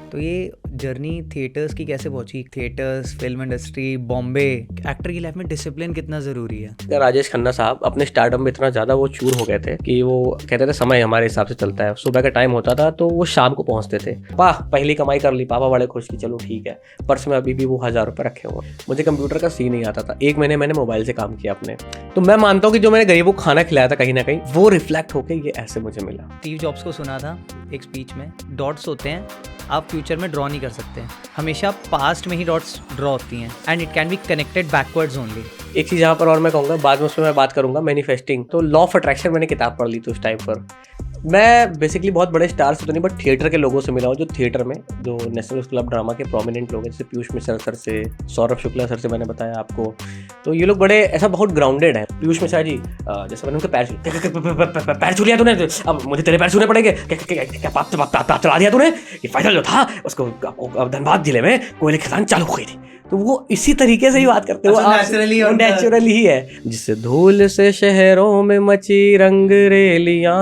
तो ये journey theatres की कैसे पहुंची? Theatres, film industry, Bombay, actor की लाइफ में डिसिप्लिन कितना ज़रूरी है? राजेश खन्ना साहब अपने स्टारडम में इतना ज़्यादा वो चूर हो गए थे कि वो कहते थे समय हमारे हिसाब से चलता है। सुबह का टाइम होता था तो वो शाम को पहुंचते थे। वाह, पहली कमाई कर ली, पापा बड़े खुश की चलो ठीक है। पर्स में अभी भी वो 1000 रुपये रखे हुए। मुझे कंप्यूटर का सीन नहीं आता था। 1 महीने मैंने मोबाइल से काम किया अपने। तो मैं मानता हूँ कि जो मैंने गरीबों को खाना खिलाया था कहीं ना कहीं वो रिफ्लेक्ट होकर ये ऐसे मुझे मिला। स्टीव जॉब्स को सुना था एक स्पीच में, डॉट्स होते हैं, आप फ्यूचर में ड्रॉ नहीं कर सकते हैं, हमेशा पास्ट में ही डॉट्स ड्रॉ होती हैं and it can be connected backwards only. एक चीज़ यहाँ पर और मैं कहूँगा, बाद में उसमें मैं बात करूँगा मैनिफेस्टिंग। तो लॉ ऑफ अट्रैक्शन मैंने किताब पढ़ ली थी उस टाइम पर। मैं बेसिकली बहुत बड़े स्टार से तो नहीं, बट थिएटर के लोगों से मिला हूँ, जो थिएटर में जो नेशनल स्कूल ऑफ ड्रामा के प्रोमिनेंट लोग हैं, जैसे पीयूष मिश्रा सर से, सौरभ शुक्ला सर से मैंने बताया आपको। तो ये लोग बड़े ऐसा बहुत ग्राउंडेड है। पीयूष मिश्रा जी, जैसे मैंने उनके पैर छू लिया तूने, अब मुझे तेरे पैर छूने पड़ेंगे, क्या पाप चला दिया तूने? ये फाइनल जो था उसको धनबाद जिले में कोयले खदान चालू हो गई थी। तो वो इसी तरीके से ही बात करते हो, नेचुरली ही है। जिस धूल से शहरों में मची रंग रेलियां,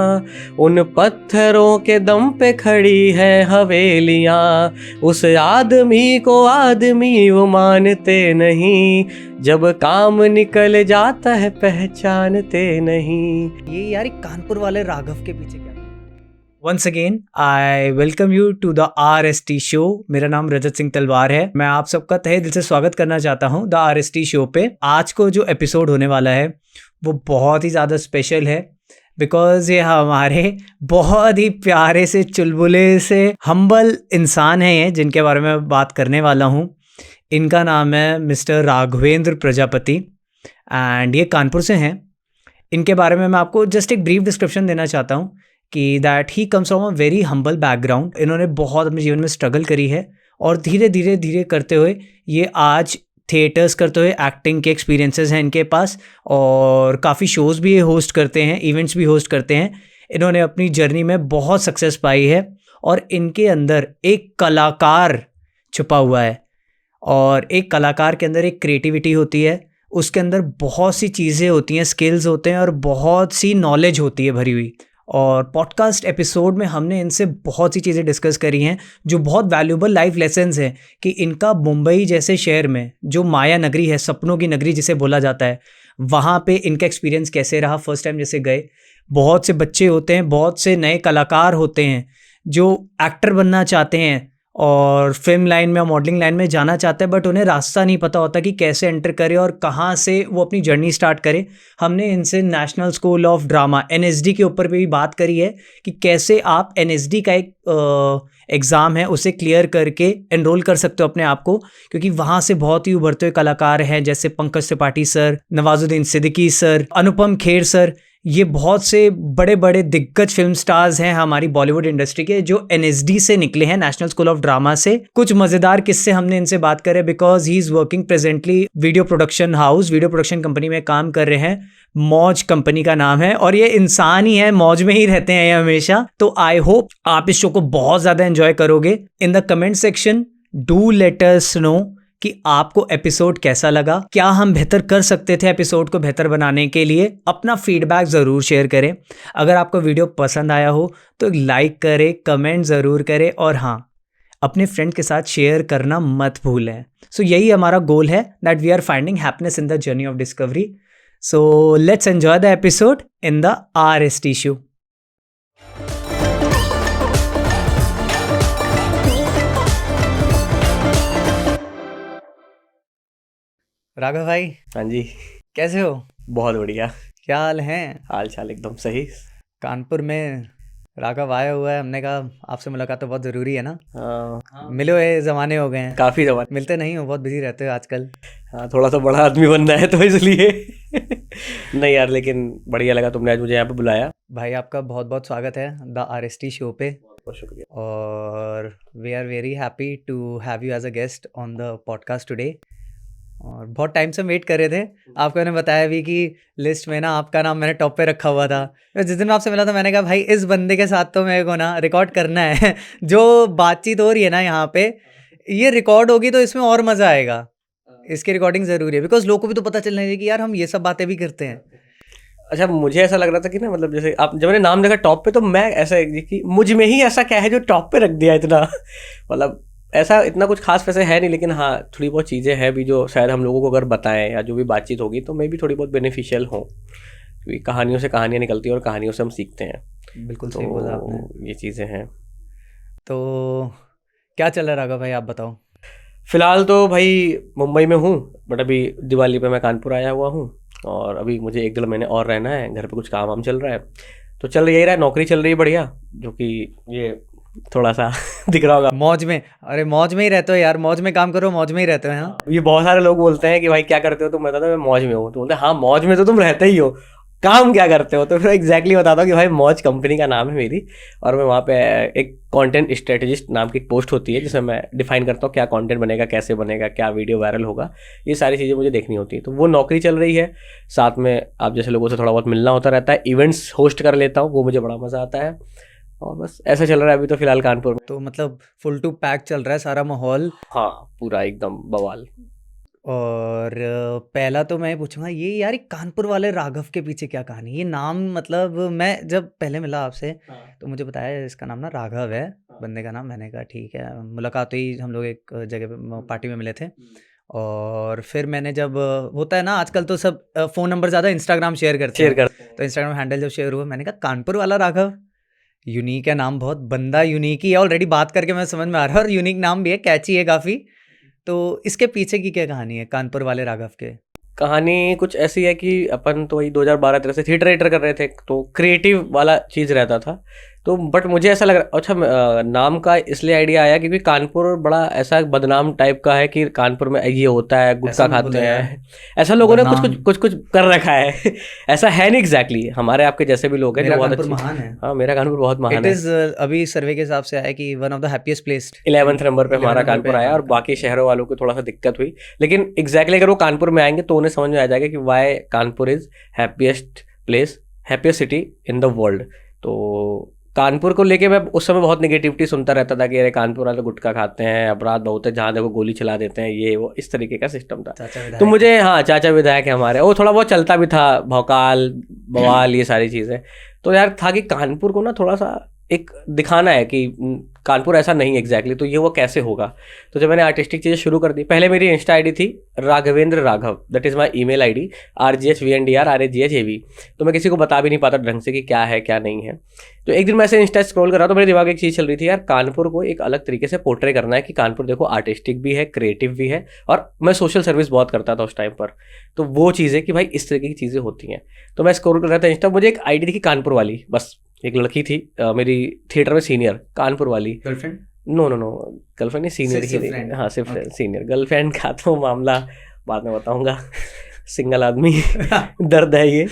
उन पत्थरों के दम पे खड़ी है हवेलियां। उस आदमी को आदमी वो मानते नहीं, जब काम निकल जाता है पहचानते नहीं। ये यार कानपुर वाले राघव के पीछे क्या? Once again I welcome you to the RST show. मेरा नाम रजत सिंह तलवार है। मैं आप सबका तहे दिल से स्वागत करना चाहता हूँ द RST शो पे। आज को जो एपिसोड होने वाला है वो बहुत ही ज़्यादा स्पेशल है, बिकॉज ये हमारे बहुत ही प्यारे से चुलबुले से हम्बल इंसान हैं ये, जिनके बारे में बात करने वाला हूँ। इनका नाम है मिस्टर राघवेंद्र प्रजापति एंड ये कानपुर से हैं। इनके बारे में मैं आपको जस्ट एक ब्रीफ डिस्क्रिप्शन देना चाहता हूँ कि that he comes from a very humble background. इन्होंने बहुत अपने जीवन में स्ट्रगल करी है और धीरे धीरे धीरे करते हुए ये आज थिएटर्स करते हुए एक्टिंग के एक्सपीरियंसेस हैं इनके पास, और काफ़ी शोज़ भी होस्ट करते हैं, इवेंट्स भी होस्ट करते हैं। इन्होंने अपनी जर्नी में बहुत सक्सेस पाई है और इनके अंदर एक कलाकार छुपा हुआ है, और एक कलाकार के अंदर एक क्रिएटिविटी होती है, उसके अंदर बहुत सी चीज़ें होती हैं, स्किल्स होते हैं और बहुत सी नॉलेज होती है भरी हुई। और पॉडकास्ट एपिसोड में हमने इनसे बहुत सी चीज़ें डिस्कस करी हैं जो बहुत वैल्यूबल लाइफ लेसन्स हैं कि इनका मुंबई जैसे शहर में जो माया नगरी है, सपनों की नगरी जिसे बोला जाता है, वहाँ पे इनका एक्सपीरियंस कैसे रहा फर्स्ट टाइम जैसे गए। बहुत से बच्चे होते हैं, बहुत से नए कलाकार होते हैं जो एक्टर बनना चाहते हैं और फिल्म लाइन में, मॉडलिंग लाइन में जाना चाहते हैं, बट उन्हें रास्ता नहीं पता होता कि कैसे एंटर करें और कहाँ से वो अपनी जर्नी स्टार्ट करें। हमने इनसे national school of drama NSD के ऊपर भी बात करी है कि कैसे आप NSD का एक एग्ज़ाम है उसे क्लियर करके एनरोल कर सकते हो अपने आप को, क्योंकि वहाँ से बहुत ही उभरते हुए कलाकार हैं जैसे Pankaj Tripathi sir, Nawazuddin Siddiqui sir, Anupam Kher sir. ये बहुत से बड़े बड़े दिग्गज फिल्म स्टार्स हैं हमारी बॉलीवुड इंडस्ट्री के जो NSD से निकले हैं, नेशनल स्कूल ऑफ ड्रामा से। कुछ मज़ेदार किस्से हमने इनसे बात करे because he is working presently video production company में काम कर रहे हैं। मौज कंपनी का नाम है और ये इंसान ही है, मौज में ही रहते हैं ये हमेशा। तो आई होप आप इस शो को बहुत ज़्यादा एंजॉय करोगे। In the comment section do let us know कि आपको एपिसोड कैसा लगा, क्या हम बेहतर कर सकते थे एपिसोड को बेहतर बनाने के लिए। अपना फीडबैक ज़रूर शेयर करें। अगर आपको वीडियो पसंद आया हो तो लाइक करें, कमेंट ज़रूर करें, और हाँ, अपने फ्रेंड के साथ शेयर करना मत भूलें। सो यही हमारा गोल है, that we are finding happiness in the journey of discovery. So let's enjoy the episode in the RST show. Raghav भाई, हाँ जी, कैसे हो? बहुत बढ़िया। क्या हाल है? हाल चाल एकदम सही। कानपुर में राघव आया हुआ है, हमने कहा आपसे मुलाकात तो बहुत ज़रूरी है ना। हाँ, मिले हुए ज़माने हो गए हैं, काफ़ी जवान। मिलते नहीं हो, बहुत बिजी रहते हो आजकल। हाँ, थोड़ा सा बड़ा आदमी बनना है तो इसलिए नहीं यार, लेकिन बढ़िया लगा तुमने आज मुझे यहाँ पे बुलाया। भाई आपका बहुत बहुत स्वागत है द RST शो पे, बहुत शुक्रिया। और we are very happy to have you as a guest on the podcast today. और बहुत टाइम से वेट कर रहे थे। आपको मैंने बताया भी कि लिस्ट में ना आपका नाम मैंने टॉप पे रखा हुआ था। जिस दिन मैं आपसे मिला था मैंने कहा भाई इस बंदे के साथ तो मेरे को ना रिकॉर्ड करना है जो बातचीत हो रही है ना यहाँ पे, ये रिकॉर्ड होगी तो इसमें और मज़ा आएगा। इसकी रिकॉर्डिंग ज़रूरी है बिकॉज लोगों को भी तो पता चलना चाहिए कि यार हम ये सब बातें भी करते हैं। अच्छा, मुझे ऐसा लग रहा था कि ना, मतलब जैसे आप जब मैंने नाम देखा टॉप पे, तो मैं ऐसा कि मुझ में ही ऐसा क्या है जो टॉप पे रख दिया इतना मतलब ऐसा इतना कुछ खास वैसे है नहीं, लेकिन हाँ थोड़ी बहुत चीज़ें हैं भी जो शायद हम लोगों को अगर बताएं या जो भी बातचीत होगी तो मे भी थोड़ी बहुत बेनिफिशियल हो, क्योंकि कहानियों से कहानियाँ निकलती हैं और कहानियों से हम सीखते हैं। बिल्कुल सही बोला आपने। तो ये चीज़ें हैं। तो क्या चल रहा है राघव भाई, आप बताओ। फिलहाल तो भाई मुंबई में हूँ, बट अभी दिवाली पे मैं कानपुर आया हुआ हूँ, और अभी मुझे 1 डेढ़ महीने और रहना है। घर पे कुछ काम वाम चल रहा है, तो चल यही रहा है, नौकरी चल रही है बढ़िया, जो कि ये थोड़ा सा दिख रहा होगा। मौज में, अरे मौज में ही रहते हो यार, मौज में काम करो, मौज में ही रहते हो। हाँ, ये बहुत सारे लोग बोलते हैं कि भाई क्या करते हो तुम, बताता मैं मौज में हूँ, तो बोलते हैं हाँ मौज में तो तुम रहते ही हो, काम क्या करते हो, तो फिर एग्जैक्टली बताता हूँ कि भाई मौज कंपनी का नाम है मेरी, और मैं वहाँ पे एक कंटेंट स्ट्रेटेजिस्ट नाम की एक पोस्ट होती है जिसमें मैं डिफाइन करता हूँ क्या कंटेंट बनेगा, कैसे बनेगा, क्या वीडियो वायरल होगा, ये सारी चीज़ें मुझे देखनी होती है। तो वो नौकरी चल रही है, साथ में आप जैसे लोगों से थोड़ा बहुत मिलना होता रहता है, इवेंट्स होस्ट कर लेता हूँ, वो मुझे बड़ा मज़ा आता है, और बस ऐसा चल रहा है अभी तो फिलहाल कानपुर में। तो मतलब फुल टू पैक चल रहा है सारा माहौल। हाँ, पूरा एकदम बवाल। और पहला तो मैं पूछूंगा ये यार, ये कानपुर वाले राघव के पीछे क्या कहानी, ये नाम, मतलब मैं जब पहले मिला आपसे तो मुझे बताया इसका नाम ना राघव है, बंदे का नाम। मैंने कहा ठीक है, मुलाकात हुई, हम लोग एक जगह पे पार्टी में मिले थे। और फिर मैंने जब होता है ना आजकल तो सब फ़ोन नंबर ज़्यादा इंस्टाग्राम शेयर करते शेयर हैं, कर। तो इंस्टाग्राम हैंडल जब शेयर हुआ मैंने कहा कानपुर वाला राघव, यूनिक है नाम, बहुत बंदा यूनिक ही है, ऑलरेडी बात करके मैं समझ में आ रहा है, और यूनिक नाम भी है, कैची है काफ़ी। तो इसके पीछे की क्या कहानी है कानपुर वाले राघव के? कहानी कुछ ऐसी है कि अपन तो वही 2012-13 से थिएटर वेटर कर रहे थे, तो क्रिएटिव वाला चीज़ रहता था। तो बट मुझे ऐसा लग रहा, अच्छा नाम का इसलिए आइडिया आया क्योंकि कानपुर बड़ा ऐसा बदनाम टाइप का है कि कानपुर में ये होता है, गुटखा ऐसा मत खाते बोलो यार, हैं, ऐसा लोगों ने कुछ बदनाम। कुछ कुछ कुछ कर रखा है ऐसा है नहीं एग्जैक्टली, हमारे आपके जैसे भी लोग हैं जो मेरा बहुत कानपुर अच्छे। महान है। हाँ, मेरा कानपुर बहुत महान इट है। इज़ अभी सर्वे के हिसाब से आया कि one of the happiest place. 11th number पे 11 हमारा नंबर पे कानपुर आया, हमारा और बाकी कानपुर। शहरों वालों को थोड़ा सा दिक्कत हुई, लेकिन एग्जैक्टली अगर वो कानपुर में आएंगे तो उन्हें समझ में आ जाएगा कि why Kanpur is happiest place, happiest city in the world. तो कानपुर को लेके मैं उस समय बहुत नेगेटिविटी सुनता रहता था कि अरे कानपुर वाले गुटखा खाते हैं, अपराध बहुत है, जहाँ देखो गोली चला देते हैं, ये वो इस तरीके का सिस्टम था। चाचा तो विधायक। मुझे, हाँ चाचा विधायक है हमारे, वो थोड़ा बहुत चलता भी था, भौकाल बवाल ये सारी चीज़ें। तो यार था कि कानपुर को ना थोड़ा सा एक दिखाना है कि कानपुर ऐसा नहीं एग्जैक्टली, तो ये वो कैसे होगा। तो जब मैंने आर्टिस्टिक चीज़ें शुरू कर दी, पहले मेरी इंस्टा आईडी थी Raghavendra Raghav, that is my email ID, RGHVNDRRAGHAV। तो मैं किसी को बता भी नहीं पाता ढंग से कि क्या है क्या नहीं है। तो एक दिन मैं ऐसे इंस्टा स्क्रॉल कर रहा, तो मेरे दिमाग में एक चीज़ चल रही थी, यार कानपुर को एक अलग तरीके से पोर्ट्रे करना है कि कानपुर देखो आर्टिस्टिक भी है, क्रिएटिव भी है, और मैं सोशल सर्विस बहुत करता था उस टाइम पर। तो वो चीज़ें कि भाई इस तरीके की चीज़ें होती हैं। तो मैं स्क्रॉल कर रहा था इंस्टा, मुझे एक आईडी दिखी कानपुर वाली, बस एक लड़की थी मेरी थिएटर में सीनियर, कानपुर वाली। Girlfriend? No no no, girlfriend नहीं, सीनियर सिर्फ ही friend? थी। हाँ सिर्फ Okay. सीनियर, गर्लफ्रेंड का तो मामला बाद में बताऊंगा सिंगल आदमी दर्द है ये।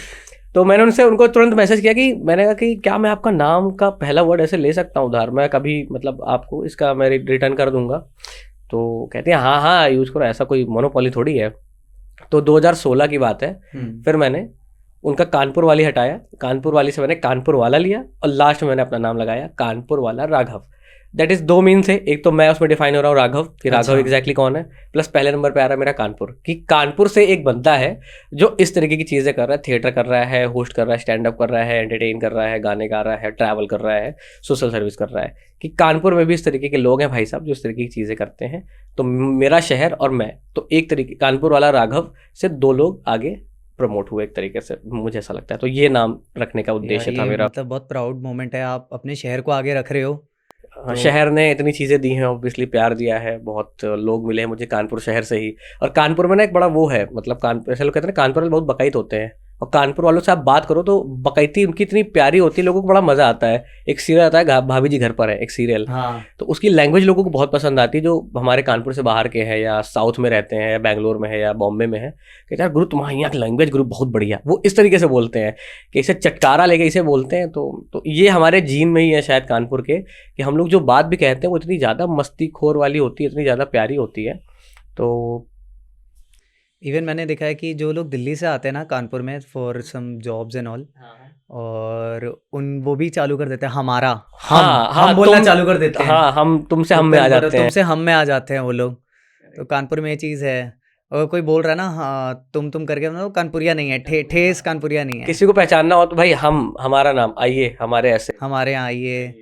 तो मैंने उनको तुरंत मैसेज किया कि मैंने कहा कि क्या मैं आपका नाम का पहला वर्ड ऐसे ले सकता हूँ उधार, मैं कभी मतलब आपको इसका मैं रिटर्न कर दूंगा। तो कहती है हाँ हाँ यूज़ करो, ऐसा कोई मोनोपोली थोड़ी है। तो 2016 की बात है। फिर मैंने उनका कानपुर वाली हटाया, कानपुर वाली से मैंने कानपुर वाला लिया, और लास्ट में मैंने अपना नाम लगाया कानपुर वाला राघव। दैट इज 2 मीन्स है, एक तो मैं उसमें डिफाइन हो रहा हूँ राघव कि राघव अच्छा। एग्जैक्टली कौन है, प्लस पहले नंबर पे आ रहा है मेरा कानपुर, कि कानपुर से एक बंदा है जो इस तरीके की चीज़ें कर रहा है, थिएटर कर रहा है, होस्ट कर रहा है, स्टैंड अप कर रहा है, एंटरटेन कर रहा है, गाने गा रहा है, ट्रैवल कर रहा है, सोशल सर्विस कर रहा है, कि कानपुर में भी इस तरीके के लोग हैं भाई साहब जो इस तरीके की चीज़ें करते हैं। तो मेरा शहर और मैं, तो एक तरीके कानपुर वाला राघव से 2 लोग आगे प्रमोट हुए एक तरीके से, मुझे ऐसा लगता है। तो ये नाम रखने का उद्देश्य यार था ये मेरा। मतलब बहुत प्राउड मोमेंट है, आप अपने शहर को आगे रख रहे हो। तो शहर ने इतनी चीज़ें दी हैं, ऑब्वियसली प्यार दिया है, बहुत लोग मिले हैं मुझे कानपुर शहर से ही। और कानपुर में ना एक बड़ा वो है, मतलब कानपुर ऐसे लोग कहते हैं ना कानपुर में बहुत बकाइत होते हैं, और कानपुर वालों से आप बात करो तो बकैती उनकी इतनी प्यारी होती है, लोगों को बड़ा मज़ा आता है। एक सीरियल आता है भाभी जी घर पर है, एक सीरियल, हाँ, तो उसकी लैंग्वेज लोगों को बहुत पसंद आती है, जो हमारे कानपुर से बाहर के हैं या साउथ में रहते हैं या बेंगलोर में है या बॉम्बे में है, कि यार गुरु तुम्हारे यहाँ की लैंग्वेज गुरु बहुत बढ़िया, वो इस तरीके से बोलते हैं कि इसे चटकारा लेके इसे बोलते हैं। तो ये हमारे जीन में ही है शायद कानपुर के, कि हम लोग जो बात भी कहते हैं वो इतनी ज़्यादा मस्ती खोर वाली होती है, इतनी ज़्यादा प्यारी होती है। तो इवन मैंने देखा है कि जो लोग दिल्ली से आते हैं ना कानपुर में for some jobs and all, और वो भी चालू कर देते हैं हमारा, हम बोलना चालू कर देते हैं। हाँ, हम तुमसे हम में आ जाते हैं। तुमसे हम में आ जाते हैं वो लोग। तो कानपुर में ये चीज़ है। अगर कोई बोल रहा है ना हाँ तुम करके, मतलब कानपुरिया नहीं है, ठेस कानपुरिया नहीं है। किसी को पहचानना हो तो भाई हमारा नाम आइए हमारे ऐसे। हमारे यहाँ आइए।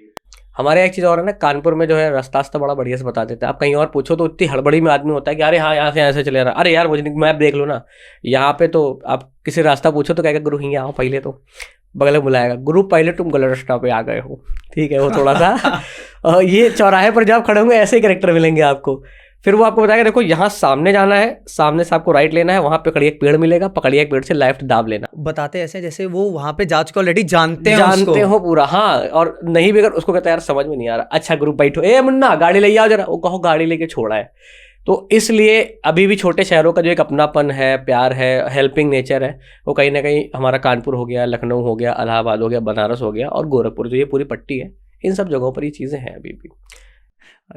हमारे यहाँ एक चीज़ और है ना, कानपुर में जो है रास्ता बड़ा बढ़िया से बता देते हैं। आप कहीं और पूछो तो इतनी हड़बड़ी में आदमी होता है कि अरे हाँ यहाँ से ऐसे चले रहा, अरे यार मुझे मैप देख लो ना। यहाँ पे तो आप किसी रास्ता पूछो तो कहेगा गुरु हिंगे आओ पहले, तो बगल में बुलाएगा गुरु पहले तुम गलत रास्ता पे आ गए हो, ठीक है। वो थोड़ा सा ये चौराहे पर जब आप खड़े होंगे ऐसे ही कैरेक्टर मिलेंगे आपको। फिर वो आपको बताएगा देखो यहाँ सामने जाना है, सामने से आपको राइट लेना है, वहाँ पे पकड़िए एक पेड़ मिलेगा, पकड़िए एक पेड़ से लेफ्ट दाब लेना। बताते ऐसे जैसे वो वहाँ पे जा चुके ऑलरेडी, जानते हो पूरा। हाँ, और नहीं भी अगर उसको कहता है यार समझ में नहीं आ रहा, अच्छा ग्रुप बैठो, ए मुन्ना गाड़ी ले आओ जरा, वो कहो गाड़ी लेके छोड़ा है। तो इसलिए अभी भी छोटे शहरों का जो एक अपनापन है, प्यार है, हेल्पिंग नेचर है, वो कहीं ना कहीं हमारा कानपुर हो गया, लखनऊ हो गया, इलाहाबाद हो गया, बनारस हो गया और गोरखपुर, जो ये पूरी पट्टी है, इन सब जगहों पर ये चीज़ें हैं अभी भी।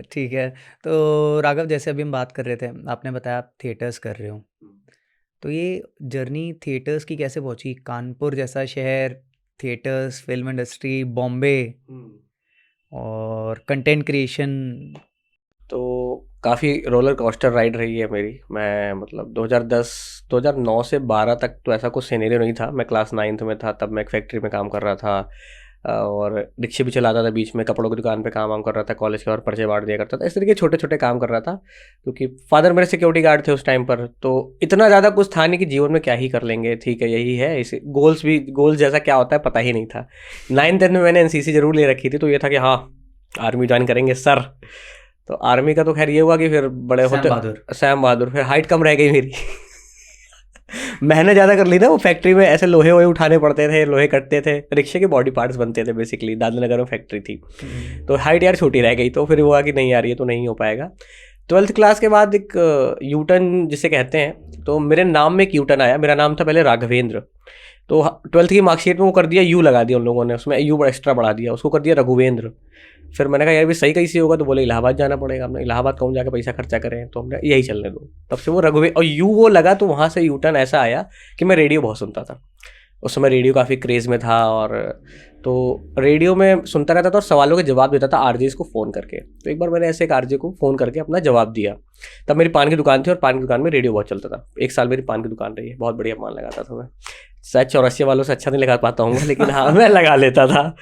ठीक है। तो राघव, जैसे अभी हम बात कर रहे थे, आपने बताया आप थिएटर्स कर रहे हो, तो ये जर्नी थिएटर्स की कैसे पहुंची? कानपुर जैसा शहर, थिएटर्स, फिल्म इंडस्ट्री, बॉम्बे और कंटेंट क्रिएशन। तो काफ़ी रोलर कोस्टर राइड रही है मेरी। मैं मतलब 2009 से 12 तक तो ऐसा कुछ सिनेरियो नहीं था। मैं क्लास 9th में था, तब मैं एक फैक्ट्री में काम कर रहा था और रिक्शे भी चलाता था, बीच में कपड़ों की दुकान पे काम वाम कर रहा था, कॉलेज के और पर्चे बांट दिया करता था। इस तरीके छोटे छोटे काम कर रहा था क्योंकि फादर मेरे सिक्योरिटी गार्ड थे उस टाइम पर। तो इतना ज़्यादा कुछ था नहीं कि जीवन में क्या ही कर लेंगे, ठीक है यही है। इसे गोल्स जैसा क्या होता है पता ही नहीं था। 9th में मैंने NCC जरूर ले रखी थी, तो ये था कि हाँ आर्मी ज्वाइन करेंगे सर। तो आर्मी का तो खैर ये हुआ कि फिर बड़े होते सैम बहादुर, फिर हाइट कम रह गई मेरी मैंने ज़्यादा कर ली ना। वो फैक्ट्री में ऐसे लोहे वोहे उठाने पड़ते थे, लोहे कटते थे, रिक्शे के बॉडी पार्ट्स बनते थे बेसिकली। दादनगर में फैक्ट्री थी, तो हाइट यार छोटी रह गई। तो फिर हुआ कि नहीं यार ये तो नहीं हो पाएगा। 12th क्लास के बाद एक यूटर्न जिसे कहते हैं, तो मेरे नाम में एक यूटर्न आया। मेरा नाम था पहले राघवेंद्र, तो 12th की मार्कशीट में वो कर दिया यू लगा दिया उन लोगों ने, उसमें यू एक्स्ट्रा बढ़ा दिया, उसको कर दिया रघुवेंद्र। फिर मैंने कहा यार भी सही कैसे होगा, तो बोले इलाहाबाद जाना पड़ेगा। हमने इलाहाबाद कौन जाके पैसा खर्चा करें, तो हमने यही चलने दो। तब से वो रघुवेंद्र और यू वो लगा, तो वहाँ से यूटर्न ऐसा आया कि मैं रेडियो बहुत सुनता था। उस समय रेडियो काफ़ी क्रेज़ में था, और तो रेडियो में सुनता रहता था और सवालों के जवाब देता था RJs को फ़ोन करके। तो एक बार मैंने ऐसे एक RJ को फ़ोन करके अपना जवाब दिया। तब मेरी पान की दुकान थी और पान की दुकान में रेडियो बहुत चलता था। 1 साल मेरी पान की दुकान रही है, बहुत बढ़िया पान लगाता था मैं। शायद चौरसिया वालों से अच्छा नहीं लगा पाता हूँ, लेकिन हाँ मैं लगा लेता था।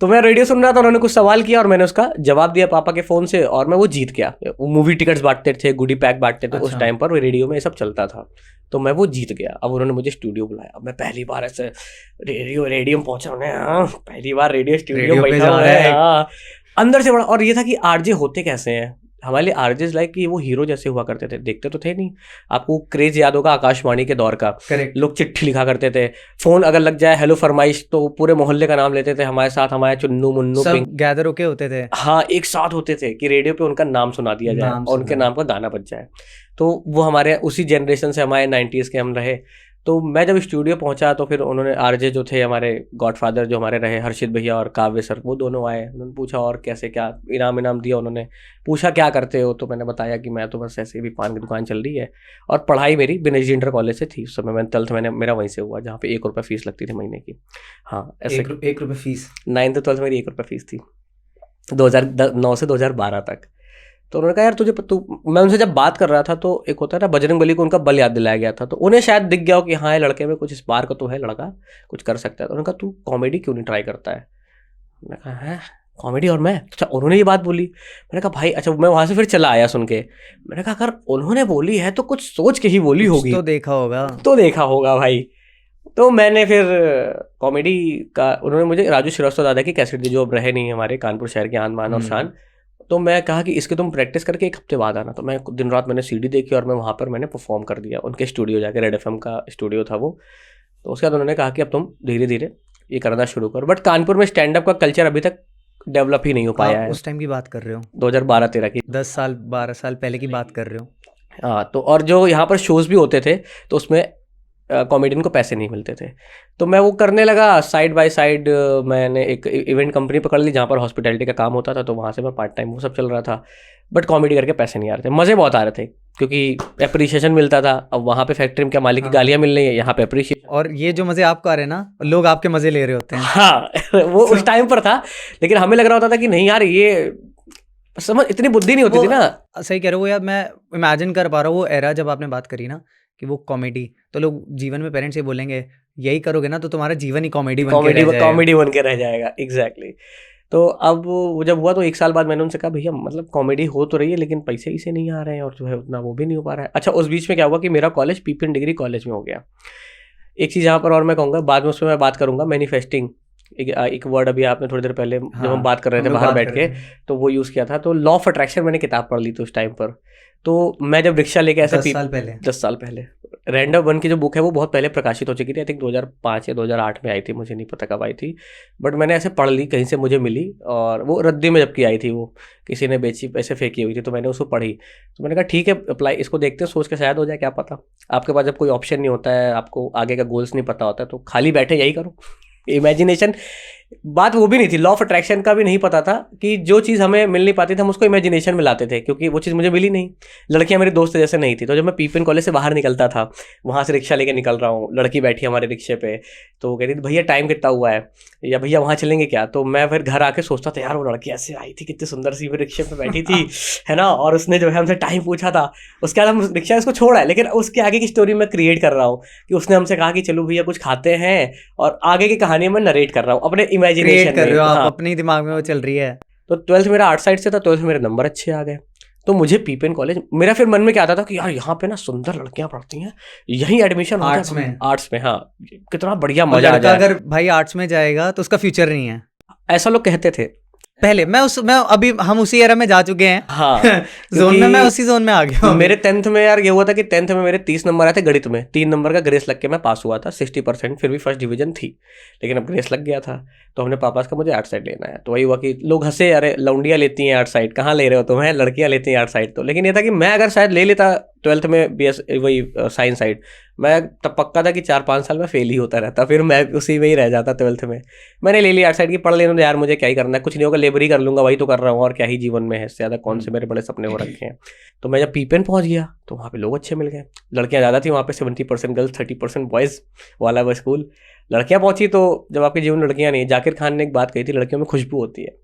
तो मैं रेडियो सुन रहा था, उन्होंने कुछ सवाल किया और मैंने उसका जवाब दिया पापा के फ़ोन से, और मैं वो जीत गया। वो मूवी टिकट्स बांटते थे, गुडी पैक बांटते थे। अच्छा। उस टाइम पर वो रेडियो में ये सब चलता था, तो मैं वो जीत गया। अब उन्होंने मुझे स्टूडियो बुलाया। अब मैं पहली बार ऐसे रेडियो में पहुंचा, उन्हें पहली बार रेडियो स्टूडियो बैठा हुआ है अंदर से बड़ा। और ये था कि RJ होते कैसे हैं हमारे लिए। RJs लाइक कि वो हीरो जैसे हुआ करते थे, देखते तो थे नहीं। आपको क्रेज याद होगा आकाशवाणी के दौर का, लोग चिट्ठी लिखा करते थे, फोन अगर लग जाए हेलो फरमाइश तो पूरे मोहल्ले का नाम लेते थे। हमारे साथ हमारे चुन्नू मुन्नू सब गैदर होके होते थे, हाँ एक साथ होते थे कि रेडियो पे उनका नाम सुना दिया जाए और उनके नाम का गाना बज जाए। तो वो हमारे उसी जनरेशन से, हमारे 90s के हम रहे। तो मैं जब स्टूडियो पहुंचा तो फिर उन्होंने RJ जो थे हमारे गॉडफादर जो हमारे रहे, हर्षित भैया और काव्य सर, वो दोनों आए। उन्होंने पूछा और कैसे क्या इनाम दिया। उन्होंने पूछा क्या करते हो, तो मैंने बताया कि मैं तो बस ऐसे भी पान की दुकान चल रही है। और पढ़ाई मेरी बिनेश इंटर कॉलेज से थी उस समय। मैंने 12th मेरा वहीं से हुआ, जहाँ पे 1 रुपये फीस लगती थी महीने की। हाँ ऐसे 1 रुपये फीस। 9th 12th मेरी 1 रुपये फीस थी 2009 से 2012 तक। तो उन्होंने कहा यार मैं उनसे जब बात कर रहा था तो एक होता है ना बजरंगबली को उनका बल याद दिलाया गया था, तो उन्हें शायद दिख गया हो कि हाँ ये लड़के में कुछ स्पार्क तो है, लड़का कुछ कर सकता है। तो उन्होंने कहा तू कॉमेडी क्यों नहीं ट्राई करता है। मैंने कहा है कॉमेडी और मैं, अच्छा उन्होंने ये बात बोली। मैंने कहा भाई अच्छा, मैं वहाँ से फिर चला आया सुन के। मैंने कहा अगर उन्होंने बोली है तो कुछ सोच के ही बोली होगी, तो देखा होगा भाई। तो मैंने फिर कॉमेडी का, उन्होंने मुझे राजू श्रीवास्तव दादा की कैसेट दी जो अब रहे नहीं हमारे, कानपुर शहर के आन मान और शान। तो मैं कहा कि इसके तुम प्रैक्टिस करके 1 हफ्ते बाद आना। तो मैं दिन रात मैंने CD देखी और मैं वहाँ पर मैंने परफॉर्म कर दिया उनके स्टूडियो जाके। रेड FM का स्टूडियो था वो। तो उसके बाद उन्होंने कहा कि अब तुम धीरे धीरे ये करना शुरू करो। बट कानपुर में स्टैंड अप का कल्चर अभी तक डेवलप ही नहीं हो पाया है। उस टाइम की बात कर रहे हो, 2012-13 की, 12 साल पहले की बात कर रहे हो। हाँ, तो और जो यहाँ पर शोज़ भी होते थे तो उसमें कॉमेडियन को पैसे नहीं मिलते थे। तो मैं वो करने लगा साइड बाय साइड। मैंने एक इवेंट कंपनी पकड़ ली जहाँ पर हॉस्पिटैलिटी का काम होता था, तो वहाँ से मैं पार्ट टाइम वो सब चल रहा था। बट कॉमेडी करके पैसे नहीं आ रहे थे, मज़े बहुत आ रहे थे क्योंकि अप्रिशिएशन मिलता था। अब वहाँ पे फैक्ट्री में क्या मालिक की गालियाँ मिल रही है, यहाँ पे अप्रिशिएशन। और ये जो मज़े आपको आ रहे हैं ना, लोग आपके मज़े ले रहे होते हैं। हाँ वो उस टाइम पर था, लेकिन हमें लग रहा होता था कि नहीं यार ये समझ इतनी बुद्धि नहीं होती थी ना। सही कह रहे हो यार, मैं इमेजिन कर पा रहा हूँ वो एरा जब आपने बात करी ना कि वो कॉमेडी, तो लोग जीवन में पेरेंट्स ये बोलेंगे यही करोगे ना तो तुम्हारा जीवन ही कॉमेडी बन के रह जाएगा। कॉमेडी बन के रह जाएगा, एग्जैक्टली। तो अब वो जब हुआ तो 1 साल बाद मैंने उनसे कहा भैया मतलब कॉमेडी हो तो रही है लेकिन पैसे ही से नहीं आ रहे हैं और जो है उतना वो भी नहीं हो पा रहा है। अच्छा, उस बीच में क्या हुआ कि मेरा कॉलेज पीपीएन डिग्री कॉलेज में हो गया। एक चीज़ यहाँ पर और मैं कहूँगा, बाद में उसमें मैं बात करूँगा, मैनिफेस्टिंग। एक वर्ड अभी आपने थोड़ी देर पहले जब हम बात कर रहे थे बाहर बैठ के, तो वो यूज़ किया था। तो लॉ ऑफ अट्रैक्शन मैंने किताब पढ़ ली थी उस टाइम पर। तो मैं जब रिक्शा लेके ऐसे 10 साल पहले रैंडम वन की जो बुक है वो बहुत पहले प्रकाशित हो चुकी थी। आई थिंक 2005 या 2008 में आई थी, मुझे नहीं पता कब आई थी, बट मैंने ऐसे पढ़ ली, कहीं से मुझे मिली और वो रद्दी में जबकि आई थी, वो किसी ने बेची, पैसे फेंकी हुई थी, तो मैंने उसको पढ़ी। तो मैंने कहा ठीक है अप्लाई, इसको देखते हैं, सोच के शायद हो जाए, क्या पता। आपके पास जब कोई ऑप्शन नहीं होता है, आपको आगे का गोल्स नहीं पता होता है, तो खाली बैठे यही करो, इमेजिनेशन। बात वो भी नहीं थी, लॉ ऑफ अट्रैक्शन का भी नहीं पता था कि जो चीज़ हमें मिल नहीं पाती थी हम उसको इमेजिनेशन में लाते थे, क्योंकि वो चीज़ मुझे मिली नहीं। लड़कियां मेरे दोस्त जैसे नहीं थी। तो जब मैं पीपीएन कॉलेज से बाहर निकलता था, वहाँ से रिक्शा लेके निकल रहा हूँ, लड़की बैठी हमारे रिक्शे पे, तो वो कहती थी भैया टाइम कितना हुआ है, या भैया वहाँ चलेंगे क्या। तो मैं फिर घर आके सोचता था यार वो लड़की ऐसे आई थी, कितनी सुंदर सी रिक्शे पे बैठी थी, है ना, और उसने जो है हमसे टाइम पूछा था। उसके बाद हम रिक्शा इसको छोड़ा है, लेकिन उसके आगे की स्टोरी मैं क्रिएट कर रहा हूँ कि उसने हमसे कहा कि चलो भैया कुछ खाते हैं, और आगे की कहानी मैं नरेट कर रहा हूँ अपने इमेजिनेशन में। आप अपने दिमाग में वो चल रही है। तो 12th मेरा आर्ट साइड से था, 12th में मेरे नंबर अच्छे आ गए, तो मुझे पीपीएन कॉलेज, मेरा फिर मन में क्या आता था कि यार यहाँ पे ना सुंदर लड़कियां पढ़ती हैं, यही एडमिशन आर्ट्स में। आर्ट्स में, हाँ, कितना बढ़िया मजा आ जाए। अगर भाई आर्ट्स में जाएगा तो उसका फ्यूचर नहीं है, ऐसा लोग कहते थे पहले। मैं अभी हम उसी एरा में जा चुके हैं। हाँ जोन में मैं उसी जोन में आ गया हूँ। मेरे 10th में यार ये हुआ था कि 10th में मेरे 30 नंबर आए थे गणित में, 3 नंबर का ग्रेस लग के मैं पास हुआ था, 60%, फिर भी फर्स्ट डिवीजन थी, लेकिन अब ग्रेस लग गया था। तो हमने पापा से कहा मुझे आर्ट साइड लेना है। तो वही हुआ कि लोग हंसे, अरे लौंडियाँ लेती हैं आर्ट साइड, कहाँ ले रहे हो तुम्हें, लड़कियाँ लेती हैं आर्ट साइड। तो लेकिन ये था कि मैं अगर शायद ले लेता 12th में BS वही साइंस साइड, मैं तब पक्का था कि 4-5 साल में फेल ही होता रहता, फिर मैं उसी में ही रह जाता 12th में। मैंने ले लिया आर्ट साइड की, पढ़ लेने यार मुझे क्या ही करना है, कुछ नहीं होगा, लेबर ही कर लूँगा, वही तो कर रहा हूँ, और क्या ही जीवन में है, इससे ज़्यादा कौन से मेरे बड़े सपने हो रखे हैं। तो मैं जब पीपीएन पहुँच गया तो वहाँ पे लोग अच्छे मिल गए, लड़कियाँ ज़्यादा थी वहाँ पे, 70% गर्ल्स 30% बॉयज़ वाला वो स्कूल। लड़कियाँ पहुँची तो जब आपके जीवन में लड़कियाँ नहीं है, जाकिर खान ने एक बात कही थी, लड़कियों में खुशबू होती है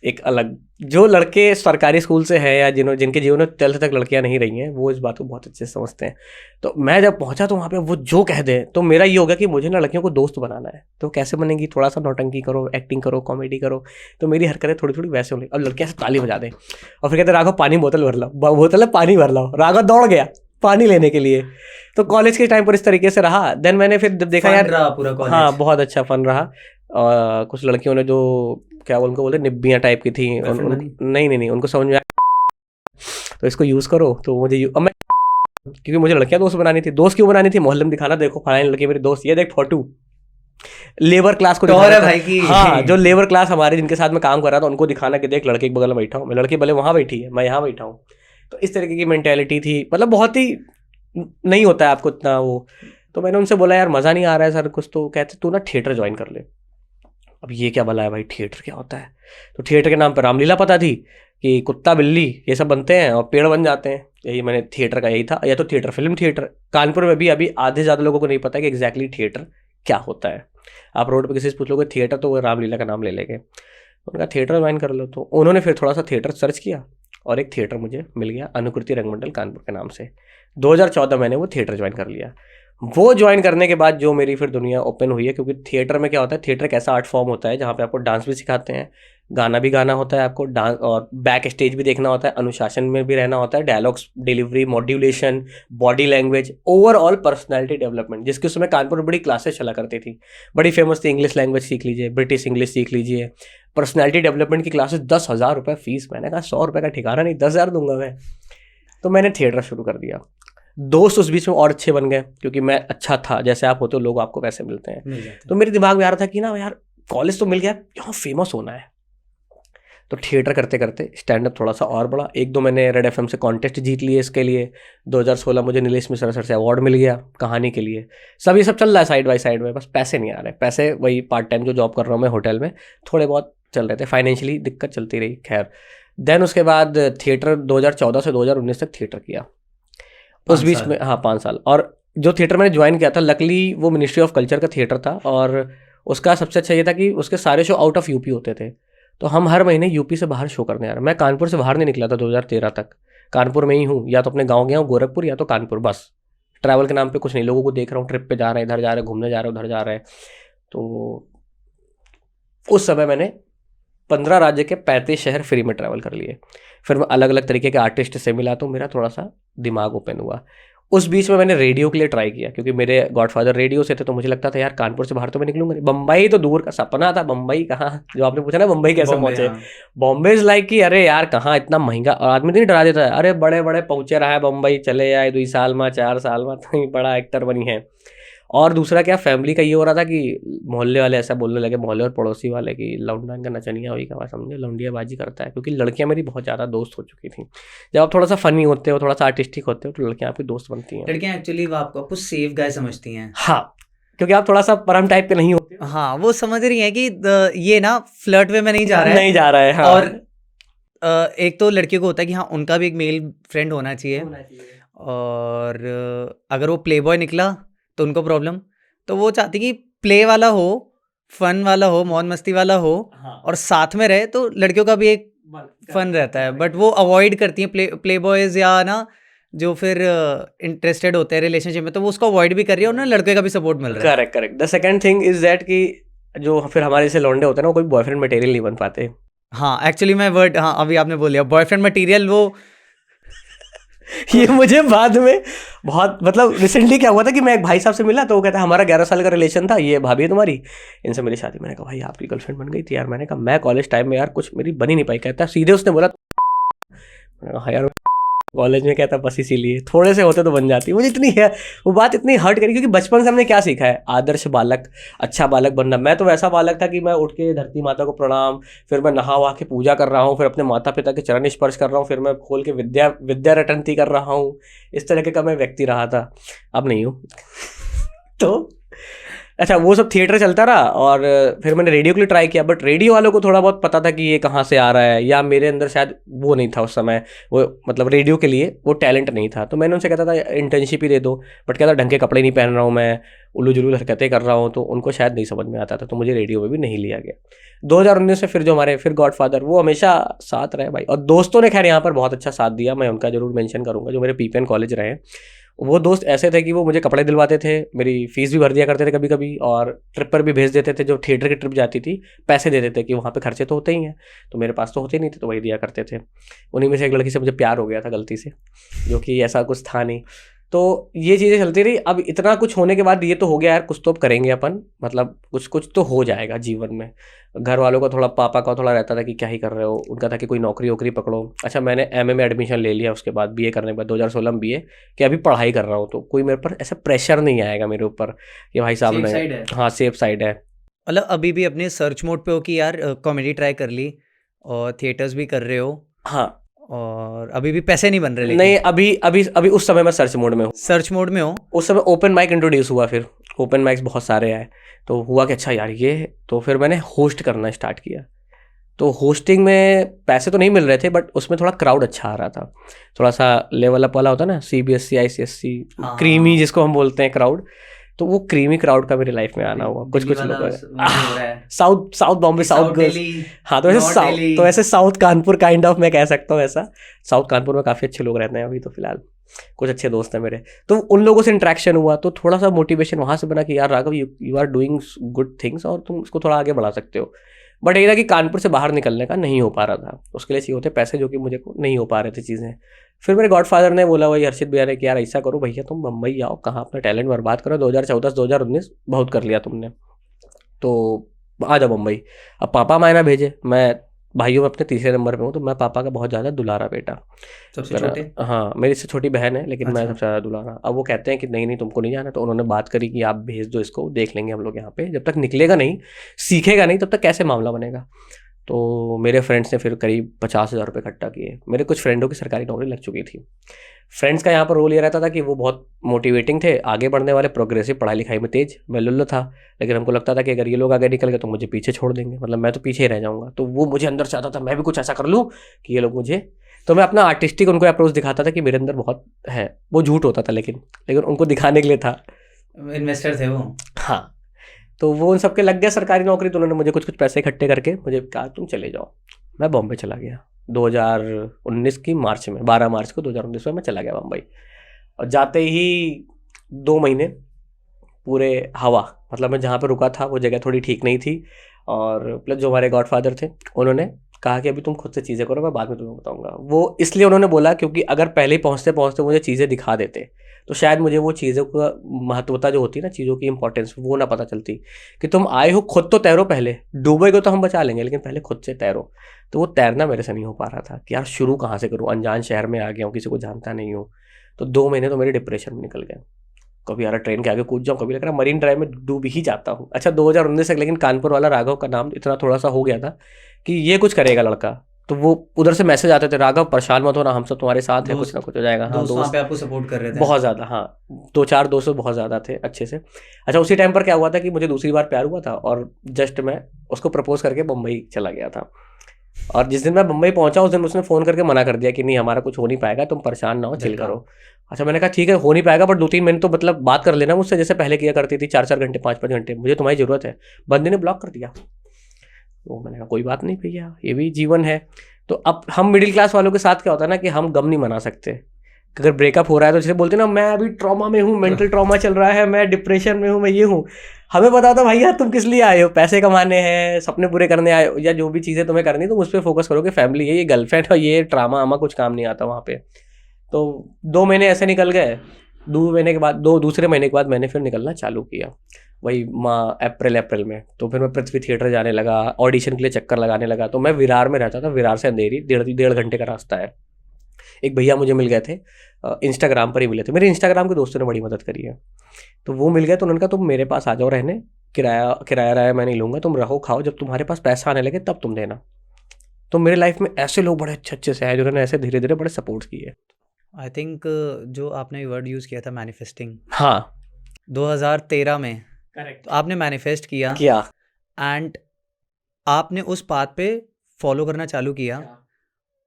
एक अलग। जो लड़के सरकारी स्कूल से हैं या जिनके जीवन में 12th तक लड़कियां नहीं रही हैं, वो इस बात को बहुत अच्छे से समझते हैं। तो मैं जब पहुंचा तो वहाँ पे वो जो कह दे, तो मेरा ये होगा कि मुझे ना लड़कियों को दोस्त बनाना है। तो कैसे बनेगी, थोड़ा सा नौटंकी करो, एक्टिंग करो, कॉमेडी करो, तो मेरी हरकतें थोड़ी थोड़ी वैसे होंगी। अब लड़कियां से ताली बजा दें और फिर कहते राघव पानी बोतल भर लाओ, बोतल है पानी भर लाओ, राघव दौड़ गया पानी लेने के लिए। तो कॉलेज के टाइम पर इस तरीके से रहा। देन मैंने फिर जब देखा यार पूरा कॉलेज, हाँ बहुत अच्छा फन रहा। कुछ लड़कियों ने जो क्या उनको बोलते निब्बियाँ टाइप की थी, नहीं उनको समझ में आया तो इसको यूज़ करो। तो मुझे अब मैं क्योंकि मुझे लड़कियां दोस्त बनानी थी, दोस्त क्यों बनानी थी, मोहल्ले में दिखाना, देखो फलानी लड़की मेरी दोस्त, ये देख फोटो, लेबर क्लास को दिखाना भाई की। हाँ, जो लेबर क्लास हमारे जिनके साथ में काम कर रहा था उनको दिखाना कि देख लड़के के बगल में बैठा हूँ मैं, लड़की भले वहाँ बैठी है मैं यहाँ बैठा हूँ। तो इस तरीके की मेंटेलिटी थी, मतलब बहुत ही नहीं होता है आपको इतना वो। तो मैंने उनसे बोला यार मज़ा नहीं आ रहा है सर कुछ, तो कहते तू ना थिएटर ज्वाइन कर ले। अब ये क्या भला है भाई, थिएटर क्या होता है। तो थिएटर के नाम पर रामलीला पता थी कि कुत्ता बिल्ली ये सब बनते हैं और पेड़ बन जाते हैं, यही मैंने थिएटर का यही था, या तो थिएटर फिल्म थिएटर। कानपुर में भी अभी आधे ज़्यादा लोगों को नहीं पता कि एग्जैक्टली थिएटर क्या होता है। आप रोड पर किसी से पूछ लोगे थिएटर तो वो रामलीला का नाम ले लेंगे। उनका थिएटर ज्वाइन कर लो। तो उन्होंने फिर थोड़ा सा थिएटर सर्च किया और एक थिएटर मुझे मिल गया, अनुकृति रंगमंडल कानपुर के नाम से। 2014 मैंने वो थिएटर ज्वाइन कर लिया। वो ज्वाइन करने के बाद जो मेरी फिर दुनिया ओपन हुई है, क्योंकि थिएटर में क्या होता है, थिएटर एक ऐसा आर्ट फॉर्म होता है जहाँ पे आपको डांस भी सिखाते हैं, गाना भी गाना होता है आपको, डांस और बैक स्टेज भी देखना होता है, अनुशासन में भी रहना होता है, dialogues delivery, modulation, body language, overall personality development, जिसके उसमें कानपुर में बड़ी क्लासेस चला करती थी, बड़ी फेमस थी। इंग्लिश लैंग्वेज सीख लीजिए, ब्रिटिश इंग्लिश सीख लीजिए, पर्सनैलिटी डेवलपमेंट की क्लासेस 10,000 रुपये फीस। मैंने कहा 100 रुपये का ठिकाना नहीं, 10,000 दूंगा मैं। तो मैंने थिएटर शुरू कर दिया। दोस्त उस बीच में और अच्छे बन गए क्योंकि मैं अच्छा था, जैसे आप होते हो लोग आपको वैसे मिलते हैं। तो मेरे दिमाग में आ रहा था कि ना यार कॉलेज तो मिल गया, यहाँ फेमस होना है। तो थिएटर करते करते स्टैंड अप थोड़ा सा और बड़ा, 1-2 मैंने रेड एफएम से कॉन्टेस्ट जीत लिए इसके लिए। 2016 मुझे नीलेश मिश्रा सर से अवार्ड मिल गया कहानी के लिए। सब ये सब चल रहा है साइड बाय साइड में, बस पैसे नहीं आ रहे। पैसे वही पार्ट टाइम जो जॉब कर रहा हूँ मैं होटल में, थोड़े बहुत चल रहे थे, फाइनेंशियली दिक्कत चलती रही। खैर देन उसके बाद थिएटर 2014 से 2019 तक थिएटर किया। उस बीच में हाँ 5 साल। और जो थिएटर मैंने ज्वाइन किया था, लकली वो मिनिस्ट्री ऑफ कल्चर का थिएटर था, और उसका सबसे अच्छा ये था कि उसके सारे शो आउट ऑफ यूपी होते थे। तो हम हर महीने यूपी से बाहर शो करने आ रहे हैं। मैं कानपुर से बाहर नहीं निकला था 2013 तक, कानपुर में ही हूँ, या तो अपने गाँव गया हूँ गोरखपुर, या तो कानपुर, बस ट्रैवल के नाम पे कुछ नहीं, लोगों को देख रहा हूँ ट्रिप पे जा रहे हैं, इधर जा रहे हैं, घूमने जा रहे हैं, उधर जा रहे हैं। तो उस समय मैंने 15 राज्य के 35 शहर फ्री में ट्रैवल कर लिए। फिर मैं अलग अलग तरीके के आर्टिस्ट से मिला, तो मेरा थोड़ा सा दिमाग ओपन हुआ। उस बीच में मैंने रेडियो के लिए ट्राई किया, क्योंकि मेरे गॉडफादर रेडियो से थे, तो मुझे लगता था यार कानपुर से बाहर तो मैं निकलूंगा नहीं। बम्बई तो दूर का सपना था, बम्बई कहाँ, जो आपने पूछा ना बम्बई कैसे पहुंचे, बॉम्बे इज लाइक कि अरे यार कहाँ इतना महंगा, और आदमी नहीं डरा देता है, अरे बड़े बड़े पहुंचे रहा है बम्बई, चले आए 2 साल में 4 साल में, तो बड़ा एक्टर बनी है। और दूसरा क्या, फैमिली का ये हो रहा था कि मोहल्ले वाले ऐसा बोलने लगे, मोहल्ले और पड़ोसी वाले, कि लौंडा का नचनिया हुई का, समझे लौंडियाबाजी करता है, क्योंकि लड़कियां मेरी बहुत ज़्यादा दोस्त हो चुकी थी। जब आप थोड़ा सा फनी होते हो, थोड़ा सा आर्टिस्टिक होते हो, तो लड़कियां आपकी दोस्त बनती हैं। लड़कियां एक्चुअली आपको सेफ गाय समझती हैं। हाँ, क्योंकि आप थोड़ा सा परम टाइप के नहीं होते। हाँ, वो समझ रही हैं कि ये ना फ्लर्ट वे में नहीं जा रहा है, नहीं जा रहा है। हाँ। और एक तो लड़कियों को होता है कि हाँ उनका भी एक मेल फ्रेंड होना चाहिए, और अगर वो प्ले बॉय निकला तो उनको प्रॉब्लम। तो वो चाहती कि प्ले वाला हो, फन वाला हो, मौज मस्ती वाला हो, हाँ। और साथ में रहे, तो लड़कियों का भी एक फन रहता है। बट वो अवॉइड करती हैं प्ले बॉयज, या ना जो फिर इंटरेस्टेड होते हैं रिलेशनशिप में, तो वो उसको अवॉइड भी कर रही है, और ना लड़के का भी सपोर्ट मिल रहा है। Correct correct. The second thing is that कि जो फिर हमारे जैसे लौंडे होते हैं ना, वो कोई बॉयफ्रेंड मटेरियल नहीं बन पाते। हाँ, एक्चुअली मैं वर्ड, हाँ अभी आपने बोल लिया बॉयफ्रेंड मटेरियल, वो ये मुझे बाद में बहुत, मतलब रिसेंटली क्या हुआ था कि मैं एक भाई साहब से मिला, तो वो कहता है हमारा 11 साल का रिलेशन था, ये भाभी है तुम्हारी, इनसे मेरी शादी। मैंने कहा भाई आपकी गर्लफ्रेंड बन गई थी यार। मैंने कहा मैं कॉलेज टाइम में यार कुछ मेरी बनी नहीं पाई। कहता सीधे उसने बोला, मैंने कहा हाँ यार कॉलेज में, कहता बस इसीलिए थोड़े से होते तो बन जाती। मुझे इतनी है वो बात इतनी हर्ट करी, क्योंकि बचपन से हमने क्या सीखा है, आदर्श बालक, अच्छा बालक बनना। मैं तो वैसा बालक था कि मैं उठ के धरती माता को प्रणाम, फिर मैं नहा वहा के पूजा कर रहा हूँ, फिर अपने माता पिता के चरण स्पर्श कर रहा हूँ, फिर मैं खोल के विद्या रटंती कर रहा हूँ। इस तरह का मैं व्यक्ति रहा था, अब नहीं हूँ। तो अच्छा, वो सब थिएटर चलता रहा, और फिर मैंने रेडियो के लिए ट्राई किया, बट रेडियो वालों को थोड़ा बहुत पता था कि ये कहाँ से आ रहा है, या मेरे अंदर शायद वो नहीं था उस समय, वो मतलब रेडियो के लिए वो टैलेंट नहीं था। तो मैंने उनसे कहता था इंटर्नशिप ही दे दो, बट कहता ढंग के कपड़े नहीं पहन रहा हूँ मैं, उल्लू जुलू हरकतें कर रहा हूँ, तो उनको शायद नहीं समझ में आता था, तो मुझे रेडियो में भी नहीं लिया गया। 2019 में फिर जो हमारे फिर गॉडफादर, वो हमेशा साथ रहे भाई, और दोस्तों ने खैर यहाँ पर बहुत अच्छा साथ दिया, मैं उनका जरूर मेंशन करूँगा, जो मेरे पीपीएन कॉलेज रहे। वो दोस्त ऐसे थे कि वो मुझे कपड़े दिलवाते थे, मेरी फीस भी भर दिया करते थे कभी कभी, और ट्रिप पर भी भेज देते थे। जो थिएटर की ट्रिप जाती थी, पैसे देते थे कि वहाँ पे खर्चे तो होते ही हैं, तो मेरे पास तो होते नहीं थे, तो वही दिया करते थे। उन्हीं में से एक लड़की से मुझे प्यार हो गया था गलती से, जो कि ऐसा कुछ था नहीं। तो ये चीज़ें चलती रही। अब इतना कुछ होने के बाद ये तो हो गया यार, कुछ तो अब करेंगे अपन, मतलब कुछ कुछ तो हो जाएगा जीवन में। घर वालों का थोड़ा, पापा का थोड़ा रहता था कि क्या ही कर रहे हो, उनका था कि कोई नौकरी वोकरी पकड़ो। अच्छा, मैंने एमए में एडमिशन ले लिया, उसके बाद बीए करने के बाद 2016 में बीए, कि अभी पढ़ाई कर रहा हूँ, तो कोई मेरे पर ऐसा प्रेशर नहीं आएगा मेरे ऊपर कि भाई साहब ने, हाँ सेफ साइड है। मतलब अभी भी अपने सर्च मोड पे हो कि यार कॉमेडी ट्राई कर ली, और थिएटर्स भी कर रहे हो। हाँ, और अभी भी पैसे नहीं बन रहे? नहीं, अभी उस समय मैं सर्च मोड में हूँ। सर्च मोड में हो? उस समय ओपन माइक इंट्रोड्यूस हुआ, फिर ओपन माइक्स बहुत सारे आए, तो हुआ कि अच्छा यार ये, तो फिर मैंने होस्ट करना स्टार्ट किया। तो होस्टिंग में पैसे तो नहीं मिल रहे थे, बट उसमें थोड़ा क्राउड अच्छा आ रहा था, थोड़ा सा लेवल अप वाला होता है ना, CBSE ICSE क्रीमी जिसको हम बोलते हैं क्राउड। तो वो क्रीमी क्राउड का मेरी लाइफ में आना हुआ। कुछ लोग साउथ बॉम्बे, साउथ गर्ल्स, हाँ, तो ऐसे साउथ कानपुर काइंड ऑफ मैं कह सकता हूँ ऐसा। साउथ कानपुर में काफ़ी अच्छे लोग रहते हैं अभी तो फिलहाल, कुछ अच्छे दोस्त हैं मेरे, तो उन लोगों से इंटरेक्शन हुआ, तो थोड़ा सा मोटिवेशन वहाँ से बना कि यार Raghav, you are doing good things, और तुम इसको थोड़ा आगे बढ़ा सकते हो। बट ये था कि कानपुर से बाहर निकलने का नहीं हो पा रहा था, उसके लिए चाहिए होते पैसे, जो कि मुझे को नहीं हो पा रहे थे चीज़ें। फिर मेरे गॉडफादर ने बोला, वही हर्षित भैया ने, कि यार ऐसा करो भैया, तुम मुंबई आओ, कहाँ अपना टैलेंट बर्बाद करो, 2014-2019 बहुत कर लिया तुमने, तो आ जाओ मुंबई। अब पापा मायना भेजे, मैं भाइयों में अपने तीसरे नंबर पे हूँ, तो मैं पापा का बहुत ज़्यादा दुलारा बेटा, सबसे छोटे? हाँ, मेरी से छोटी बहन है, लेकिन मैं सबसे ज़्यादा दुलारा। अब वो कहते हैं कि नहीं नहीं तुमको नहीं जाना, तो उन्होंने बात करी कि आप भेज दो इसको, देख लेंगे हम लोग यहाँ पे, जब तक निकलेगा नहीं, सीखेगा नहीं, तब तक कैसे मामला बनेगा। तो मेरे फ्रेंड्स ने फिर करीब 50,000 रुपये इकट्ठा किए। मेरे कुछ फ्रेंडों की सरकारी नौकरी लग चुकी थी। फ्रेंड्स का यहाँ पर रोल ये रहता था कि वो बहुत मोटिवेटिंग थे, आगे बढ़ने वाले, प्रोग्रेसिव, पढ़ाई लिखाई में तेज। मैं लुल्ल था, लेकिन हमको लगता था कि अगर ये लोग आगे निकल गए तो मुझे पीछे छोड़ देंगे, मतलब मैं तो पीछे ही रह जाऊँगा। तो वो मुझे अंदर चाहता था मैं भी कुछ ऐसा कर लूँ कि ये लोग मुझे, तो मैं अपना आर्टिस्टिक उनको अप्रोच दिखाता था कि मेरे अंदर बहुत है। वो झूठ होता था, लेकिन उनको दिखाने के लिए था। इन्वेस्टर थे वो? हाँ। तो वो उन सबके लग गया सरकारी नौकरी, तो उन्होंने मुझे कुछ कुछ पैसे इकट्ठे करके मुझे कहा तुम चले जाओ। मैं बॉम्बे चला गया 2019 की मार्च में, 12 मार्च को 2019 में मैं चला गया बम्बई। और जाते ही 2 महीने पूरे हवा, मतलब मैं जहाँ पे रुका था वो जगह थोड़ी ठीक नहीं थी, और प्लस जो हमारे गॉडफादर थे उन्होंने कहा कि अभी तुम खुद से चीज़ें करो, मैं बाद में तुम्हें बताऊंगा। वो इसलिए उन्होंने बोला क्योंकि अगर पहले ही पहुँचते पहुँचते मुझे चीज़ें दिखा देते तो शायद मुझे वो चीज़ों का महत्वता जो होती है ना, चीज़ों की इंपॉर्टेंस, वो ना पता चलती कि तुम आए हो खुद तो तैरो, पहले डूबेगे तो हम बचा लेंगे लेकिन पहले खुद से तैरो। तो वो तैरना मेरे से नहीं हो पा रहा था कि यार शुरू कहाँ से करूँ, अनजान शहर में आ गया हूँ, किसी को जानता नहीं हूँ। तो 2 महीने तो मेरे डिप्रेशन में निकल गए। कभी यार ट्रेन के आगे कूद जाऊँ, कभी लग रहा मरीन ड्राइव में डूब ही जाता हूँ। अच्छा 2019 तक लेकिन कानपुर वाला राघव का नाम इतना थोड़ा सा हो गया था कि ये कुछ करेगा लड़का, तो वो उधर से मैसेज आते थे, राघव परेशान मत होना, हम सब तुम्हारे साथ हैं, कुछ ना कुछ हो जाएगा। हाँ, दोस्त वहाँ पे आपको सपोर्ट कर रहे थे बहुत ज़्यादा, हाँ 2-4 दोस्त बहुत ज़्यादा थे अच्छे से। अच्छा उसी टाइम पर क्या हुआ था कि मुझे दूसरी बार प्यार हुआ था और जस्ट मैं उसको प्रपोज करके मुंबई चला गया था। और जिस दिन मैं मुंबई पहुंचा उस दिन उसने फ़ोन करके मना कर दिया कि नहीं हमारा कुछ हो नहीं पाएगा, तुम परेशान ना हो, चिल करो। अच्छा मैंने कहा ठीक है हो नहीं पाएगा, बट 2-3 महीने तो मतलब बात कर लेना मुझसे, जैसे पहले किया करती थी, 4-4 घंटे 5-5 घंटे, मुझे तुम्हारी ज़रूरत है। बंदे ने ब्लॉक कर दिया। तो मैंने कहा कोई बात नहीं भैया, ये भी जीवन है। तो अब हम मिडिल क्लास वालों के साथ क्या होता है ना कि हम गम नहीं मना सकते। अगर ब्रेकअप हो रहा है तो जैसे बोलते हैं ना, मैं अभी ट्रॉमा में हूँ, मेंटल ट्रॉमा चल रहा है, मैं डिप्रेशन में हूँ, मैं ये हूँ। हमें पता था भैया तुम किस लिए आए हो, पैसे कमाने हैं, सपने पूरे करने आए हो, या जो भी चीज़ें तुम्हें करनी तुम उस पर फोकस करोगे। फैमिली है, ये गर्लफ्रेंड और ये ड्रामा आमा कुछ काम नहीं आता वहाँ पे। तो 2 महीने ऐसे निकल गए। 2 महीने के बाद दूसरे महीने के बाद मैंने फिर निकलना चालू किया, वही अप्रैल में। तो फिर मैं पृथ्वी थिएटर जाने लगा, ऑडिशन के लिए चक्कर लगाने लगा। तो मैं विरार में रहता था, विरार से अंधेरी 1.5 घंटे का रास्ता है। एक भैया मुझे मिल गए थे, इंस्टाग्राम पर ही मिले थे, मेरे इंस्टाग्राम के दोस्तों ने बड़ी मदद करी है। तो वो मिल गए, तो उन्होंने कहा तुम मेरे पास आ जाओ रहने, किराया मैं नहीं लूँगा, तुम रहो खाओ, जब तुम्हारे पास पैसा आने लगे तब तुम देना। तो मेरे लाइफ में ऐसे लोग बड़े अच्छे से हैं जिन्होंने ऐसे धीरे धीरे बड़े सपोर्ट किए। आई थिंक जो आपने वर्ड यूज़ किया था मैनिफेस्टिंग, हाँ 2013 में करेक्ट, तो आपने मैनिफेस्ट किया किया। एंड आपने उस पाथ पे फॉलो करना चालू किया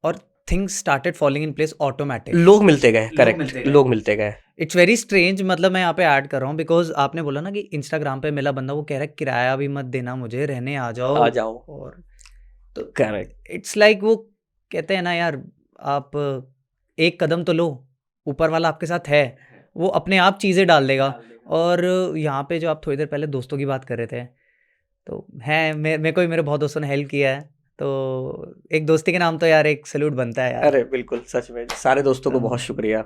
और things started falling in place automatic. लोग मिलते गए, करेक्ट, लोग मिलते गए। इट्स वेरी स्ट्रेंज, मतलब मैं यहाँ पे ऐड कर रहा हूँ बिकॉज आपने बोला ना कि इंस्टाग्राम पे मिला बंदा, वो कह रहा है किराया भी मत देना मुझे, रहने आ जाओ। और तो करेक्ट, इट्स लाइक वो कहते हैं ना यार, आप एक कदम तो लो, ऊपर वाला आपके साथ है, वो अपने आप चीज़ें डाल देगा। और यहाँ पे जो आप थोड़ी देर पहले दोस्तों की बात कर रहे थे, तो है मेरे को भी मेरे बहुत दोस्तों ने हेल्प किया है, तो एक दोस्ती के नाम तो यार एक सैल्यूट बनता है यार। अरे बिल्कुल, सच में सारे दोस्तों को बहुत शुक्रिया।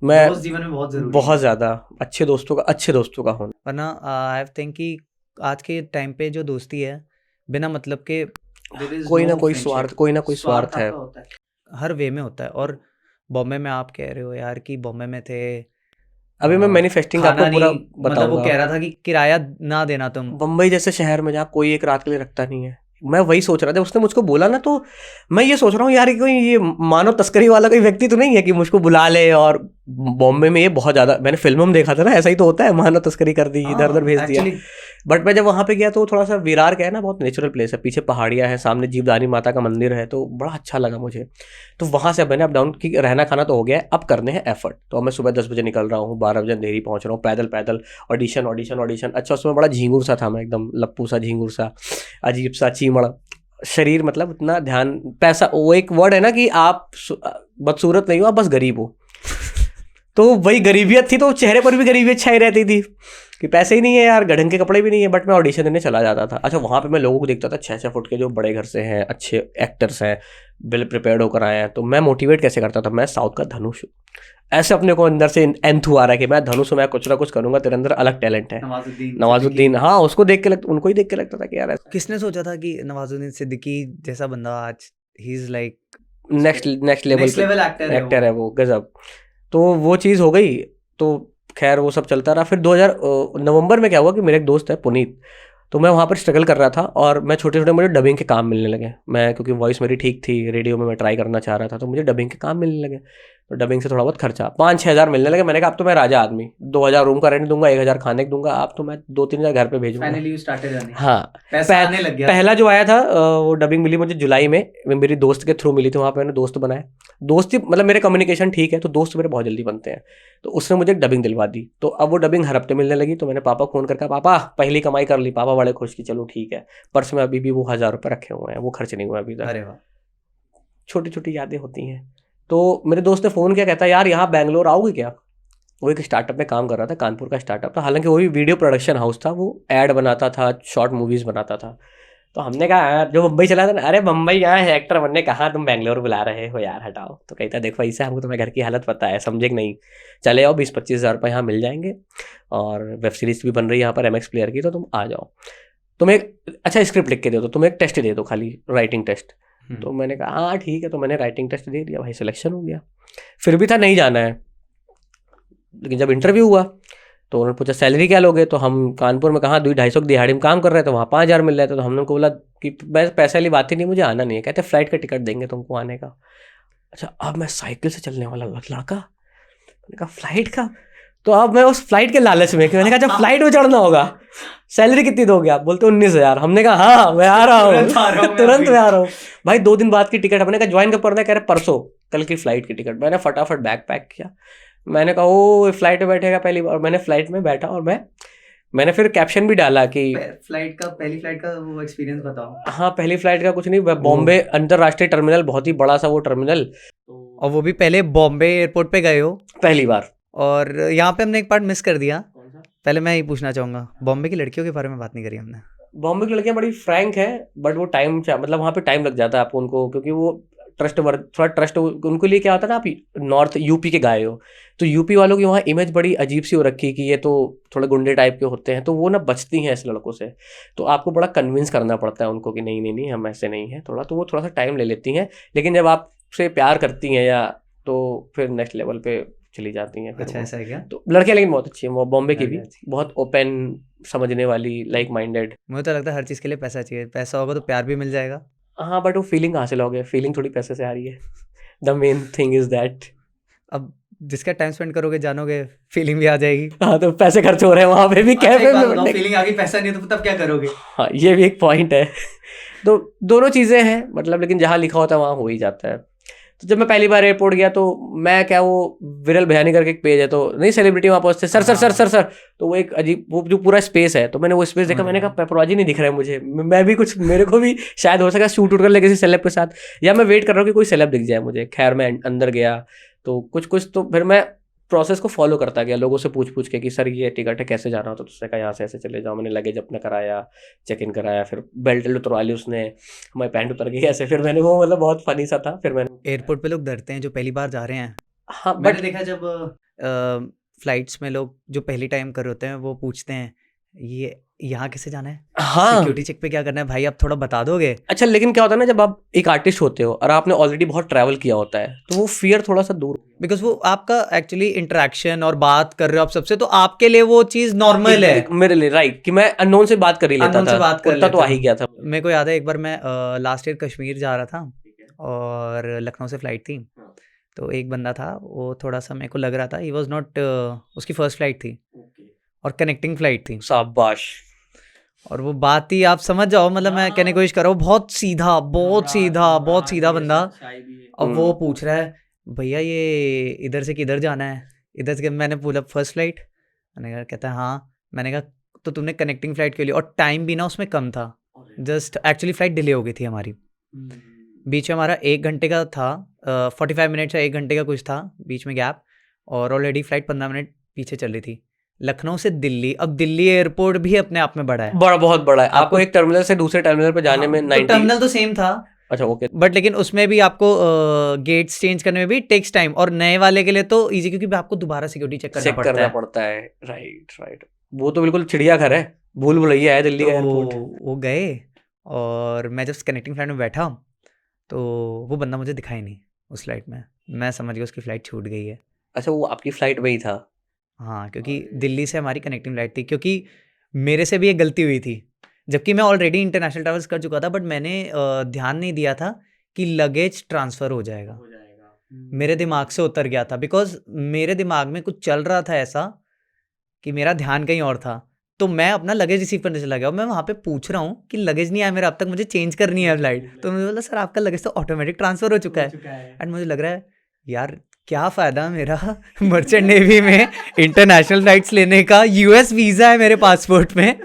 मैं जीवन में बहुत जरूरी, बहुत ज़्यादा अच्छे दोस्तों का होना। वरना आई थिंक कि आज के टाइम पे जो दोस्ती है बिना मतलब के कोई ना कोई स्वार्थ है, हर वे में होता है। और बॉम्बे में आप कह रहे हो यार कि बॉम्बे में थे, अभी मैं मैनिफेस्टिंग आपको पूरा मतलब वो बताऊंगा। कह रहा था कि किराया ना देना तुम। बम्बई जैसे शहर में जहाँ कोई एक रात के लिए रखता नहीं है, मैं वही सोच रहा था। उसने मुझको बोला ना, तो मैं ये सोच रहा हूँ यार कोई ये मानव तस्करी वाला कोई व्यक्ति तो नहीं है कि मुझको बुला ले। और बॉम्बे में ये बहुत ज़्यादा, मैंने फिल्मों में देखा था ना, ऐसा ही तो होता है, मानव तस्करी कर दी, इधर उधर भेज दिया। बट मैं जब वहाँ पे गया तो थोड़ा सा विरार क्या है ना, बहुत नेचुरल प्लेस है, पीछे पहाड़ियाँ हैं, सामने जीवदानी माता का मंदिर है, तो बड़ा अच्छा लगा मुझे। तो वहाँ से मैंने अप डाउन की, रहना खाना तो हो गया है, अब करने हैं एफर्ट। तो मैं सुबह 10 बजे निकल रहा हूँ, 12 बजे अंधेरी पहुँच रहा हूँ, पैदल ऑडिशन। अच्छा उसमें बड़ा झींगुर सा था मैं, एकदम लप्पू सा, झींगुर सा, अजीब सा, चीमड़ शरीर, मतलब इतना ध्यान, पैसा, वो एक वर्ड है ना कि आप बदसूरत नहीं हो, आप बस गरीब हो। तो वही गरीबियत थी, तो चेहरे पर भी गरीबियत छाई रहती थी कि पैसे ही नहीं है यार, ढंग के कपड़े भी नहीं है। बट मैं ऑडिशन देने चला जाता था। अच्छा वहाँ पे मैं लोगों को देखता था 6-6 फुट के जो बड़े घर से हैं, अच्छे एक्टर्स हैं, वेल प्रिपेयर्ड होकर आए हैं। तो मैं मोटिवेट कैसे करता था, मैं साउथ का धनुष, ऐसे अपने को अंदर से एंथू आ रहा है कि मैं धनुष हूँ, मैं कुछ ना कुछ करूंगा, तेरे अंदर अलग टैलेंट है। नवाजुद्दीन, हाँ उसको देख के उनको ही देख के लगता था कि यार किसने सोचा था कि नवाजुद्दीन सिद्दीकी जैसा बंदा आज he is like next level actor है वो, गजब। तो वो चीज़ हो गई। तो खैर वो सब चलता रहा। फिर 2000 नवंबर में क्या हुआ कि मेरा एक दोस्त है पुनीत, तो मैं वहाँ पर स्ट्रगल कर रहा था और मैं छोटे मुझे डबिंग के काम मिलने लगे। मैं क्योंकि वॉइस मेरी ठीक थी, रेडियो में मैं ट्राई करना चाह रहा था, तो मुझे डबिंग के काम मिलने लगे। तो डबिंग से थोड़ा बहुत खर्चा 5-6 हज़ार मिलने लगे। मैंने कहा अब तो मैं राजा आदमी, 2,000 रूम का रेंट दूंगा, 1,000 खाने का दूंगा, अब तो मैं 2-3 हज़ार घर पे भेजूंगा। फाइनली यू स्टार्टेड अर्निंग, हाँ, पैसा आने लग गया। पहला जो आया था वो डबिंग मिली मुझे जुलाई में, मेरी दोस्त के थ्रू मिली थी, वहाँ पे मैंने दोस्त बनाए। दोस्ती मतलब मेरे कम्युनिकेशन ठीक है तो दोस्त मेरे बहुत जल्दी बनते हैं, तो उसने मुझे एक डबिंग दिलवा दी। तो अब वो डबिंग हर हफ्ते मिलने लगी। तो मैंने पापा को फोन करके, पापा पहली कमाई कर ली। पापा बड़े खुश की चलो ठीक है। पर्स में अभी भी वो 1,000 रुपये रखे हुए हैं, वो खर्च नहीं हुआ अभी तक। अरे वाह, छोटी छोटी यादें होती हैं। तो मेरे दोस्त ने फ़ोन किया, कहता है यार यहाँ बैंगलोर आओगे क्या। वो एक स्टार्टअप में काम कर रहा था, कानपुर का स्टार्टअप था, हालांकि वो भी वीडियो प्रोडक्शन हाउस था, वो ऐड बनाता था, शॉर्ट मूवीज़ बनाता था। तो हमने कहा "हाँ, जो मुंबई चला था ना, अरे मुंबई यहाँ है एक्टर बनने, कहाँ तुम बैंगलोर बुला रहे हो यार, हटाओ। तो कहता देखो ऐसे हमको तुम्हें घर की हालत पता है, समझे कि नहीं, चले आओ 20-25 हज़ार रुपये यहाँ मिल जाएंगे, और वेब सीरीज़ भी बन रही है यहाँ पर MX प्लेयर की, तो तुम आ जाओ, तुम एक अच्छा स्क्रिप्ट लिख के दे दो, तुम एक टेस्ट दे दो, खाली राइटिंग टेस्ट। तो मैंने कहा हाँ ठीक है। तो मैंने राइटिंग टेस्ट दे दिया, भाई सिलेक्शन हो गया। फिर भी था नहीं जाना है, लेकिन जब इंटरव्यू हुआ तो उन्होंने पूछा सैलरी क्या लोगे। तो हम कानपुर में कहाँ 200-250 की दिहाड़ी में काम कर रहे थे, वहाँ 5,000 मिल रहे थे। तो हमने उनको बोला कि बस पैसे वाली बात ही नहीं, मुझे आना नहीं है। कहते फ्लाइट का टिकट देंगे तुमको आने का। अच्छा, अब मैं साइकिल से चलने वाला लड़का, मैंने कहा फ्लाइट का। तो अब मैं उस फ्लाइट के लालच में, कि मैंने कहा जब फ्लाइट में चढ़ना होगा सैलरी कितनी दोगे आप, बोलते 19,000। हमने कहा हाँ मैं आ रहा हूँ, तुरंत मैं आ रहा हूँ। भाई 2 दिन बाद की टिकट, हमने कहा ज्वाइन कब करना है, कह रहे परसों, कल की फ्लाइट की टिकट। मैंने फटाफट बैग पैक किया, मैंने कहा ओ फ्लाइट में बैठेगा पहली बार। मैंने फ्लाइट में बैठा और मैंने फिर कैप्शन भी डाला कि पहली फ्लाइट का वो एक्सपीरियंस बताओ। हाँ, पहली फ्लाइट का कुछ नहीं, बॉम्बे अंतरराष्ट्रीय टर्मिनल, बहुत ही बड़ा सा वो टर्मिनल, और वो भी पहले बॉम्बे एयरपोर्ट पे गए हो पहली बार। और यहाँ पे हमने एक पार्ट मिस कर दिया, पहले मैं यही पूछना चाहूंगा, बॉम्बे की लड़कियों के बारे में बात नहीं करी हमने। बॉम्बे की लड़कियां बड़ी फ्रैंक है, बट वो टाइम मतलब वहाँ पे टाइम लग जाता है आपको उनको, क्योंकि वो थोड़ा ट्रस्ट उनको लिए क्या होता है ना, आप नॉर्थ यूपी के गए हो तो यूपी वालों की वहाँ इमेज बड़ी अजीब सी हो रखी है कि ये तो थोड़े गुंडे टाइप के होते हैं, तो वो ना बचती हैं ऐसे लड़कों से। तो आपको बड़ा कन्विंस करना पड़ता है उनको कि नहीं नहीं नहीं हम ऐसे नहीं हैं, थोड़ा, तो वो थोड़ा सा टाइम ले लेती हैं। लेकिन जब आपसे प्यार करती हैं या तो फिर नेक्स्ट लेवल पे चली जाती हैं। अच्छा ऐसा है क्या? तो लड़कियां लेकिन बहुत अच्छी हैं, बॉम्बे की भी बहुत ओपन, समझने वाली, लाइक माइंडेड। मुझे तो लगता है हर चीज़ के लिए पैसा चाहिए, पैसा होगा तो प्यार भी मिल जाएगा। हाँ, बट वो फीलिंग कहाँ से लोगे, फीलिंग थोड़ी पैसे से आ रही है। The main thing is that. अब जिसका टाइम स्पेंड करोगे जानोगे, फीलिंग भी आ जाएगी। हाँ, तो पैसे खर्च हो रहे हैं वहाँ पे भी, कैफे में फीलिंग आ गई, पैसा नहीं तो तब क्या करोगे? हाँ, ये भी एक पॉइंट है। तो दोनों चीज़ें हैं मतलब, लेकिन जहाँ लिखा होता है वहाँ हो ही जाता है। तो जब मैं पहली बार एयरपोर्ट गया तो मैं क्या, वो विरल भयानी करके एक पेज है, तो नहीं सेलिब्रिटी वहाँ पहुँचते sir sir sir sir sir, तो वो एक अजीब वो जो पूरा स्पेस है, तो मैंने वो स्पेस देखा, मैंने कहा पेपरवाजी नहीं दिख रहा है मुझे, मैं भी कुछ, मेरे को भी शायद हो सका शूट उठ कर ले किसी सेलेब के साथ, या मैं वेट कर रहा हूँ कि कोई सेलेब दिख जाए मुझे। खैर मैं अंदर गया तो कुछ तो फिर मैं प्रोसेस को फॉलो करता गया, लोगों से पूछ के कि सर ये टिकट है कैसे जाना हो, तो उसने कहा यहाँ से ऐसे चले जाओ। मैंने लगेज अपना कराया, चेक इन कराया, फिर बेल्ट उतरवा ली उसने, हमारी पैंट उतर गई ऐसे, फिर मैंने वो मतलब बहुत फनी सा था। फिर मैंने एयरपोर्ट पे लोग डरते हैं जो पहली बार जा रहे हैं। हाँ, मैंने देखा जब फ्लाइट्स में लोग जो पहली टाइम कर होते हैं वो पूछते हैं ये यहाँ कैसे जाना है, हाँ सिक्योरिटी चेक पे क्या करना है, भाई आप थोड़ा बता दोगे? अच्छा, लेकिन क्या होता है ना, जब आप एक आर्टिस्ट होते हो और आपने ऑलरेडी बहुत ट्रैवल किया होता है तो वो फियर थोड़ा सा दूर, बिकॉज वो आपका एक्चुअली इंटरेक्शन और बात कर रहे हो आप सबसे, तो आपके लिए वो चीज नॉर्मल है। मेरे लिए राइट, कि मैं अननोन से बात कर ही लेता था, बात कर उतना तो आ ही गया था। मेरे को याद है एक बार मैं लास्ट ईयर कश्मीर जा रहा था और लखनऊ से फ्लाइट थी, तो एक बंदा था वो थोड़ा सा मेरे को लग रहा था ही वॉज नॉट, उसकी फर्स्ट फ्लाइट थी और कनेक्टिंग फ्लाइट थी, शाबाश। और वो बात ही आप समझ जाओ, मतलब मैं कहने की कोशिश कर रहा हूँ, बहुत सीधा बंदा। अब वो पूछ रहा है भैया ये इधर से किधर जाना है, इधर से, मैंने पूछा फर्स्ट फ्लाइट, मैंने कहा, कहता है हाँ। मैंने कहा तो तुमने कनेक्टिंग फ्लाइट के लिए, और टाइम भी ना उसमें कम था, जस्ट एक्चुअली फ्लाइट डिले हो गई थी हमारी, बीच में हमारा 1 घंटे का था, 45 मिनट से 1 घंटे का कुछ था बीच में गैप, और ऑलरेडी फ्लाइट 15 मिनट पीछे चल रही थी, लखनऊ से दिल्ली। अब दिल्ली एयरपोर्ट भी अपने आप में बड़ा है, बहुत बड़ा है। आपको एक टर्मिनल से दूसरे टर्मिनल पे जाने में 90, टर्मिनल तो सेम था, अच्छा ओके, बट लेकिन उसमें भी आपको गेट्स चेंज करने में भी टेक्स टाइम, और नए वाले के लिए तो इजी, क्योंकि आपको दोबारा सिक्योरिटी चेक करना पड़ता है। राइट, वो तो बिल्कुल चिड़ियाघर है, भूल भुलैया है दिल्ली का एयरपोर्ट। वो गए और मैं जब कनेक्टिंग फ्लाइट में बैठा तो वो बंदा मुझे दिखाई नहीं उस फ्लाइट में, मैं समझ गया उसकी फ्लाइट छूट गई है। अच्छा, वो आपकी फ्लाइट में ही था? हाँ, क्योंकि दिल्ली से हमारी कनेक्टिंग फ्लाइट थी, क्योंकि मेरे से भी एक गलती हुई थी, जबकि मैं ऑलरेडी इंटरनेशनल ट्रैवल्स कर चुका था, बट मैंने ध्यान नहीं दिया था कि लगेज ट्रांसफ़र हो जाएगा। मेरे दिमाग से उतर गया था, बिकॉज मेरे दिमाग में कुछ चल रहा था ऐसा कि मेरा ध्यान कहीं और था। तो मैं अपना लगेज रिसीव करने चला गया और मैं वहाँ पे पूछ रहा हूँ कि लगेज नहीं आया मेरा अब तक, मुझे चेंज करनी है फ्लाइट। तो मुझे बोला सर आपका लगेज तो ऑटोमेटिक ट्रांसफ़र हो चुका है। एंड मुझे लग रहा है यार क्या फ़ायदा मेरा मर्चेंट नेवी में इंटरनेशनल फ्लाइट्स लेने का, यूएस वीज़ा है मेरे पासपोर्ट में,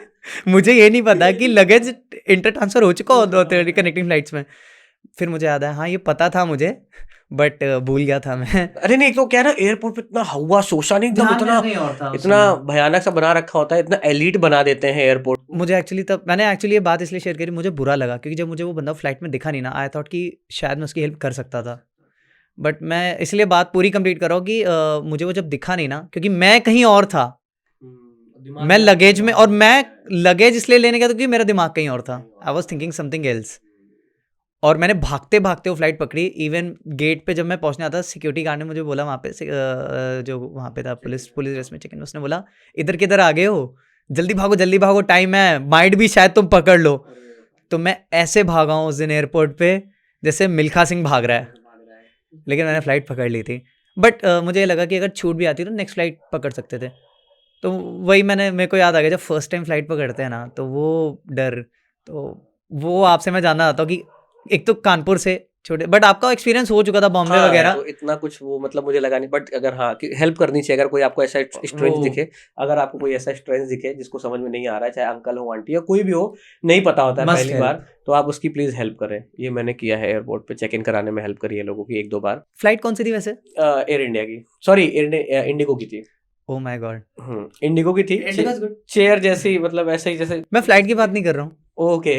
मुझे ये नहीं पता कि लगेज इंटर ट्रांसफ़र हो चुका होता है कनेक्टिंग फ्लाइट्स में। फिर मुझे याद है, हाँ ये पता था मुझे, बट भूल गया था मैं। अरे नहीं, एक तो क्या है ना, एयरपोर्ट पे इतना हवा शोशा नहीं, एकदम इतना भयानक सा बना रखा होता है, इतना एलीट बना देते हैं एयरपोर्ट। मुझे मैंने ये बात इसलिए शेयर करी, मुझे बुरा लगा क्योंकि जब मुझे वो बंदा फ्लाइट में दिखा नहीं ना, आई थॉट कि शायद मैं उसकी हेल्प कर सकता था। बट मैं इसलिए बात पूरी कंप्लीट कर रहा हूँ कि मुझे वो जब दिखा नहीं ना, क्योंकि मैं कहीं और था, मैं लगेज में, और मैं लगेज इसलिए लेने गया था क्योंकि मेरा दिमाग कहीं और था। I was thinking something else. और मैंने भागते भागते वो फ्लाइट पकड़ी। इवन गेट पे जब मैं पहुंचने आता, सिक्योरिटी गार्ड ने मुझे बोला वहाँ पे जो वहाँ पे था पुलिस ड्रेस में चेक इन, उसने बोला इधर किधर आ गए हो, जल्दी भागो टाइम है, माइट भी शायद तुम पकड़ लो। तो मैं ऐसे भागा हूँ उस दिन एयरपोर्ट पे जैसे मिल्खा सिंह भाग रहा है, लेकिन मैंने फ़्लाइट पकड़ ली थी। बट मुझे लगा कि अगर छूट भी आती तो नेक्स्ट फ़्लाइट पकड़ सकते थे। तो वही मेरे को याद आ गया, जब फर्स्ट टाइम फ़्लाइट पकड़ते हैं ना तो वो डर, तो वो आपसे मैं जानना चाहता हूँ कि एक तो कानपुर से छोटे, बट आपका एक्सपीरियंस हो चुका था बॉम्बे वगैरह, तो इतना कुछ वो मतलब मुझे लगा नहीं, बट अगर हाँ कि हेल्प करनी चाहिए, अगर कोई आपको ऐसा स्ट्रेंज दिखे, अगर आपको कोई ऐसा स्ट्रेंज दिखे जिसको समझ में नहीं आ रहा है, चाहे अंकल हो आंटी हो कोई भी हो, नहीं पता होता है पहली बार, तो आप उसकी प्लीज हेल्प करें। ये मैंने किया है, एयरपोर्ट पे चेक इन कराने में हेल्प करी है लोगों की 1-2 बार। फ्लाइट कौन सी थी वैसे? एयर इंडिया की, सॉरी इंडिगो की थी। ओह माय गॉड, इंडिगो की थी, चेयर जैसी, मतलब ऐसे ही जैसे। मैं फ्लाइट की बात नहीं कर रहा हूँ, ओके,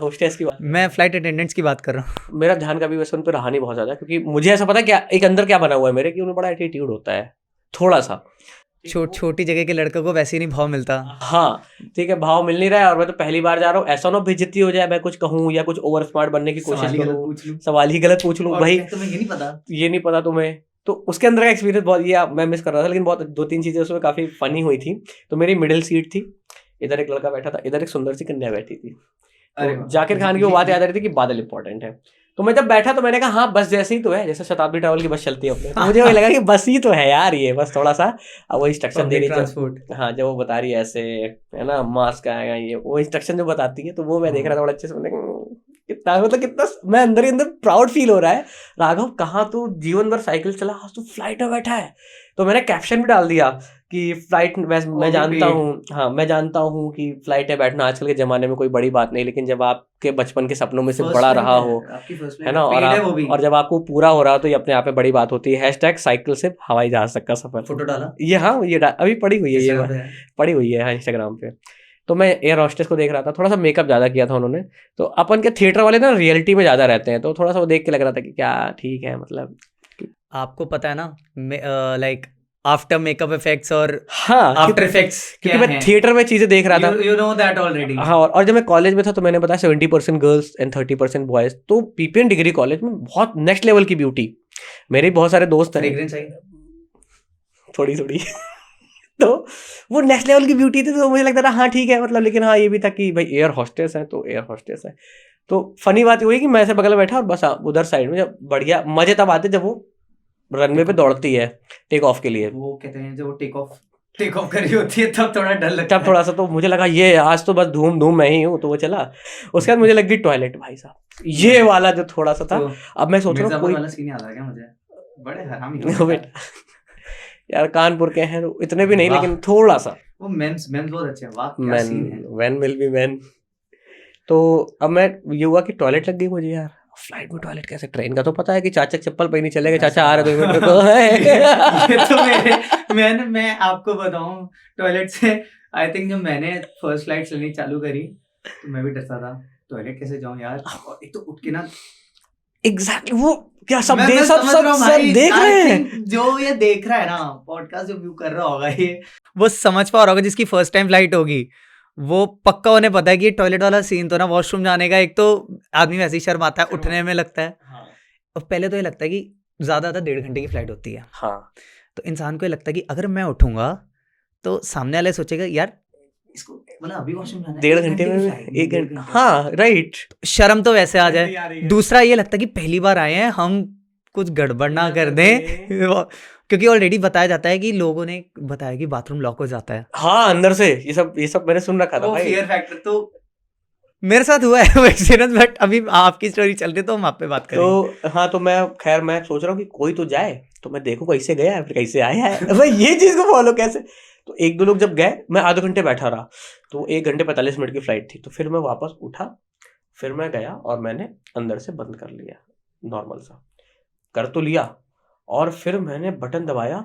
होस्टेस की बात, मैं फ्लाइट अटेंडेंट्स की बात कर रहा हूँ। मेरा ध्यान कभी वैसे उन पर रहा नहीं बहुत ज्यादा, क्योंकि मुझे ऐसा पता है क्या एक अंदर क्या बना हुआ है मेरे, कि उन्हें बड़ा एटीट्यूड होता है थोड़ा सा। छोटी जगह के लड़कों को वैसे ही नहीं भाव मिलता। हाँ ठीक है, भाव मिल नहीं रहा है, और मैं तो पहली बार जा रहा हूँ, ऐसा ना बेइज्जती हो जाए, मैं कुछ कहूँ या कुछ ओवर स्मार्ट बनने की कोशिश करूँ, सवाल ही गलत पूछ लूँ, भाई तुम्हें ये नहीं पता तुम्हें। तो उसके अंदर का एक्सपीरियंस बहुत ये मैं मिस कर रहा था, लेकिन बहुत 2-3 चीजें उसमें काफी फनी हुई थी। तो मेरी मिडिल सीट थी, इधर एक लड़का बैठा था, इधर एक सुंदर सी कन्या बैठी थी। तो जाकिर खान की वो बात याद आ रही थी कि बादल इंपॉर्टेंट है। तो मैं जब बैठा तो मैंने कहा हाँ बस जैसे ही तो है, जैसे शताब्दी ट्रैवल की बस चलती है अपने, तो मुझे वही लगा कि बस ही तो है यार, ये बस थोड़ा सा अब वो इंस्ट्रक्शन दे रही है। हाँ, जब वो बता रही है ऐसे है ना, मास्क आएगा, ये वो इंस्ट्रक्शन जो बताती है, तो वो मैं देख रहा था बड़ा अच्छे से। कितना मतलब कितना मैं अंदर ही अंदर प्राउड फील हो रहा है, राघव कहाँ तू जीवन भर साइकिल चला, आज तू फ्लाइट में बैठा है। तो मैंने कैप्शन भी डाल दिया कि फ्लाइट मैं जानता हूँ, हाँ मैं जानता हूँ कि फ्लाइट में बैठना आजकल के ज़माने में कोई बड़ी बात नहीं, लेकिन जब आपके बचपन के सपनों में से बड़ा रहा हो, है ना, और जब आपको पूरा हो रहा हो, तो ये अपने आप में बड़ी बात होती है। हैशटैग साइकिल से हवाई जहाज तक का सफर, फोटो डाला ये, हाँ ये अभी पड़ी हुई है, ये पड़ी हुई है हाँ इंस्टाग्राम पे। तो मैं एयर हॉस्टेस को देख रहा था, थोड़ा सा मेकअप ज़्यादा किया था उन्होंने, तो अपन के थिएटर वाले ना रियलिटी में ज़्यादा रहते हैं, तो थोड़ा सा वो देख के लग रहा था कि क्या ठीक है, मतलब आपको पता है ना लाइक आफ्टर मेकअप इफेक्ट्स और हाँ आफ्टर इफेक्ट्स, क्योंकि मैं थिएटर में चीजें देख रहा था, यू नो दैट ऑलरेडी। हाँ, और जब मैं कॉलेज में था तो मैंने बताया 70% गर्ल्स एंड 30% बॉयज, तो पीपीएन डिग्री कॉलेज में बहुत नेक्स्ट लेवल की ब्यूटी। मेरे बहुत सारे दोस्त हैं, थोड़ी थोड़ी तो वो नेक्स्ट लेवल की ब्यूटी थी, तो मुझे लगता था हाँ ठीक है, मतलब लेकिन हाँ ये भी था कि भाई एयर हॉस्टेस है तो एयर हॉस्टेस है। तो फनी बात हुई कि मैं ऐसे बगल में बैठा और बस उधर साइड में जब बढ़िया मजे तब आते जब वो रनवे पे दौड़ती है टेक ऑफ के लिए, वो कहते हैं जब वो टेक ऑफ कर रही होती है तब थोड़ा डर लगता है, तब थोड़ा सा तो मुझे लगा ये आज तो बस धूम मैं ही हूँ, तो वो चला। उसके बाद मुझे लग गई टॉयलेट, भाई साहब ये वाला जो थोड़ा सा था। अब मैं सोच रहा हूँ कोई वाला सीन याद आ गया मुझे, बड़े हरामी हो बेटा यार, कानपुर के हैं इतने भी नहीं, लेकिन थोड़ा सा वो मेंस बहुत अच्छे हैं, वाह क्या सीन है, मैन विल बी मैन। तो अब मैं ये हुआ कि टॉयलेट लग गई मुझे यार, फ्लाइट में टॉयलेट कैसे, ट्रेन का तो पता है कि चाचा चप्पल पहनी चलेगा, चाचा आ रहे 2 मिनट ये तो मैं आपको बताऊं, टॉयलेट से आई थिंक जब मैंने फर्स्ट फ्लाइट चलनी चालू करी तो मैं भी डरता था, टॉयलेट कैसे जाऊं यार, और एक तो उठ के ना एग्जैक्टली वो क्या सब देख रहे हैं, जो ये देख रहा है ना पॉडकास्ट, जो व्यू कर रहा होगा ये वो समझ पा रहा होगा जिसकी फर्स्ट टाइम फ्लाइट होगी, वो पक्का उन्हें पता है कि ये टॉयलेट वाला सीन तो ना, वॉशरूम जाने का, एक तो आदमी वैसे ही शर्माता है, उठने में लगता है, और पहले तो ये लगता है कि ज़्यादा 1.5 घंटे की फ्लाइट होती है, हाँ, तो इंसान को ये लगता है कि अगर मैं उठूंगा तो सामने वाले सोचेगा यार इसको मतलब अभी वॉशरूम जाना है, 1.5 घंटे में 1 घंटा, हाँ राइट, शर्म तो वैसे आ जाए। दूसरा ये लगता है कि पहली बार आए हैं हम, कुछ गड़बड़ ना कर दें क्योंकि ऑलरेडी बताया जाता है कि लोगों ने बताया कि बाथरूम लॉक हो जाता है। हाँ, अंदर से ये सब मैंने सुन रखा था भाई। फियर फैक्टर तो मेरे साथ हुआ है वो एक्सपीरियंस, बट अभी आपकी स्टोरी चल रही है तो हम आप पे बात करेंगे। तो हाँ, तो मैं सोच रहा हूँ कि कोई तो जाए तो मैं देखूँ कैसे गया है, फिर कैसे आया है भाई, ये चीज को फॉलो कैसे। तो एक दो लोग जब गए, मैं आधे घंटे बैठा रहा, तो 1 घंटे 45 मिनट की फ्लाइट थी। तो फिर मैं वापस उठा, फिर मैं गया और मैंने अंदर से बंद कर लिया, नॉर्मल सा कर तो लिया, और फिर मैंने बटन दबाया,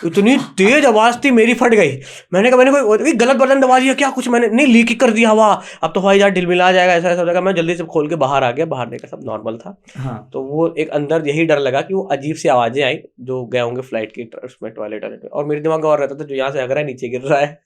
इतनी तेज आवाज थी मेरी, फट गई। मैंने कहा मैंने कोई गलत बटन दबा दिया क्या, कुछ मैंने नहीं, लीक कर दिया हवा, अब तो हवाई जहाज ढिलमिला जाएगा, ऐसा ऐसा हो जाएगा। मैं जल्दी से खोल के बाहर आ गया, बाहर देखा सब नॉर्मल था। हाँ। तो वो एक अंदर यही डर लगा कि वो अजीब सी आवाजें आई जो गए होंगे फ्लाइट की उसमें, टॉयलेट में। और मेरे दिमाग में और रहता था जो यहाँ से अग रहा है नीचे गिर रहा है,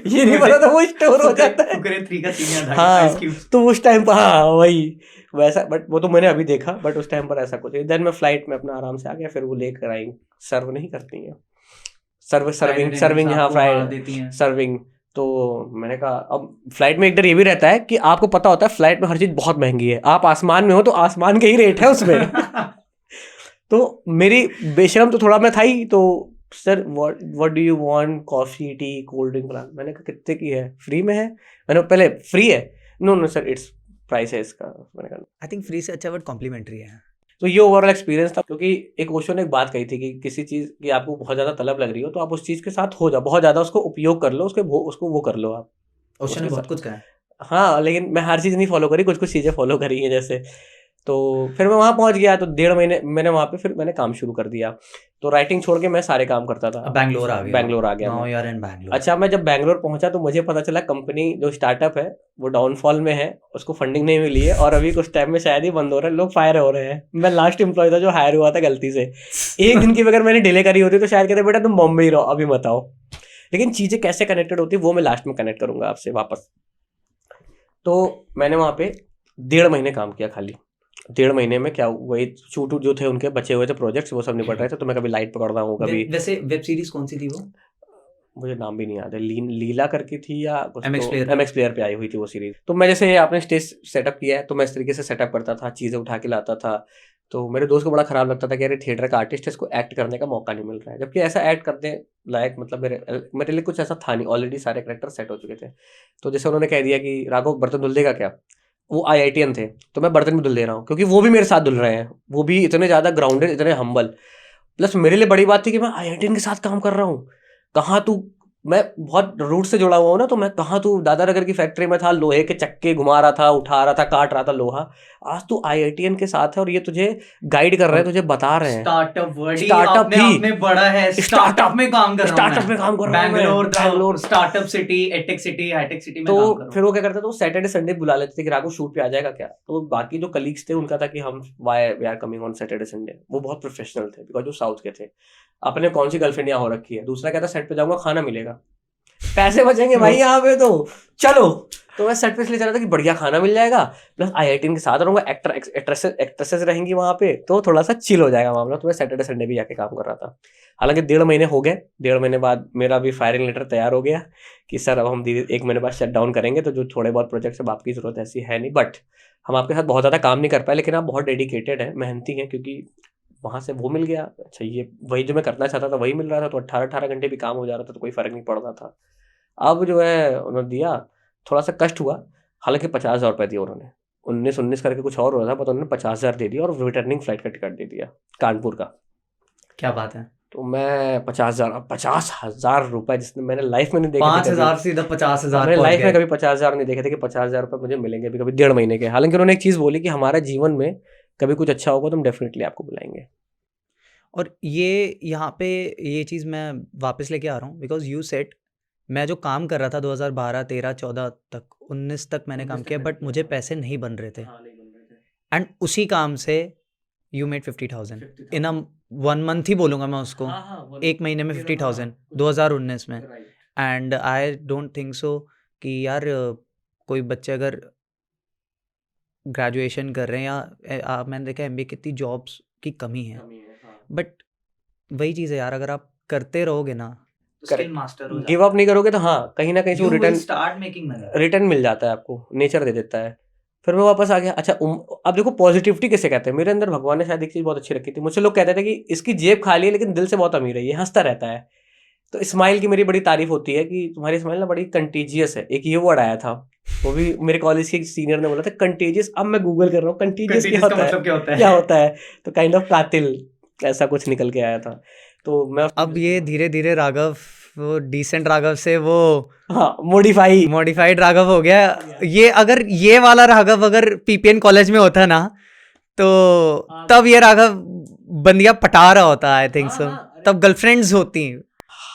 ये नहीं पता था वो स्टोर हो जाता है। फुकरे 3 का सीन याद आ गया, हाँ, आइस क्यूब। तो उस टाइम पर हाँ वही वैसा, बट वो तो मैंने अभी देखा, बट उस टाइम पर ऐसा कुछ। देन मैं फ्लाइट में अपना आराम से आ गया, फिर वो लेकर आई, सर्व नहीं करती हैं, सर्विंग हाँ, फ्राइड सर्विंग। तो मैंने कहा अब फ्लाइट में एक डर ये भी रहता है कि आपको पता होता है फ्लाइट में हर चीज बहुत महंगी है, आप आसमान में हो तो आसमान के ही रेट है उसमें। तो मेरी बेशरम तो थोड़ा मैं था ही, तो sir what do you want, coffee tea cold drink plan. मैंने कहा कितने की है, फ्री में है। मैंने पहले फ्री है, नो सर इट्स प्राइस है इसका। मैंने कहा आई थिंक फ्री से अच्छा वर्ड कॉम्प्लीमेंटरी है। तो ये ओवरऑल एक्सपीरियंस था, क्योंकि एक ओशो ने एक बात कही थी कि किसी चीज़ की आपको बहुत ज़्यादा तलब लग रही हो तो आप उस चीज़ के साथ हो जाओ, बहुत ज़्यादा उसको उपयोग कर लो, उसको वो कर लो आप। ओशो ने बहुत कुछ कहा है। हाँ, लेकिन मैं हर चीज़ नहीं फॉलो करी, कुछ कुछ चीज़ें फॉलो करी हैं जैसे। तो फिर मैं वहाँ पहुँच गया, तो 1.5 महीने मैंने वहाँ पे फिर मैंने काम शुरू कर दिया। तो राइटिंग छोड़ के मैं सारे काम करता था। बैंगलोर आ गया मैं। यार, इन बैंगलोर। अच्छा, मैं जब बैंगलोर पहुंचा तो मुझे पता चला कंपनी जो स्टार्टअप है वो डाउनफॉल में है, उसको फंडिंग नहीं मिली है, और अभी कुछ टाइम में शायद ही बंद हो रहा है, लोग फायर हो रहे हैं। मैं लास्ट एम्प्लॉय था जो हायर हुआ था गलती से। एक दिन की अगर मैंने डिले करी होती तो शायद कहते बेटा तुम बॉम्बे ही रहो, अभी मत आओ। लेकिन चीज़ें कैसे कनेक्टेड होती वो मैं लास्ट में कनेक्ट करूंगा आपसे वापस। तो मैंने वहाँ पे 1.5 महीने काम किया खाली। 1.5 महीने में क्या, वही शूट जो थे उनके बचे हुए थे प्रोजेक्ट्स, वो सब निपट रहे थे। तो मैं कभी लाइट पकड़ रहा हूँ, कभी। वैसे वेब सीरीज कौन सी थी वो? मुझे नाम भी नहीं याद है, लीला करके थी या MX प्लेयर पे आई हुई थी वो सीरीज। तो मैं जैसे आपने स्टेज सेटअप किया है तो मैं इस तरीके से सेटअप करता था, चीज़ें उठा के लाता था। तो मेरे दोस्त को बड़ा खराब लगता था कि अरे थिएटर का आर्टिस्ट है, इसको एक्ट करने का मौका नहीं मिल रहा है, जबकि ऐसा एक्ट करने लायक मतलब मेरे लिए कुछ ऐसा था नहीं, ऑलरेडी सारे करेक्टर सेट हो चुके थे। तो जैसे उन्होंने कह दिया कि राघव बर्तन धुल देगा क्या, वो IITian थे, तो मैं बर्तन भी धुल दे रहा हूँ, क्योंकि वो भी मेरे साथ धुल रहे हैं, वो भी इतने ज़्यादा ग्राउंडेड, इतने हम्बल। प्लस मेरे लिए बड़ी बात थी कि मैं IITian के साथ काम कर रहा हूँ। कहाँ तू, मैं बहुत रूट से जुड़ा हुआ हूँ ना, तो मैं कहाँ तू दादानगर की फैक्ट्री में था, लोहे के चक्के घुमा रहा था, उठा रहा था, काट रहा था लोहा। आज तू IITian के साथ है और ये तुझे गाइड कर रहे हैं, तुझे बता रहे हैं। स्टार्टअप ही बड़ा है, स्टार्टअप में काम कर रहा हूँ, स्टार्टअप में काम कर रहा हूँ, बैंगलोर स्टार्टअप सिटी, एटेक सिटी, हाईटेक सिटी में काम कर रहा हूँ। तो फिर वो क्या करते थे, तो सैटरडे संडे बुला लेते थे कि राघव शूट पे आ जाएगा क्या। तो बाकी जो कलीग्स थे उनका था कि हम why we are coming on Saturday Sunday. वो बहुत प्रोफेशनल थे, बिकॉज वो साउथ के थे, अपने कौन सी गर्लफ्रेंड यहाँ हो रखी है। दूसरा क्या था, सेट पे जाऊंगा खाना मिलेगा, पैसे बचेंगे भाई यहाँ पे, तो चलो। तो मैं सेट पे इसलिए चला था कि बढ़िया खाना मिल जाएगा, प्लस IITian के साथ रहूंगा, एक्ट्रेसेस रहेंगी वहाँ पे, तो थोड़ा सा चिल हो जाएगा मामला। तो मैं सैटरडे संडे भी जाके काम कर रहा था। हालांकि 1.5 महीने हो गए, 1.5 महीने बाद मेरा भी फायरिंग लेटर तैयार हो गया कि सर अब हम 1 महीने बाद शट डाउन करेंगे, तो जो थोड़े बहुत प्रोजेक्ट्स अब आपकी जरूरत ऐसी है नहीं, बट हम आपके साथ बहुत ज़्यादा काम नहीं कर पाए, लेकिन आप बहुत डेडिकेटेड हैं, मेहनती हैं, क्योंकि वहाँ से वो मिल गया। अच्छा, ये वही जो मैं करना चाहता था वही मिल रहा था, तो 18 घंटे भी काम हो जा रहा था, तो कोई फ़र्क नहीं पड़ रहा था। अब जो है उन्होंने दिया, थोड़ा सा कष्ट हुआ, हालांकि 50,000 रुपये दिए उन्होंने। 19 करके कुछ और हो रहा था, पर उन्होंने 50,000 दे दिया और रिटर्निंग फ्लाइट का टिकट दे दिया कानपुर का। क्या बात है। तो मैं 50,000 रुपये, जिसने मैंने लाइफ में नहीं देखे, 5,000 सीधा 50,000। मैंने लाइफ में कभी 50,000 नहीं देखे थे कि 50,000 रुपये मुझे मिलेंगे अभी, कभी 1.5 महीने के। हालांकि उन्होंने एक चीज़ बोली कि हमारे जीवन में कभी कुछ अच्छा होगा तो हम डेफिनेटली आपको बुलाएंगे। और ये यहाँ पे ये चीज़ मैं वापस लेके आ रहा हूँ, बिकॉज यू सेट मैं जो काम कर रहा था 2012, 13, 14 तक, 19 तक मैंने काम किया, बट मुझे पैसे नहीं बन रहे थे। एंड उसी काम से you made 50,000 in a 1 month ही बोलूँगा मैं उसको, 1 महीने में 50,000 2019 में। And I don't think so कि यार कोई बच्चे अगर ग्रेजुएशन कर रहे हैं या मैंने देखा MBA कितनी जॉब्स की कमी है, बट वही चीज़ है यार, अगर आप करते रहोगे ना, स्किल मास्टर हो, गिव अप नहीं करोगे तो हाँ, कहीं ना कहीं से return start making money, return मिल जाता है आपको, नेचर दे देता है। फिर मैं वापस आ गया। अच्छा अब देखो पॉजिटिविटी किसे कहते हैं, मेरे अंदर भगवान ने शायद एक चीज़ बहुत अच्छी रखी थी। मुझसे लोग कहते थे कि इसकी जेब खाली है लेकिन दिल से बहुत अमीर है, ये हंसता रहता है। तो स्माइल की मेरी बड़ी तारीफ होती है कि तुम्हारी स्माइल ना बड़ी कंटेजियस है। एक ये वर्ड आया था, वो भी मेरे कॉलेज के सीनियर ने बोला था, कंटेजियस। अब मैं गूगल कर रहा हूँ कंटेजियस क्या होता है, क्या होता है, तो काइंड ऑफ कातिल, ऐसा कुछ निकल के आया था। तो मैं अब ये धीरे धीरे राघव वो डिसेंट राघव से वो हाँ मॉडिफाइड राघव हो गया। ये अगर ये वाला राघव अगर पीपीएन कॉलेज में होता ना तो तब ये राघव बंदिया पटा रहा होता, आई थिंक सो। तब गर्लफ्रेंड्स होती,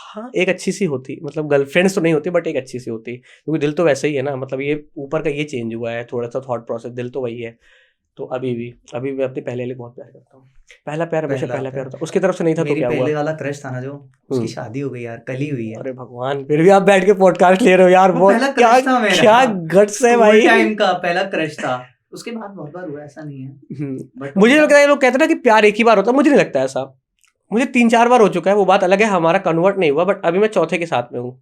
हाँ एक अच्छी सी होती, मतलब गर्लफ्रेंड्स तो नहीं होती बट एक अच्छी सी होती, क्योंकि दिल तो वैसे ही है ना। मतलब ये ऊपर का ये चेंज हुआ है थोड़ा सा थॉट प्रोसेस, दिल तो वही है। तो अभी भी मैं अपने पहले वाले बहुत प्यार करता हूँ। पहला प्यार हमेशा पहला प्यार होता, उसकी तरफ से नहीं था तो क्या हुआ। पहले वाला क्रश था ना जो, उसकी शादी हो गई यार, कल ही हुई है। अरे भगवान, फिर भी आप बैठ के पॉडकास्ट ले रहे हो यार, बहुत क्या गट्स है भाई। टाइम का पहला क्रश था, उसके बाद बहुत बार हुआ, ऐसा नहीं है। मुझे लगता है लोग कहते हैं ना कि प्यार एक ही बार होता है, मुझे नहीं लगता ऐसा। मुझे 3-4 बार हो चुका है, वो बात अलग है, हमारा कन्वर्ट नहीं हुआ, बट अभी मैं चौथे के साथ में हूँ।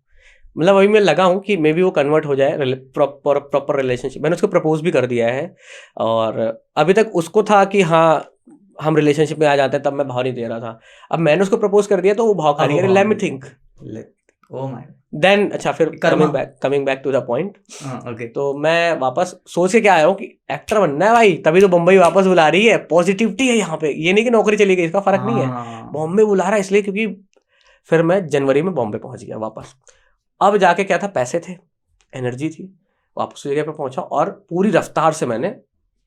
मतलब अभी मैं लगा हूँ कि मे बी वो कन्वर्ट हो जाए प्रॉपर रिलेशनशिप। मैंने उसको प्रपोज भी कर दिया है, और अभी तक उसको था कि हाँ हम रिलेशनशिप में आ जाते हैं, तब मैं भाव नहीं दे रहा था। अब मैंने उसको प्रपोज कर दिया तो वो भाव खा रही है। Let me think then. अच्छा फिर coming back to the point. Okay, तो मैं वापस सोच के क्या आया हूँ कि एक्टर बनना है भाई, तभी तो बम्बई वापस बुला रही है। पॉजिटिविटी है यहाँ पे, ये नहीं कि नौकरी चली गई, इसका फर्क नहीं है। बॉम्बे बुला रहा है इसलिए क्योंकि फिर मैं जनवरी में बॉम्बे पहुंच गया वापस। अब जाके क्या था, पैसे थे, एनर्जी थी, वापस जगह पे पहुंचा और पूरी रफ्तार से मैंने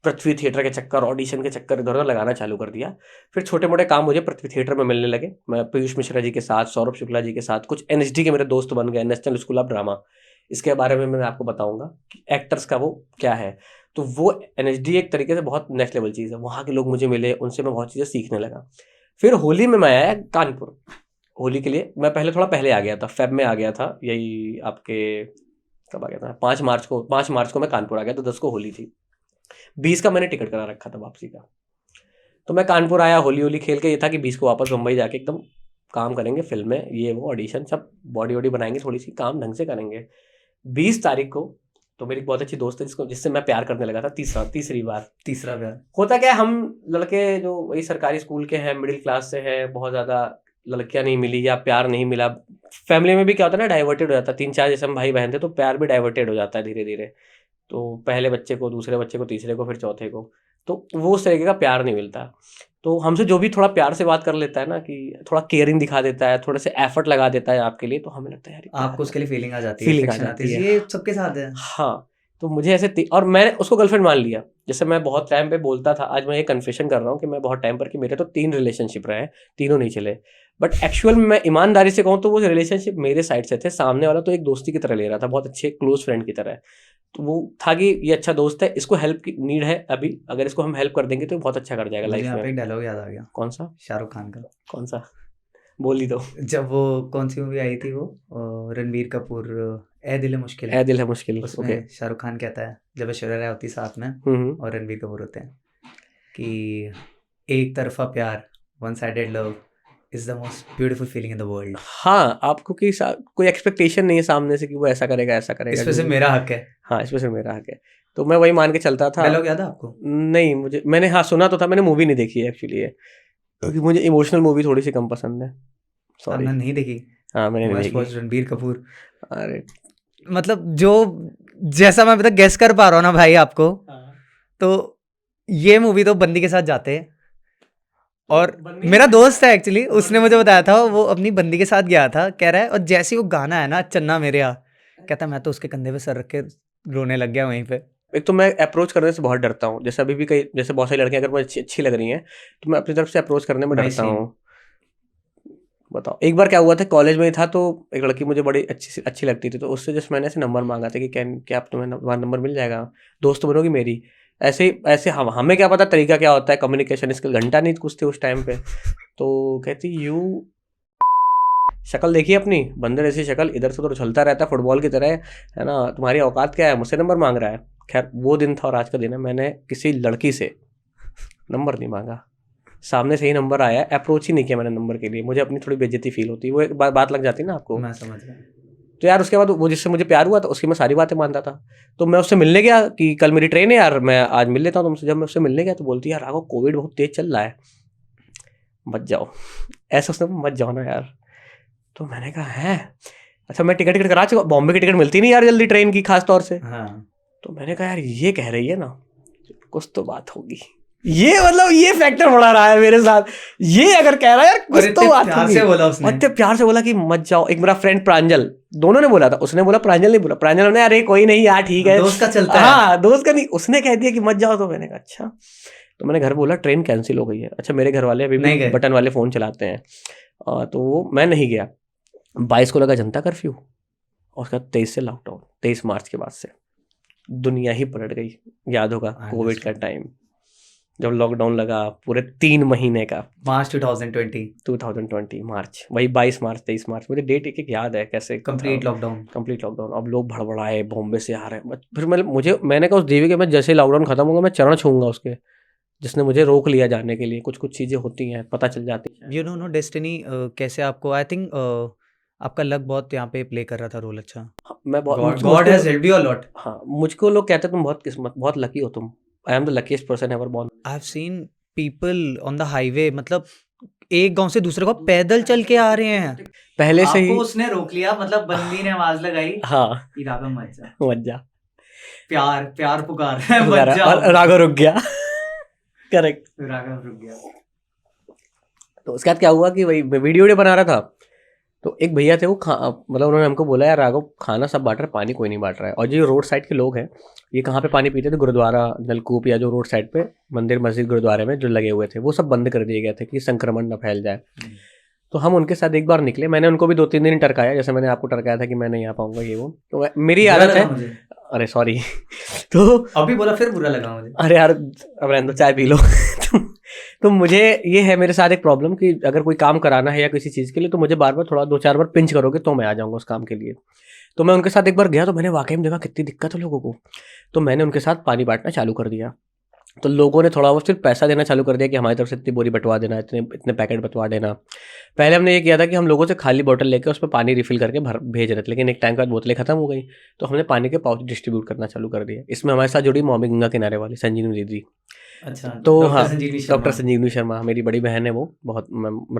पृथ्वी थिएटर के चक्कर, ऑडिशन के चक्कर इधर उधर लगाना चालू कर दिया। फिर छोटे मोटे काम मुझे पृथ्वी थिएटर में मिलने लगे। मैं पीयूष मिश्रा जी के साथ, सौरभ शुक्ला जी के साथ, कुछ एनएसडी के मेरे दोस्त बन गए, नेशनल स्कूल ऑफ ड्रामा। इसके बारे में मैं आपको बताऊंगा कि एक्टर्स का वो क्या है। तो वो एनएसडी एक तरीके से बहुत नेक्स्ट लेवल चीज़ है। वहाँ के लोग मुझे मिले, उनसे मैं बहुत चीज़ें सीखने लगा। फिर होली में मैं आया कानपुर। होली के लिए मैं थोड़ा पहले आ गया था, फेब में आ गया था, यही आपके कब आ गया था, 5 मार्च को मैं कानपुर आ गया। तो 10 को होली थी, 20 का मैंने टिकट करा रखा था वापसी का। तो मैं कानपुर आया, होली खेल के। ये था कि 20 को वापस मुंबई जाके एकदम काम करेंगे, फिल्म में ये वो ऑडिशन सब, बॉडी वॉडी बनाएंगे, थोड़ी सी काम ढंग से करेंगे। 20 तारीख को तो मेरी बहुत अच्छी दोस्त है जिससे मैं प्यार करने लगा था, तीसरा प्यार। होता क्या है, हम लड़के जो वही सरकारी स्कूल के हैं, मिडिल क्लास से हैं, बहुत ज़्यादा लड़कियां नहीं मिली या प्यार नहीं मिला। फैमिली में भी क्या होता है ना, डाइवर्टेड हो जाता है। 3-4 जैसे हम भाई बहन थे तो प्यार भी डाइवर्टेड हो जाता है धीरे धीरे। तो पहले बच्चे को, दूसरे बच्चे को, तीसरे को, फिर चौथे को, तो वो उस तरीके का प्यार नहीं मिलता। तो हमसे जो भी थोड़ा प्यार से बात कर लेता है ना, कि थोड़ा केयरिंग दिखा देता है, थोड़े से एफर्ट लगा देता है आपके लिए, तो हमें लगता है यार आपको उसके लिए फीलिंग आ जाती है। ये सबके साथ है। हाँ, तो मुझे ऐसे और मैंने उसको गर्लफ्रेंड मान लिया। जैसे मैं बहुत टाइम पे बोलता था, आज मैं ये कन्फेशन कर रहा हूँ कि मैं बहुत टाइम पर, कि मेरे तो 3 रिलेशनशिप रहे, तीनों नहीं चले। बट एक्चुअल में मैं ईमानदारी से कहूँ तो वो रिलेशनशिप मेरे साइड से थे, सामने वाला तो एक दोस्ती की तरह ले रहा था, बहुत अच्छे क्लोज फ्रेंड की तरह। तो वो था कि ये अच्छा दोस्त है, इसको हेल्प की नीड है अभी, अगर इसको हम हेल्प कर देंगे तो बहुत अच्छा कर जाएगा लाइफ में। एक डायलॉग याद आ गया। कौन सा? शाहरुख खान का। कौन सा? बोल ही दो। जब वो कौन सी मूवी आई थी, वो रणबीर कपूर, ए दिल है मुश्किल, उसमें शाहरुख खान कहता है, जब ऐश्वर्या राय होती साथ में और रणबीर कपूर होते हैं, कि एक तरफा प्यार, one sided love is the most beautiful feeling in the world. हाँ, आपको कोई एक्सपेक्टेशन नहीं है सामने से कि वो ऐसा करेगा। इसमें से मेरा हक है। हाँ, इसमें से मेरा हक है। तो मैं वही मान के चलता था। डायलॉग याद है आपको? नहीं, मैंने हाँ सुना तो था, मैंने मूवी नहीं देखी है एक्चुअली ये, क्योंकि मुझे इमोशनल मूवी थोड़ी सी कम पसंद है। सॉरी, नहीं देखी। हाँ, मैंने नहीं देखी। रणबीर कपूर, अरे मतलब जो जैसा मैं अभी तक गेस कर पा रहा हूँ ना भाई आपको, तो ये मूवी तो बंदी के साथ जाते हैं। और मेरा दोस्त है एक्चुअली, उसने मुझे बताया था, वो अपनी बंदी के साथ गया था, कह रहा है, और जैसे वो गाना है ना, चन्ना मेरे यहाँ, कहता मैं तो उसके कंधे पे सर रख के रोने लग गया वहीं पे। एक तो मैं अप्रोच करने से बहुत डरता हूँ। जैसे अभी भी कई, जैसे बहुत सारी लड़कियां अगर मुझे अच्छी लग रही हैं तो मैं अपनी तरफ से अप्रोच करने में डरता हूँ। बताओ, एक बार क्या हुआ था, कॉलेज में ही था, तो एक लड़की मुझे बड़ी अच्छी लगती थी, तो उससे जस्ट मैंने ऐसे नंबर मांगा था कि क्या आप तुम्हें नंबर मिल जाएगा, दोस्त बनोगी मेरी। ऐसे हमें क्या पता तरीका क्या होता है, कम्युनिकेशन स्किल घंटा नहीं कुछ थे उस टाइम पे। तो कहती, यू शक्ल देखिए अपनी, बंदर ऐसी शक्ल, इधर से उधर उछलता रहता है फुटबॉल की तरह, है ना, तुम्हारी औकात क्या है, मुझसे नंबर मांग रहा है। खैर वो दिन था और आज का दिन है, मैंने किसी लड़की से नंबर नहीं मांगा, सामने से ही नंबर आया, अप्रोच ही नहीं किया मैंने नंबर के लिए। मुझे अपनी थोड़ी बेइज्जती फील होती है, वो एक बात लग जाती है ना आपको। मैं समझ गया। तो यार उसके बाद वो जिससे मुझे प्यार हुआ था उसकी मैं सारी बातें मानता था। तो मैं उससे मिलने गया कि कल मेरी ट्रेन है यार, मैं आज मिल लेता हूँ तुमसे। जब मैं उससे मिलने गया तो बोलती यार राघव कोविड बहुत तेज चल रहा है, मत जाओ। ऐसा उसने, मत जाओ ना यार। तो मैंने कहा है अच्छा, मैं टिकट करा चुका, बॉम्बे की टिकट मिलती नहीं यार जल्दी ट्रेन की, खास तौर से। हाँ। तो मैंने कहा यार ये कह रही है ना, कुछ तो बात होगी। ये मतलब ये फैक्टर बड़ा रहा है मेरे साथ। ये अगर कह रहा है यार कुछ तो बात प्यार होगी। से बोला उसने, और इतने प्यार से बोला कि मत जाओ। एक मेरा फ्रेंड प्रांजल, दोनों ने बोला था। उसने बोला, प्रांजल नहीं बोला। प्रांजल ने अरे कोई नहीं यार ठीक है, दोस्त का चलता है। हाँ दोस्त का नहीं, उसने कह दिया कि मत जाओ। तो मैंने कहा अच्छा। तो मैंने घर बोला ट्रेन कैंसिल हो गई है। अच्छा मेरे घर वाले अभी नहीं भी गए। बटन वाले फ़ोन चलाते हैं, तो मैं नहीं गया। 22 को लगा जनता कर्फ्यू, और उसका 23 से लॉकडाउन। 23 मार्च के बाद से दुनिया ही पलट गई। याद होगा कोविड का टाइम, जब लॉकडाउन लगा पूरे 3 महीने का, मार्च 2020 मार्च, वही 22 मार्च 23 मार्च, मुझे डेट एक एक याद है कैसे। Complete lockdown. Complete lockdown. अब लोग भड़बड़ाए बॉम्बे से आ रहे हैं। फिर मैंने कहा उस देवी के, मैं जैसे लॉकडाउन खत्म होगा मैं चरण छूंगा उसके, जिसने मुझे रोक लिया जाने के लिए। कुछ कुछ चीज़ें होती हैं, पता चल जाती हैं। यू नो डेस्टिनी कैसे आपको, आई थिंक आपका लक बहुत यहाँ पे प्ले कर रहा था रोल। अच्छा, हाँ, मैं God has helped you a lot. हाँ, मुझको लोग कहते हैं तुम बहुत किस्मत, बहुत लकी हो तुम। I am the luckiest person ever born. I have seen people on the highway, मतलब एक गांव से दूसरे गांव पैदल चल के आ रहे हैं। पहले से ही आपको उसने रोक लिया, मतलब बंदी ने आवाज लगाई हाँ कि राघव मत जा, मत जा, प्यार प्यार पुकार रहा है, पुकारा, मत जाओ। और राघव रुक गया। करेक्ट। राघव रुक गया। तो उसके बाद क्या हुआ कि वही मैं वीडियो बना रहा था, तो एक भैया थे वो मतलब उन्होंने हमको बोला यार राघव खाना सब बांट रहा है, पानी कोई नहीं बांट रहा है। और जो रोड साइड के लोग हैं ये कहाँ पे पानी पीते थे, गुरुद्वारा नलकूप या जो रोड साइड पे मंदिर मस्जिद गुरुद्वारे में जो लगे हुए थे वो सब बंद कर दिए गए थे कि संक्रमण न फैल जाए। तो हम उनके साथ एक बार निकले, मैंने उनको भी 2-3 दिन टरकाया, जैसे मैंने आपको टरकाया था कि मैं नहीं आ पाऊंगा ये वो। तो मेरी आदत है, अरे सॉरी। तो अभी बोला फिर बुरा लगा मुझे। अरे यार अब रहने दो, चाय पी लो। तो मुझे ये है मेरे साथ एक प्रॉब्लम कि अगर कोई काम कराना है या किसी चीज़ के लिए तो मुझे बार बार थोड़ा 2-4 बार पिंच करोगे तो मैं आ जाऊँगा उस काम के लिए। तो मैं उनके साथ एक बार गया तो मैंने वाकई में देखा कितनी दिक्कत है लोगों को। तो मैंने उनके साथ पानी बांटना चालू कर दिया। तो लोगों ने थोड़ा बहुत सिर्फ पैसा देना चालू कर दिया कि हमारी तरफ से इतनी बोरी बंटवा देना, इतने इतने पैकेट बंटवा देना। पहले हमने ये किया था कि हम लोगों से खाली बोतल लेकर उस पर पानी रिफिल करके भेज रहे थे, लेकिन एक टाइम के बाद बोतलें खत्म हो गई तो हमने पानी के पाउच डिस्ट्रीब्यूट करना चालू कर दिया। इसमें हमारे साथ जुड़ी मॉमी गंगा किनारे वाली संजीवनी दीदी। अच्छा, तो डॉक्टर हाँ, संजीवनी शर्मा। डॉक्टर संजीवनी शर्मा मेरी बड़ी बहन है, वो बहुत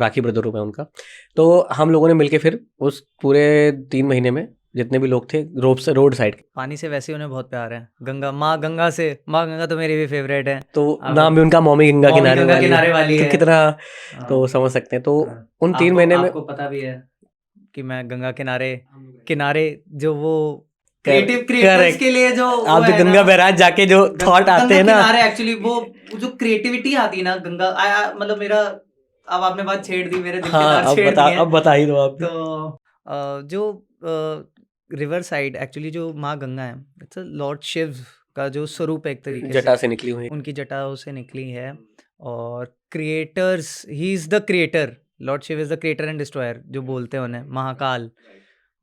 राखी ब्रदर हूँ मैं उनका। तो हम लोगों ने मिलकर फिर उस पूरे 3 महीने में जितने भी लोग थे रोड साइड के, पानी से वैसे ही उन्हें बहुत प्यार है। गंगा, माँ गंगा से, माँ गंगा तो मेरी भी फेवरेट है। तो नाम भी उनका मॉमी गंगा मॉमी किनारे गंगा वाली किनारे वाली तो है। कितना हाँ। तो समझ सकते हैं। तो हाँ। उन 3 महीने में आपको पता भी है कि मैं गंगा किनारे जो वो क्रिएटिव्स करेक्ट के लिए जो आप वो जो है गंगा ना, बैराज जाके जो थॉट आते हैं ना, किनारे एक्चुअली वो जो क्रिएटिविटी आती है ना गंगा, मतलब मेरा, अब आपने बात छेड़ दी, मेरे दिल के हाँ तार छेड़ दिए। अब बता ही दो आप। तो जो रिवर साइड एक्चुअली जो माँ गंगा है, इट्स लॉर्ड शिव का जो स्वरूप है एक तरीके जटा से निकली हुई, उनकी जटाओं से निकली है। और creators, he is the creator, lord Shiv is the creator and destroyer जो बोलते हैं उन्हें, महाकाल।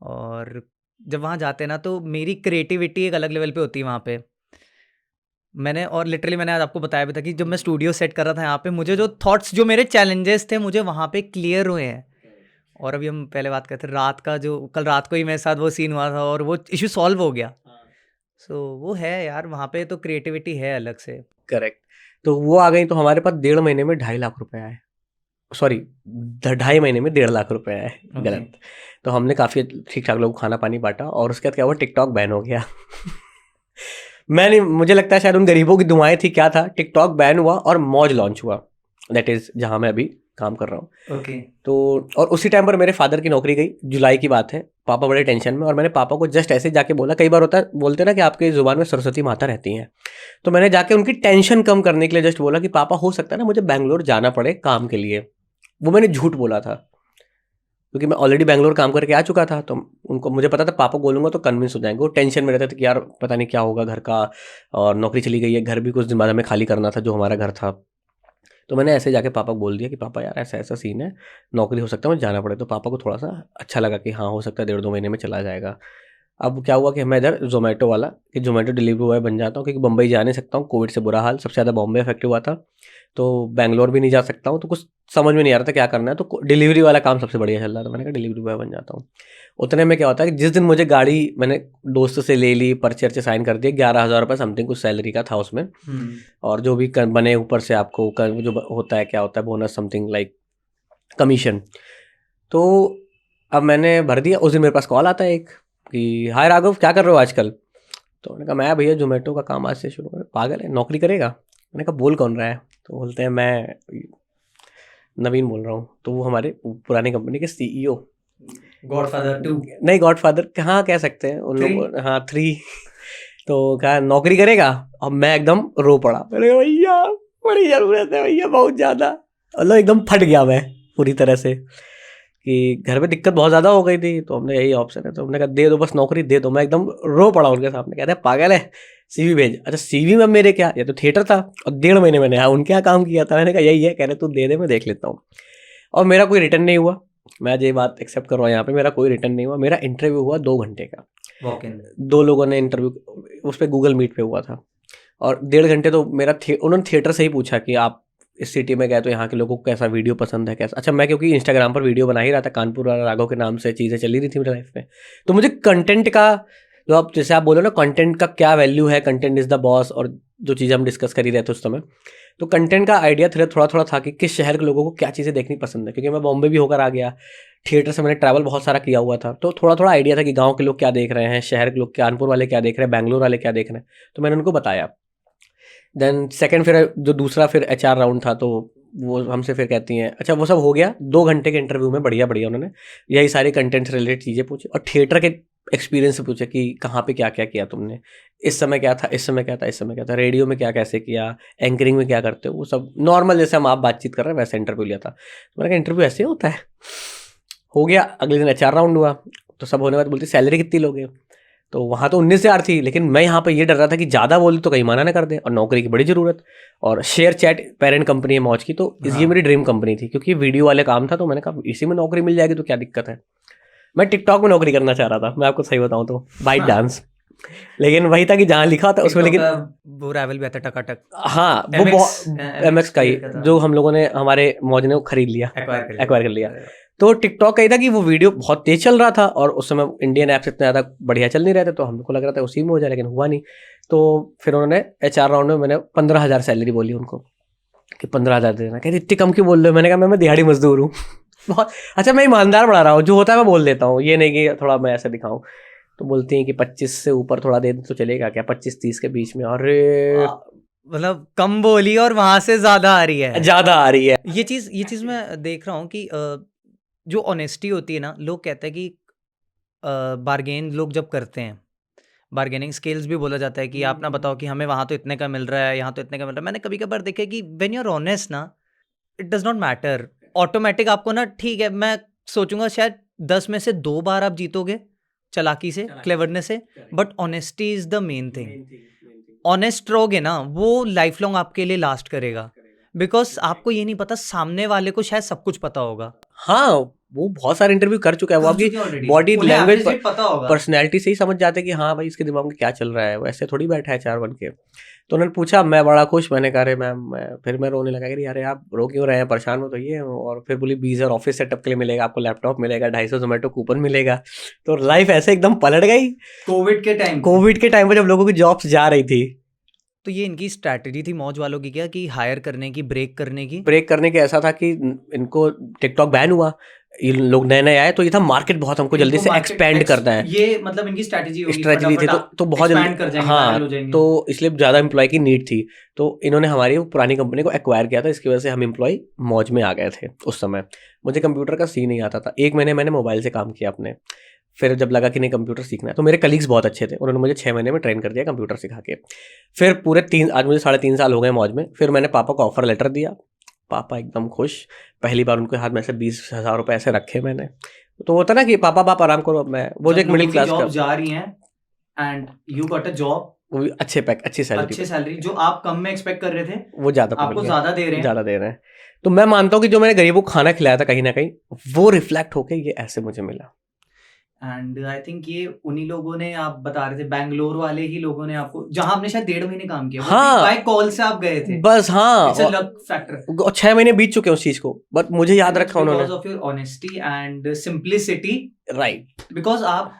और जब वहाँ जाते हैं ना तो मेरी क्रिएटिविटी एक अलग लेवल पे होती है वहाँ पे। मैंने और लिटरली मैंने आज आपको बताया भी था कि जब मैं स्टूडियो सेट कर रहा था यहाँ पे, मुझे जो थॉट्स, जो मेरे चैलेंजेस थे, मुझे वहाँ पे क्लियर हुए हैं। और अभी हम पहले बात करते रात का, जो कल रात को ही मेरे साथ वो सीन हुआ था और वो इशू सॉल्व हो गया। सो वो है यार, वहाँ पे तो क्रिएटिविटी है अलग से। करेक्ट। तो वो आ गई तो हमारे पास 1.5 महीने में 2.5 लाख रुपए आए, सॉरी 2.5 महीने में 1.5 लाख रुपए आए, गलत। तो हमने काफ़ी ठीक ठाक लोग खाना पानी बांटा। और उसके बाद क्या हुआ, टिकटॉक बैन हो गया। मुझे लगता है शायद उन गरीबों की दुआएं थी, क्या था, टिकटॉक बैन हुआ और मौज लॉन्च हुआ, दैट इज़ जहाँ मैं अभी काम कर रहा हूँ। तो और उसी टाइम पर मेरे फादर की नौकरी गई, जुलाई की बात है। पापा बड़े टेंशन में, और मैंने पापा को जस्ट ऐसे जाके बोला, कई बार होता है बोलते ना कि आपके ज़ुबान में सरस्वती माता रहती हैं, तो मैंने जाके उनकी टेंशन कम करने के लिए जस्ट बोला कि पापा हो सकता है ना मुझे बैंगलोर जाना पड़े काम के लिए। वो मैंने झूठ बोला था क्योंकि मैं ऑलरेडी बैंगलोर काम करके आ चुका था। तो उनको, मुझे पता था पापा बोलूँगा तो कन्विंस हो जाएंगे। वो टेंशन में रहते थे कि यार पता नहीं क्या होगा घर का, और नौकरी चली गई है, घर भी कुछ दिन बाद हमें खाली करना था जो हमारा घर था। तो मैंने ऐसे जाके पापा को बोल दिया कि पापा यार ऐसा ऐसा सीन है, नौकरी हो सकता है मुझे जाना पड़े। तो पापा को थोड़ा सा अच्छा लगा कि हाँ हो सकता है 1.5-2 महीने में चला जाएगा। अब क्या हुआ कि मैं इधर जोमेटो वाला कि जोमेटो डिलीवरी बॉय बन जाता हूँ, क्योंकि बम्बई जा नहीं सकता हूँ, कोविड से बुरा हाल, सबसे ज़्यादा बॉम्बे अफेक्ट हुआ था, तो बैंगलोर भी नहीं जा सकता हूँ, तो कुछ समझ में नहीं आ रहा था क्या करना है, तो डिलीवरी वाला काम सबसे बढ़िया चल रहा था, मैंने कहा डिलीवरी बॉय बन जाता हूँ। उतने में क्या होता है कि जिस दिन मुझे गाड़ी मैंने दोस्त से ले ली, पर्चे साइन कर दिए, 11,000 रुपये समथिंग कुछ सैलरी का था उसमें, और जो भी बने ऊपर से आपको जो होता है, क्या होता है, बोनस समथिंग लाइक कमीशन। तो अब मैंने भर दिया। उस दिन मेरे पास कॉल आता है एक कि हाय राघव, क्या कर रहे हो आजकल? तो मैंने कहा मैं भैया जोमेटो का काम आज से शुरू कर। पागल है, नौकरी करेगा? मैंने कहा बोल कौन रहा है? तो बोलते हैं मैं नवीन बोल रहा हूँ। तो वो हमारे पुरानी कंपनी के सीईओ, गॉडफादर 2 नहीं गॉडफादर कहाँ कह सकते हैं उन लोग, हाँ 3। तो कहा नौकरी करेगा? अब मैं एकदम रो पड़ा, मैंने कहा भैया बड़ी ज़रूरत है भैया, बहुत ज़्यादा। मतलब एकदम फट गया मैं पूरी तरह से कि घर में दिक्कत बहुत ज़्यादा हो गई थी, तो हमने यही ऑप्शन है, तो हमने कहा दे दो बस, नौकरी दे दो। मैं एकदम रो पड़ा उनके सामने, कहते हैं पागल है, सीवी भेज। अच्छा सीवी में मेरे क्या, ये तो थिएटर था और 1.5 महीने मैंने उनके क्या काम किया था। मैंने कहा यही है, कह रहे तू दे दे, मैं देख लेता हूँ। और मेरा कोई रिटर्न नहीं हुआ, मैं आज ये बात एक्सेप्ट कर रहा हूँ यहाँ पे, मेरा कोई रिटर्न नहीं हुआ। मेरा इंटरव्यू हुआ 2 घंटे का, वॉक इन, 2 लोगों ने इंटरव्यू उस पर गूगल मीट पे हुआ था, और 1.5 घंटे तो मेरा उन्होंने थिएटर से ही पूछा कि आप इस सिटी में गए तो यहाँ के लोगों को कैसा वीडियो पसंद है, कैसा। अच्छा मैं क्योंकि इंस्टाग्राम पर वीडियो बना ही रहा था, कानपुर वाला राघव के नाम से चीज़ें चली रही थी मेरी लाइफ में, तो मुझे कंटेंट का जो आप जैसे आप बोलो ना, कंटेंट का क्या वैल्यू है, कंटेंट इज़ द बॉस, और जो चीज़ें हम डिस्कस कर ही रहे थे उस समय, तो कंटेंट का आइडिया थोड़ा थोड़ा था कि किस शहर के लोगों को क्या चीज़ें देखनी पसंद है, क्योंकि मैं बॉम्बे भी होकर आ गया, थिएटर से मैंने ट्रैवल बहुत सारा किया हुआ था, तो थोड़ा थोड़ा आइडिया था कि गाँव के लोग क्या देख रहे हैं, शहर के लोग, कानपुर वाले क्या देख रहे हैं, बैंगलोर वाले क्या देख रहे हैं, तो मैंने उनको बताया। देन सेकंड फिर जो दूसरा फिर एचआर राउंड था, तो वो हमसे फिर कहती हैं, अच्छा वो सब हो गया 2 घंटे के इंटरव्यू में, बढ़िया बढ़िया उन्होंने यही सारी कंटेंट से रिलेटेड चीज़ें पूछी, और थिएटर के एक्सपीरियंस से पूछे कि कहाँ पे क्या क्या किया तुमने, इस समय क्या था, इस समय क्या था, इस समय क्या था, रेडियो में क्या कैसे किया, एंकरिंग में क्या करते हो, वो सब नॉर्मल जैसे हम आप बातचीत कर रहे हैं वैसे इंटरव्यू लिया था। तो मैंने कहा इंटरव्यू ऐसे होता है। हो गया, अगले दिन एचआर राउंड हुआ, तो सब होने के बाद बोलती सैलरी कितनी लोगे? तो वहाँ तो 19,000 थी, लेकिन मैं यहाँ पे ये डर रहा था कि ज़्यादा बोली तो कहीं मना ना कर दे, और नौकरी की बड़ी ज़रूरत, और शेयर चैट पेरेंट कंपनी है मौज की, तो ये मेरी ड्रीम कंपनी थी, क्योंकि वीडियो वाले काम था, तो मैंने कहा इसी में नौकरी मिल जाएगी तो क्या दिक्कत है। मैं टिकटॉक में नौकरी करना चाह रहा था, मैं आपको सही बताऊँ तो, बाइट डांस, लेकिन वही था कि जहाँ लिखा था उसमें, लेकिन वो राइवल भी आता टकाटक, हाँ वो MX का ही जो हम लोगों ने, हमारे मौज ने खरीद लिया, एक्वायर कर लिया। तो टिकटॉक का ही था कि वो वीडियो बहुत तेज चल रहा था, और उस समय इंडियन ऐप्स इतने ज़्यादा बढ़िया चल नहीं रहे थे, तो हमको लग रहा था उसी में हो जाए, लेकिन हुआ नहीं। तो फिर उन्होंने एचआर राउंड में मैंने 15,000 सैलरी बोली उनको कि 15,000 देना। कहते इतनी कम क्यों बोल रहे हो? मैंने कहा मैं दिहाड़ी मजदूर हूँ। बहुत अच्छा, मैं ईमानदार बढ़ा रहा हूँ, जो होता है मैं बोल देता हूँ, ये नहीं कि थोड़ा मैं ऐसे दिखाऊँ। तो बोलती हैं कि 25 से ऊपर थोड़ा दे तो चलेगा क्या? 25-30 के बीच में। अरे मतलब कम बोली और वहां से ज्यादा आ रही है, ज़्यादा आ रही है। ये चीज़ मैं देख रहा हूँ कि जो ऑनेस्टी होती है ना, लोग कहते हैं कि बार्गेन लोग जब करते हैं, बार्गेनिंग स्किल्स भी बोला जाता है कि आप ना बताओ कि हमें वहाँ तो इतने का मिल रहा है, यहाँ तो इतने का मिल रहा है। मैंने कभी कभार देखा कि व्हेन यू आर ऑनेस्ट ना, it does not matter, automatic आपको ना, ठीक है मैं सोचूंगा शायद 10 में से 2 बार आप जीतोगे चालाकी से, क्लेवरनेस से, but honesty is the main thing. Honest रहोगे ना, वो लाइफ लॉन्ग आपके लिए लास्ट करेगा, बिकॉज आपको ये नहीं पता सामने वाले को शायद सब कुछ पता होगा। हाँ वो बहुत सारे इंटरव्यू कर चुका है, वो आपकी बॉडी लैंग्वेज पर्सनैलिटी से ही समझ जाते हैं कि हाँ भाई इसके दिमाग में क्या चल रहा है, वैसे थोड़ी बैठा है 4 बन के। तो उन्होंने पूछा, मैं बड़ा खुश, मैंने कहा अरे मैम, फिर मैं रोने लगा कि अरे आप रो क्यों रहे हैं, परेशान हो तो ये। और फिर बोली 20,000 ऑफिस सेटअप के लिए मिलेगा, आपको लैपटॉप मिलेगा, 250 जोमेटो कूपन मिलेगा। तो लाइफ ऐसे एकदम पलट गई कोविड के टाइम पर जब लोगों की जॉब्स जा रही थी। तो ये इनकी स्ट्रैटेजी थी मौज वालों की क्या, कि हायर करने की, ब्रेक करने के ऐसा था कि इनको टिकटॉक बैन हुआ, ये लोग नए नए आए, तो ये था मार्केट बहुत हमको जल्दी से एक्सपेंड करना है, ये मतलब इनकी स्ट्रैटेजी थी। तो बहुत जल्दी, हाँ, तो इसलिए ज़्यादा एम्प्लॉय की नीड थी, तो इन्होंने हमारी पुरानी कंपनी को एक्वायर किया था, इसकी वजह से हम एम्प्लॉय मौज में आ गए थे। उस समय मुझे कंप्यूटर का सी नहीं आता था, 1 महीने मैंने मोबाइल से काम किया अपने, फिर जब लगा कि नहीं कंप्यूटर सीखना है, तो मेरे कलीग्स बहुत अच्छे थे, उन्होंने मुझे 6 महीने में ट्रेन कर दिया कंप्यूटर सिखा के। फिर पूरे आज मुझे 3.5 साल हो गए मौज में। फिर मैंने पापा को ऑफर लेटर दिया, पापा एकदम खुश, पहली बार उनके हाथ में से 20,000 रुपये ऐसे रखे मैंने। तो होता ना कि पापा बाप आराम करो, मैं वो जो एक मिडिल क्लास का जा रही हैं and you got a job, वो भी अच्छी सैलरी जो आप कम में एक्सपेक्ट कर रहे थे, वो ज़्यादा आपको ज़्यादा दे रहे हैं। तो मैं मानता हूँ कि जो मैंने गरीबों को खाना खिलाया था कहीं ना कहीं वो रिफ्लेक्ट होके ये ऐसे मुझे मिला। एंड आई थिंक ये उन्हीं लोगों ने, आप बता रहे थे बैंगलोर वाले ही लोगों ने आपको, जहां आपने शायद 1.5 महीने काम किया, हाँ बाय कॉल से आप गए थे, बस, हाँ। इट्स अ लक फैक्टर, और 6 महीने बीत चुके हैं उस चीज को, बट मुझे याद रखा उन्होंने। Because of your honesty and simplicity, right. Because आप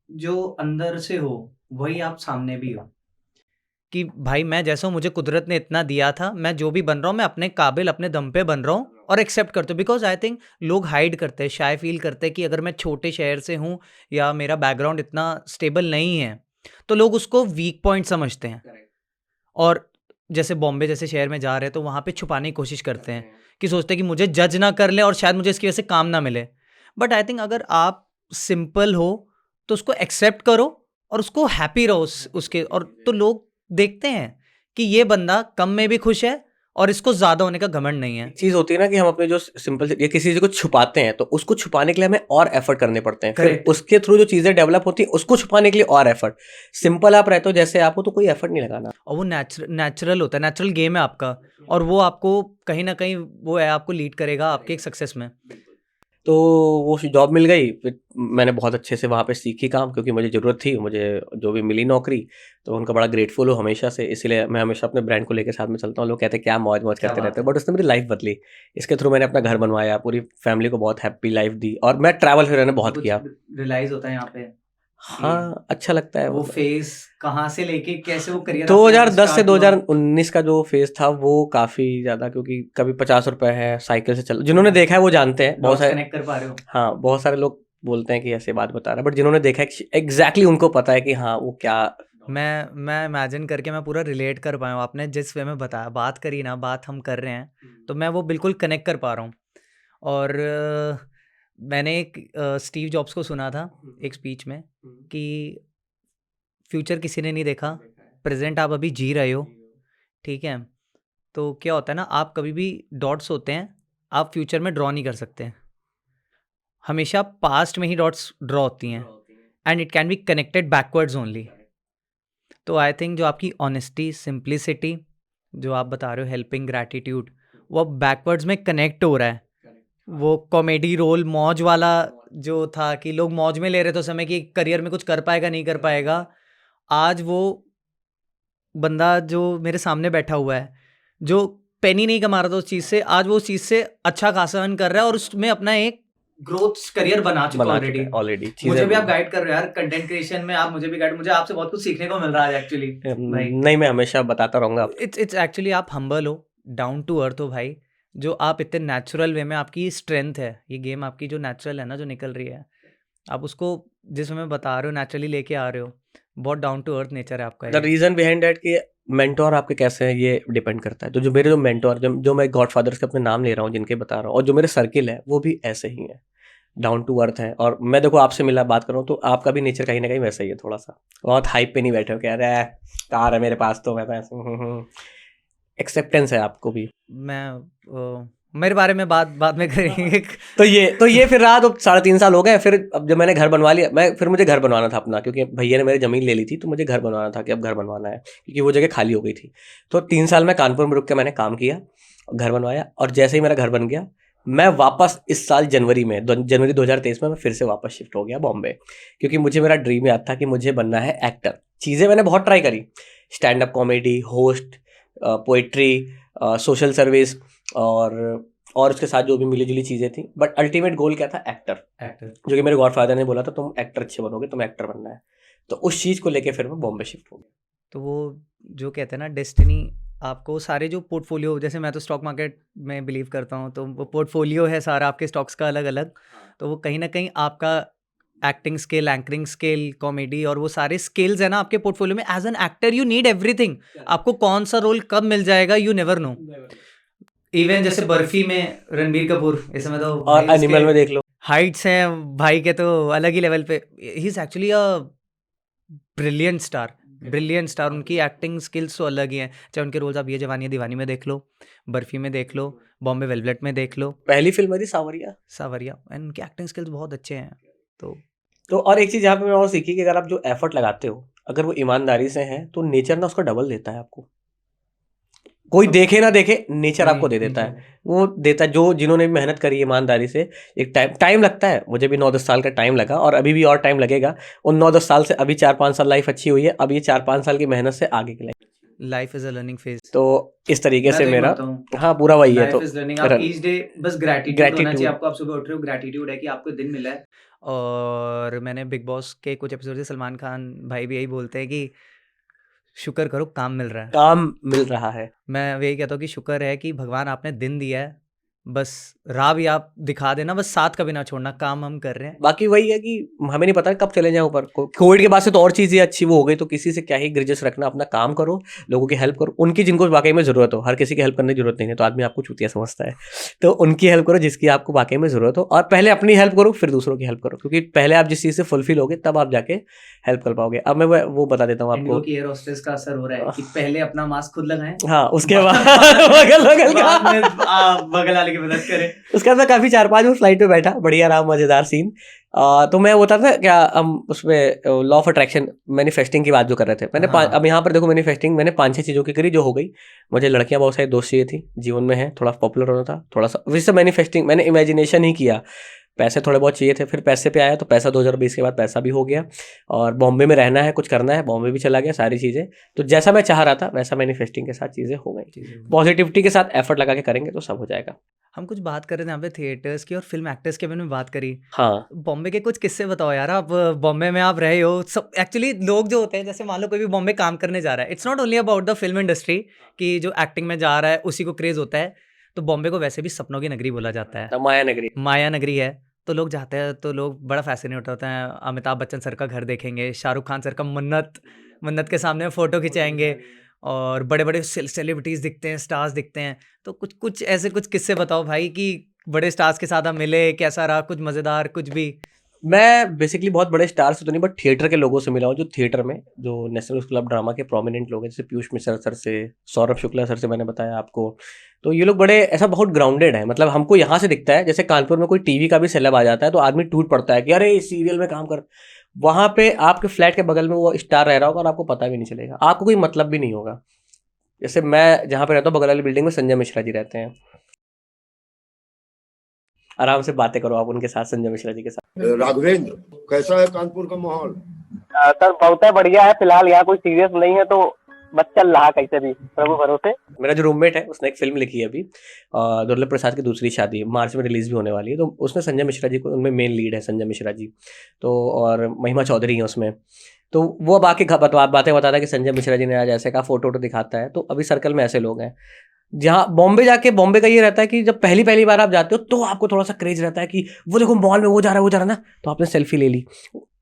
जो अंदर से हो वही आप सामने भी हो, कि भाई मैं जैसा हूँ, मुझे कुदरत ने इतना दिया था, मैं जो भी बन रहा हूँ मैं अपने काबिल अपने दम पे बन रहा हूँ और एक्सेप्ट करते हो। बिकॉज आई थिंक लोग हाइड करते हैं, शाय फील करते हैं कि अगर मैं छोटे शहर से हूँ या मेरा बैकग्राउंड इतना स्टेबल नहीं है तो लोग उसको वीक पॉइंट समझते हैं, और जैसे बॉम्बे जैसे शहर में जा रहे हैं तो वहाँ पे छुपाने की कोशिश करते हैं कि सोचते हैं कि मुझे जज ना कर ले और शायद मुझे इसकी वजह से काम ना मिले। बट आई थिंक अगर आप सिंपल हो तो उसको एक्सेप्ट करो और उसको हैप्पी रहो उसके, और तो लोग देखते हैं कि ये बंदा कम में भी खुश है और इसको ज्यादा होने का घमंड नहीं है। चीज होती है ना कि हम अपने जो सिंपल ये किसी चीज को छुपाते हैं तो उसको छुपाने के लिए हमें और एफर्ट करने पड़ते हैं, फिर Correct. उसके थ्रू जो चीजें डेवलप होती है उसको छुपाने के लिए और एफर्ट। सिंपल आप रहते हो जैसे आप हो तो कोई एफर्ट नहीं लगाना, और वो नेचुरल होता है, नेचुरल गेम है आपका, और वो आपको कहीं ना कहीं वो है आपको लीड करेगा आपके एक सक्सेस में। तो वो जॉब मिल गई, फिर मैंने बहुत अच्छे से वहाँ पे सीखी काम, क्योंकि मुझे ज़रूरत थी, मुझे जो भी मिली नौकरी, तो उनका बड़ा ग्रेटफुल हूँ हमेशा से, इसीलिए मैं हमेशा अपने ब्रांड को लेकर साथ में चलता हूँ। लोग कहते हैं क्या मौज मौज करते रहते हैं, बट उसने मेरी लाइफ बदली। इसके थ्रू मैंने अपना घर बनवाया, पूरी फैमिली को बहुत हैप्पी लाइफ दी, और मैं ट्रैवल फिर मैंने बहुत किया। रियलाइज होता है यहाँ पे, हाँ अच्छा लगता है वो फेज कहाँ से लेके कैसे वो करियर 2010 से 2019 का जो फेज था वो काफी ज्यादा, क्योंकि कभी 50 रुपए है साइकिल से चल, जिन्होंने देखा है वो जानते हैं, बहुत सारे कनेक्ट कर पा रहे हो। हाँ बहुत सारे लोग बोलते हैं कि ऐसे बात बता रहा है, बट जिन्होंने देखा है एग्जैक्टली उनको पता है कि हाँ वो क्या। मैं इमेजिन करके मैं पूरा रिलेट कर पाया हूँ, आपने जिस वे में बताया, बात करी ना, बात हम कर रहे हैं तो मैं वो बिल्कुल कनेक्ट कर पा रहा हूँ। और मैंने एक स्टीव जॉब्स को सुना था एक स्पीच में कि फ्यूचर किसी ने नहीं देखा, प्रेजेंट आप अभी जी रहे हो, ठीक है। तो क्या होता है ना, आप कभी भी डॉट्स होते हैं, आप फ्यूचर में ड्रॉ नहीं कर सकते, हमेशा पास्ट में ही डॉट्स ड्रॉ होती हैं, and it can be connected backwards only. तो आई थिंक जो आपकी ऑनेस्टी, सिंप्लिसिटी, जो आप बता रहे हो हेल्पिंग, ग्रैटिट्यूड, वो अब बैकवर्ड्स में कनेक्ट हो रहा है। वो कॉमेडी रोल मौज वाला जो था कि लोग मौज में ले रहे थे उस समय कि करियर में कुछ कर पाएगा नहीं कर पाएगा, आज वो बंदा जो मेरे सामने बैठा हुआ है, जो पेनी नहीं कमा रहा था उस चीज़ से, आज वो उस चीज़ से अच्छा खासा अर्न कर रहा है और उसमें अपना एक ग्रोथ करियर बना चुका ऑलरेडी। मुझे भी आप गाइड कर रहे हो यार कंटेंट क्रिएशन में, आप मुझे भी गाइड, मुझे आपसे बहुत कुछ सीखने को मिल रहा है एक्चुअली। नहीं मैं हमेशा बताता रहूंगा। इट्स एक्चुअली आप हम्बल हो, डाउन टू अर्थ हो भाई, जो आप इतने नेचुरल वे में, आपकी स्ट्रेंथ है, ये गेम आपकी जो नेचुरल है ना, जो निकल रही है, आप उसको जिस में बता रहे हो नेचुरली लेके आ रहे हो, बहुत डाउन टू अर्थ नेचर है आपका। द रीजन बिहाइंड दैट कि मेंटोर आपके कैसे हैं ये डिपेंड करता है। तो जो मेरे जो मेंटोर, जो मैं गॉडफादर्स के अपने नाम ले रहा हूँ, जिनके बता रहा हूँ, और जो मेरे सर्किल है वो भी ऐसे ही है, डाउन टू अर्थ है। और मैं देखो आपसे मिला बात कर रहा हूँ तो आपका भी नेचर कहीं ना कहीं वैसा ही है, थोड़ा सा बहुत हाइप पे नहीं बैठे हो कह रहे हैं कार है मेरे पास तो मैं एक्सेप्टेंस है आपको भी। मेरे बारे में बाद में करेंगे। तो ये फिर रहा, तो 3.5 साल हो गए। फिर अब जब मैंने घर बनवा लिया, फिर मुझे घर बनवाना था अपना, क्योंकि भैया ने मेरी ज़मीन ले ली थी, तो मुझे घर बनवाना था कि अब घर बनवाना है, क्योंकि वो जगह खाली हो गई थी। तो 3 साल में कानपुर में रुक के मैंने काम किया, घर बनवाया, और जैसे ही मेरा घर बन गया मैं वापस इस साल जनवरी 2023 में मैं फिर से वापस शिफ्ट हो गया बॉम्बे, क्योंकि मुझे मेरा ड्रीम याद था कि मुझे बनना है एक्टर। चीज़ें मैंने बहुत ट्राई करी, stand up comedy, host, poetry, social service, और उसके साथ जो भी मिली जुली चीज़ें थी, बट अल्टीमेट गोल क्या था, एक्टर। जो कि मेरे गॉडफादर ने बोला था तुम एक्टर अच्छे बनोगे, तुम्हें एक्टर बनना है। तो उस चीज़ को लेके फिर मैं बॉम्बे शिफ्ट हो गया। तो वो जो कहते हैं ना डेस्टिनी, आपको सारे जो पोर्टफोलियो, जैसे मैं तो स्टॉक मार्केट में बिलीव करता हूँ, तो वो पोर्टफोलियो है सारा आपके स्टॉक्स का अलग अलग, तो वो कहीं ना कहीं आपका acting skill, anchoring skill, comedy, और वो सारे स्किल्स है ना आपके पोर्टफोलियो में। As an actor you need everything, आपको कौन सा रोल कब मिल जाएगा यू नेवर नो। इवन जैसे बर्फी में रणबीर कपूर, इसमें तो और एनिमल में देख लो, हाइट्स हैं भाई के तो अलग ही लेवल पे। He is actually a brilliant star, उनकी एक्टिंग स्किल्स तो अलग ही हैं। चाहे उनके रोल्स आप ये जवानी है दीवानी में देख लो, बर्फी में देख लो, बॉम्बे वेलवेट में देख लो, पहली फिल्म थी सावरिया, एंड उनके एक्टिंग स्किल्स बहुत अच्छे हैं। तो और एक चीज़ यहाँ पे मैं और सीखी कि अगर आप जो एफर्ट लगाते हो, अगर वो ईमानदारी से हैं, तो नेचर ना उसका डबल देता है आपको। कोई देखे ना देखे, नेचर आपको दे देता है, nature। वो देता है। जो जिन्होंने भी मेहनत करी है ईमानदारी से, एक टाइम लगता है, मुझे भी 9-10 साल का टाइम लगा और अभी भी और टाइम लगेगा। उन 9-10 साल से अभी 4-5 साल लाइफ अच्छी हुई है, अब ये 4-5 साल की मेहनत से आगे की life. Life is a learning phase. तो इस तरीके मैं से तो ये मेरा, मानता हूँ, हाँ पूरा वही है। लाइफ तो इज लर्निंग। आप ईच डे बस ग्रैटिट्यूड होना चाहिए ग्रेटिट्यूड, आपको। आप सुबह उठ रहे हो, ग्रैटिट्यूड है कि आपको दिन मिला है। और मैंने बिग बॉस के कुछ एपिसोड से सलमान खान भाई भी यही बोलते हैं कि शुक्र करो काम मिल रहा है। काम मिल रहा है। मैं यही कहता हूँ कि शुक्र है कि भगवान आपने दिन दिया है, बस राह भी आप दिखा देना, बस साथ कभी ना छोड़ना, काम हम कर रहे हैं। बाकी वही है कि हमें नहीं पता कब चले जाए ऊपर। कोविड के बाद से तो और चीज़ें अच्छी वो हो गई, तो किसी से क्या ही ग्रजेस रखना, अपना काम करो, लोगों की हेल्प करो, उनकी जिनको वाकई में ज़रूरत हो। हर किसी की हेल्प करने की जरूरत नहीं है, तो आदमी आपको चूतिया समझता है। तो उनकी हेल्प करो जिसकी आपको वाकई में ज़रूरत हो, और पहले अपनी हेल्प करो फिर दूसरों की हेल्प करो, क्योंकि पहले आप जिस चीज़ से फुलफिल होगे तब आप जाके हेल्प कर पाओगे। अब मैं वो बता देता हूँ इंडिगो आपको। की एयर होस्टेस का असर हो रहा है कि पहले अपना मास्क खुद लगाएं, हाँ, उसके बाद बगल बगल का, बाद में आप बगल वाले की मदद करें। उसके बाद मैं काफ़ी 4-5 मिनट फ्लाइट पे बैठा, बढ़िया रहा, मज़ेदार सीन। तो मैं बता था क्या, हम उसमें लॉ ऑफ अट्रैक्शन मैनिफेस्टिंग की बात जो कर रहे थे, मैंने हाँ। अब यहाँ पर देखो, मैनिफेस्टिंग मैंने 5-6 चीज़ों की करी जो हो गई। मुझे लड़कियाँ बहुत सारी दोस्त चाहिए थी, जीवन में है, थोड़ा पॉपुलर होना था, थोड़ा सा वैसे मैनिफेस्टिंग मैंने इमेजिनेशन ही किया। पैसे थोड़े बहुत चाहिए थे, फिर पैसे पे आया, तो पैसा 2020 के बाद पैसा भी हो गया। और बॉम्बे में रहना है, कुछ करना है, बॉम्बे भी चला गया, सारी चीज़ें तो जैसा मैं चाह रहा था वैसा मैनिफेस्टिंग के साथ चीज़ें हो गई। पॉजिटिविटी के साथ एफर्ट लगा के करेंगे तो सब हो जाएगा। हम कुछ बात कर रहे थे यहाँ पे थिएटर्स की और फिल्म एक्टर्स के बारे में बात करी। हाँ, बॉम्बे के कुछ किस्से बताओ यार। आप बॉम्बे में आप रहे हो, सब एक्चुअली लोग जो होते हैं, जैसे मान लो कोई भी बॉम्बे काम करने जा रहा है, it's not only about the film industry कि जो एक्टिंग में जा रहा है उसी को क्रेज होता है। तो बॉम्बे को वैसे भी सपनों की नगरी बोला जाता है, माया नगरी। माया नगरी है। तो लोग जाते हैं तो लोग बड़ा फैसिनेट होते हैं, अमिताभ बच्चन सर का घर देखेंगे, शाहरुख खान सर का मन्नत मन्नत के सामने फ़ोटो खिंचाएंगे, और बड़े बड़े सेलिब्रिटीज़ दिखते हैं, स्टार्स दिखते हैं। तो कुछ कुछ ऐसे कुछ किस्से बताओ भाई कि बड़े स्टार्स के साथ आप मिले, कैसा रहा, कुछ मज़ेदार कुछ भी। मैं बेसिकली बहुत बड़े स्टार से तो नहीं, बट थिएटर के लोगों से मिला हूँ, जो थिएटर में जो नेशनल क्लब ड्रामा के प्रोमिनेंट लोग हैं, जैसे पीयूष मिश्रा सर से, सौरभ शुक्ला सर से मैंने बताया आपको। तो ये लोग बड़े ऐसा बहुत ग्राउंडेड है, मतलब हमको यहाँ से दिखता है, जैसे कानपुर में कोई टीवी का भी सेलेब आ जाता है तो आदमी टूट पड़ता है कि अरे इस सीरियल में काम कर। वहाँ पे आपके फ्लैट के बगल में वो स्टार रह रहा होगा और आपको पता भी नहीं चलेगा, आपको कोई मतलब भी नहीं होगा। जैसे मैं जहाँ पे रहता हूँ, बगल वाली बिल्डिंग में संजय मिश्रा जी रहते हैं, आराम से बातें करो आप उनके साथ, संजय मिश्रा जी के साथ। राघवेंद्र, कैसा है कानपुर का माहौल? सर बहुत है, बढ़िया है। फिलहाल यहाँ कोई सीरियस नहीं है, तो बस चल रहा कैसे भी प्रभु भरोसे। मेरा जो रूममेट है उसने एक फिल्म लिखी है अभी, दुर्लभ प्रसाद की दूसरी शादी, मार्च में रिलीज भी होने वाली है। तो उसमें संजय मिश्रा जी को, उनमें मेन लीड है संजय मिश्रा जी, तो और महिमा चौधरी है उसमें। तो वो अब आके बातें बताता है कि संजय मिश्रा जी ने आज ऐसे कहा, फोटो वोटो दिखाता है। तो अभी सर्कल में ऐसे लोग हैं। जहाँ बॉम्बे जाके, बॉम्बे का ये रहता है कि जब पहली पहली बार आप जाते हो तो आपको थोड़ा सा क्रेज रहता है कि वो देखो मॉल में वो जा रहा है ना, तो आपने सेल्फी ले ली।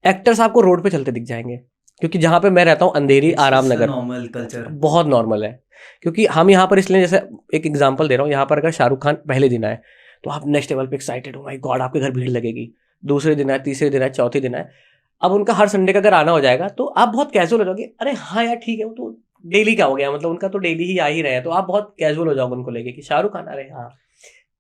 एक्टर्स आपको रोड पे चलते दिख जाएंगे, क्योंकि जहाँ पे मैं रहता हूँ अंधेरी आराम नगर, नॉर्मल कल्चर बहुत नॉर्मल है। क्योंकि हम यहाँ पर इसलिए, जैसे एक एग्जांपल दे रहा हूँ, यहाँ पर अगर शाहरुख खान पहले दिन आए तो आप नेक्स्ट लेवल पे एक्साइटेड हो, माय गॉड आपके घर भीड़ लगेगी। दूसरे दिन आए, तीसरे दिन आए, चौथे दिन आए। अब उनका हर संडे का अगर आना हो जाएगा तो आप बहुत कैजुअल हो जाओगे, अरे हाँ यार ठीक है, वो तो डेली का हो गया, मतलब उनका तो डेली ही आ ही रहे हैं, तो आप बहुत कैजुअल हो जाओगे उनको लेके कि शाहरुख खान, अरे हाँ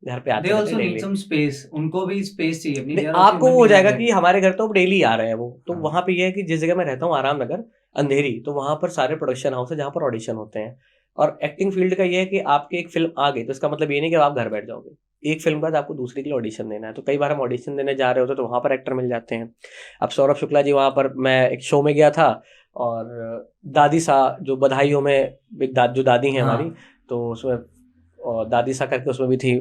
घर पे आते हैं डेली। स्पेस, उनको भी स्पेस चाहिए अपनी। आपको वो हो जाएगा कि हमारे घर तो अब डेली आ रहे हैं वो। तो वहाँ पे ये है कि जिस जगह मैं रहता हूँ आराम नगर अंधेरी, तो वहाँ पर सारे प्रोडक्शन हाउस है जहाँ पर ऑडिशन होते हैं। और एक्टिंग फील्ड का ये है कि आपकी एक फिल्म आ गई तो इसका मतलब ये नहीं कि आप घर बैठ जाओगे, एक फिल्म बाद आपको दूसरी के लिए ऑडिशन देना है। तो कई बार हम ऑडिशन देने जा रहे होते तो वहाँ पर एक्टर मिल जाते हैं। अब सौरभ शुक्ला जी, वहाँ पर मैं एक शो में गया था, और दादी सा जो बधाइयों में एक जो दादी हैं हमारी, तो उसमें दादी सा करके उसमें भी थी।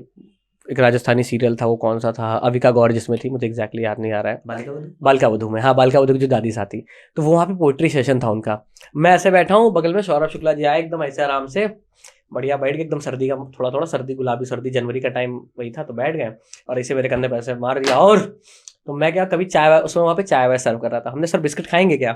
एक राजस्थानी सीरियल था, वो कौन सा था, अविका गौर जिसमें थी, मुझे एग्जैक्टली याद नहीं आ रहा है। बालिका वधू में, हाँ बालिका वधू की जो दादी सा थी, तो वहाँ पे पोइट्री सेशन था उनका। मैं ऐसे बैठा हूँ, बगल में सौरभ शुक्ला जी आए, एकदम ऐसे आराम से बढ़िया बैठ के, एकदम सर्दी का थोड़ा थोड़ा सर्दी, गुलाबी सर्दी, जनवरी का टाइम वही था, तो बैठ गए और ऐसे मेरे कंधे पे ऐसे मार दिया। और तो मैं क्या, कभी चाय उसमें वहाँ पे चाय वाय सर्व कर रहा था, हमने सर बिस्किट खाएंगे क्या।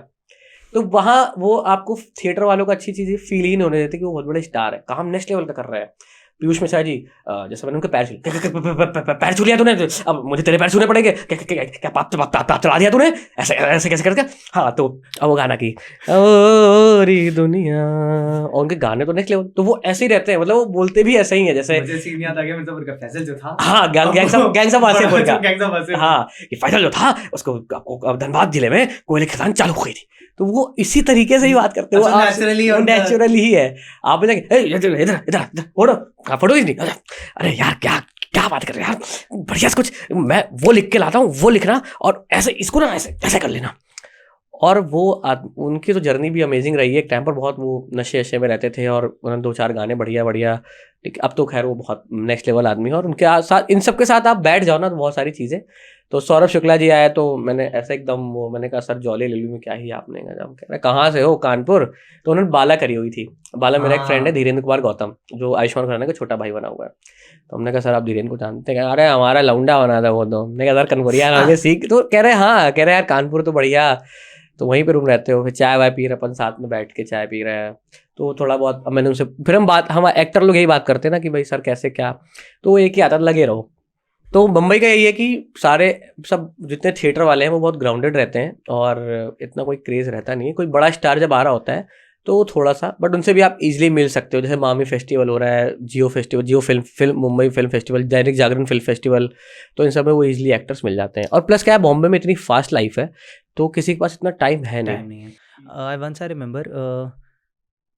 तो वहाँ वो आपको थिएटर वालों को अच्छी चीज़ फील ही नहीं होने देती कि वो बहुत बड़े स्टार है, काम नेक्स्ट लेवल का कर रहे हैं। पीयूष मिश्रा जी, जैसे मैंने उनके पैर छू लिया तूने, अब मुझे तेरे पैर छूने पड़ेंगे, क्या पाप चढ़ा दिया तूने, ऐसे ऐसे कैसे करके। हाँ, तो अब वो गाना की ओरी दुनिया, और उनके गाने तो नेक्स्ट लेवल। तो वो ऐसे ही रहते हैं, मतलब वो बोलते भी ऐसे ही है जैसे मुझे सीन याद आ गया मिर्जापुर का फैसल जो था। हाँ, गैंग्स ऑफ वासेपुर का। Gangs of Wasseypur. हाँ, कि फैसल जो था उसको धनबाद जिले में कोयले खदान चालू हो गई थी। तो वो इसी तरीके से ही बात करते हो, नेचुरली ही है। आप इधर इधर इधर फोटो ही नहीं, अरे यार क्या क्या बात कर रहे हैं यार, बढ़िया से कुछ मैं वो लिख के लाता हूँ, वो लिखना और ऐसे इसको ना ऐसे ऐसे कर लेना। और वो उनकी तो जर्नी भी अमेजिंग रही है। एक टाइम पर बहुत वो नशे में रहते थे और उन्होंने 2-4 गाने बढ़िया, अब तो खैर वो बहुत नेक्स्ट लेवल आदमी है। और उनके साथ, इन सब के साथ आप बैठ जाओ ना तो बहुत सारी चीज़ें। तो सौरभ शुक्ला जी आया तो मैंने ऐसे एकदम वो, मैंने कहा सर जॉली ले लूँ में, क्या ही आपने कहा, कह रहे कहाँ से हो, कानपुर। तो उन्होंने बाला करी हुई थी। बाला मेरा एक फ्रेंड है धीरेन्द्र कुमार गौतम, जो आयुष्मान खुराना का छोटा भाई बना हुआ है। तो हमने कहा सर आप धीरेन्द्र को जानते हैं? अरे हमारा लौंडा बना था वो। तो हमने कहा सर कनपुरिया नाम सीख। तो कह रहे हाँ, कह रहे यार कानपुर तो बढ़िया, तो वहीं पे रूम रहते हो, फिर चाय वाय पी रहे अपन साथ में बैठ के चाय पी रहे हैं। तो थोड़ा बहुत अब मैंने उनसे फिर हम एक्टर लोग यही बात करते हैं ना कि भाई सर कैसे क्या, तो वो एक ही आता लगे रहो। तो मुंबई का यही है कि सारे सब जितने थिएटर वाले हैं वो बहुत ग्राउंडेड रहते हैं और इतना कोई क्रेज़ रहता नहीं है। कोई बड़ा स्टार जब आ रहा होता है तो थोड़ा सा, बट उनसे भी आप इजीली मिल सकते हो। जैसे मामी फेस्टिवल हो रहा है, जियो फेस्टिवल, जियो film Mumbai film festival, Dainik Jagran film festival, तो इन सब में वो इजीली एक्टर्स मिल जाते हैं। और प्लस क्या है, बॉम्बे में इतनी फास्ट लाइफ है तो किसी के पास इतना टाइम है नहीं। आई वंस आई रिमेंबर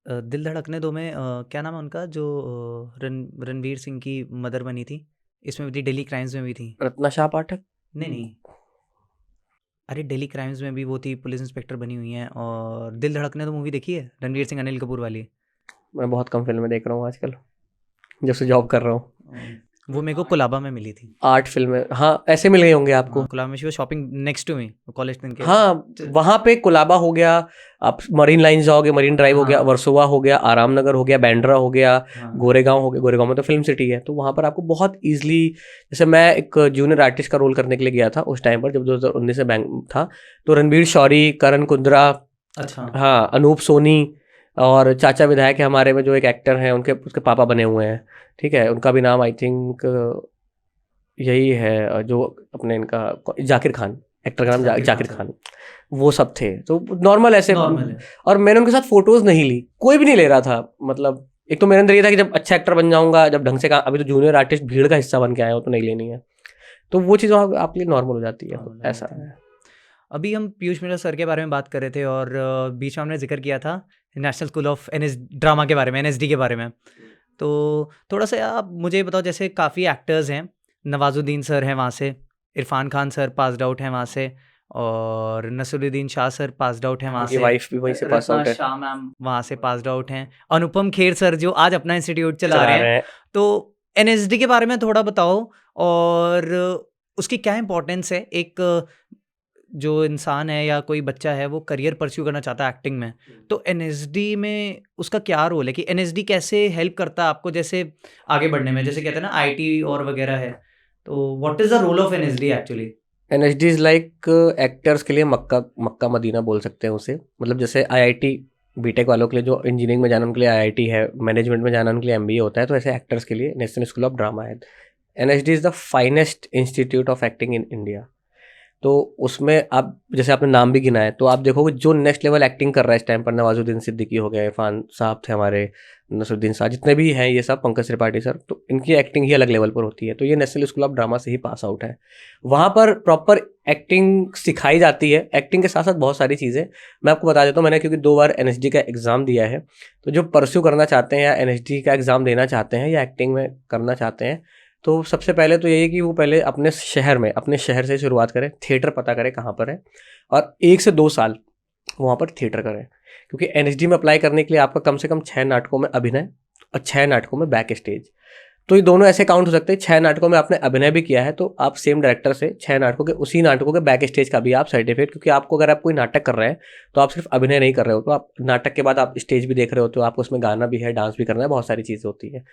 दिल धड़कने दो में क्या नाम है उनका, जो रणवीर सिंह की मदर बनी थी, इसमें भी थी, डेली क्राइम्स में भी थी, रत्ना शाह पाठक। नहीं, अरे डेली क्राइम्स में भी वो थी, पुलिस इंस्पेक्टर बनी हुई हैं। और दिल धड़कने दो मूवी देखी है, रणवीर सिंह अनिल कपूर वाली? मैं बहुत कम फिल्में देख रहा हूँ आजकल, जब से जॉब कर रहा हूँ। वो मेरे को कोलाबा में मिली थी। 8 फिल्में, हाँ ऐसे मिल गए होंगे आपको। कोलाबा में, shopping next to me, college के। हाँ, वहाँ पे कोलाबा हो गया, आप मरीन लाइन जाओगे, मरीन ड्राइव हो गया, वर्सोवा हो गया, आराम नगर हो गया, बैंड्रा हो गया, गोरेगांव हो गया। गोरेगांव में तो फिल्म सिटी है, तो वहाँ पर आपको बहुत ईजिली, जैसे मैं एक जूनियर आर्टिस्ट का रोल करने के लिए गया था उस टाइम पर, जब 2019 में बैंक था, तो रणबीर शौरी, करण कुंद्रा, अच्छा हाँ, अनूप सोनी और चाचा विधायक है हमारे में जो एक एक्टर हैं, उसके पापा बने हुए हैं, ठीक है, उनका भी नाम आई थिंक यही है, जो अपने इनका जाकिर खान, एक्टर का नाम जाकिर खान, वो सब थे। तो नॉर्मल ऐसे और मैंने उनके साथ फोटोज नहीं ली, कोई भी नहीं ले रहा था। मतलब एक तो मेरे अंदर ये था कि जब अच्छा एक्टर बन जाऊंगा, जब ढंग से अभी तो जूनियर आर्टिस्ट भीड़ का हिस्सा बन के आया हो तो नहीं लेनी है, तो वो चीज़ आपके लिए नॉर्मल हो जाती है। तो ऐसा है। अभी हम पीयूष मिश्रा सर के बारे में बात कर रहे थे और बीच में हमने जिक्र किया था नेशनल स्कूल ऑफ ड्रामा के बारे में, NSD के बारे में। तो थोड़ा सा आप मुझे बताओ, जैसे काफ़ी एक्टर्स हैं, नवाजुद्दीन सर हैं वहाँ से, Irfan Khan sir passed out हैं वहाँ से, और Naseeruddin Shah sir passed out हैं वहाँ से, वाइफ भी वहीं से पास आउट है, शाह मैम वहाँ से पास्ड आउट हैं, अनुपम खेर सर जो आज अपना इंस्टीट्यूट चला रहे हैं। तो NSD के बारे में थोड़ा बताओ और उसकी क्या इंपॉर्टेंस है, एक जो इंसान है या कोई बच्चा है वो करियर परस्यू करना चाहता है एक्टिंग में, तो NSD में उसका क्या रोल है, कि NSD कैसे हेल्प करता है आपको जैसे आगे बढ़ने में? जैसे कहते हैं ना IT और वगैरह है, तो what is the role of NSD actually? NSD is like actors के लिए मक्का मदीना बोल सकते हैं उसे। मतलब जैसे IIT बीटेक वालों के लिए, जो इंजीनियरिंग में जाना उनके लिए IIT है, मैनेजमेंट में जाना उनके लिए MBA होता है, तो ऐसे एक्टर्स के लिए नेशनल स्कूल ऑफ ड्रामा है। NSD is the finest institute of acting in India. तो उसमें आप जैसे आपने नाम भी गिना है, तो आप देखोगे जो नेक्स्ट लेवल एक्टिंग कर रहा है इस टाइम पर, नवाजुद्दीन सिद्दीकी हो गया, इरफान साहब थे हमारे, नसरुद्दीन शाह, जितने भी हैं ये सब, पंकज त्रिपाठी सर, तो इनकी एक्टिंग ही अलग लेवल पर होती है। तो ये नेशनल स्कूल ऑफ ड्रामा से ही पास आउट है। वहाँ पर प्रॉपर एक्टिंग सिखाई जाती है। एक्टिंग के साथ साथ बहुत सारी चीज़ें मैं आपको बता देता हूँ। मैंने क्योंकि 2 बार NSD का एग्ज़ाम दिया है, तो जो परस्यू करना चाहते हैं या NSD का एग्ज़ाम देना चाहते हैं या एक्टिंग में करना चाहते हैं, तो सबसे पहले तो यही है कि वो पहले अपने शहर से शुरुआत करें, थिएटर पता करें कहाँ पर है, और 1 से 2 साल वहाँ पर थिएटर करें। क्योंकि NSD में अप्लाई करने के लिए आपका कम से कम 6 नाटकों में अभिनय और 6 नाटकों में बैक स्टेज, तो ये दोनों ऐसे काउंट हो सकते हैं। 6 नाटकों में आपने अभिनय भी किया है तो आप सेम डायरेक्टर से 6 नाटकों के, उसी नाटकों के बैक स्टेज का भी आप सर्टिफिकेट, क्योंकि आपको अगर आप कोई नाटक कर रहे हैं तो आप सिर्फ अभिनय नहीं कर रहे हो, तो आप नाटक के बाद आप स्टेज भी देख रहे हो, तो आपको उसमें गाना भी है, डांस भी करना है, बहुत सारी चीज़ें होती है।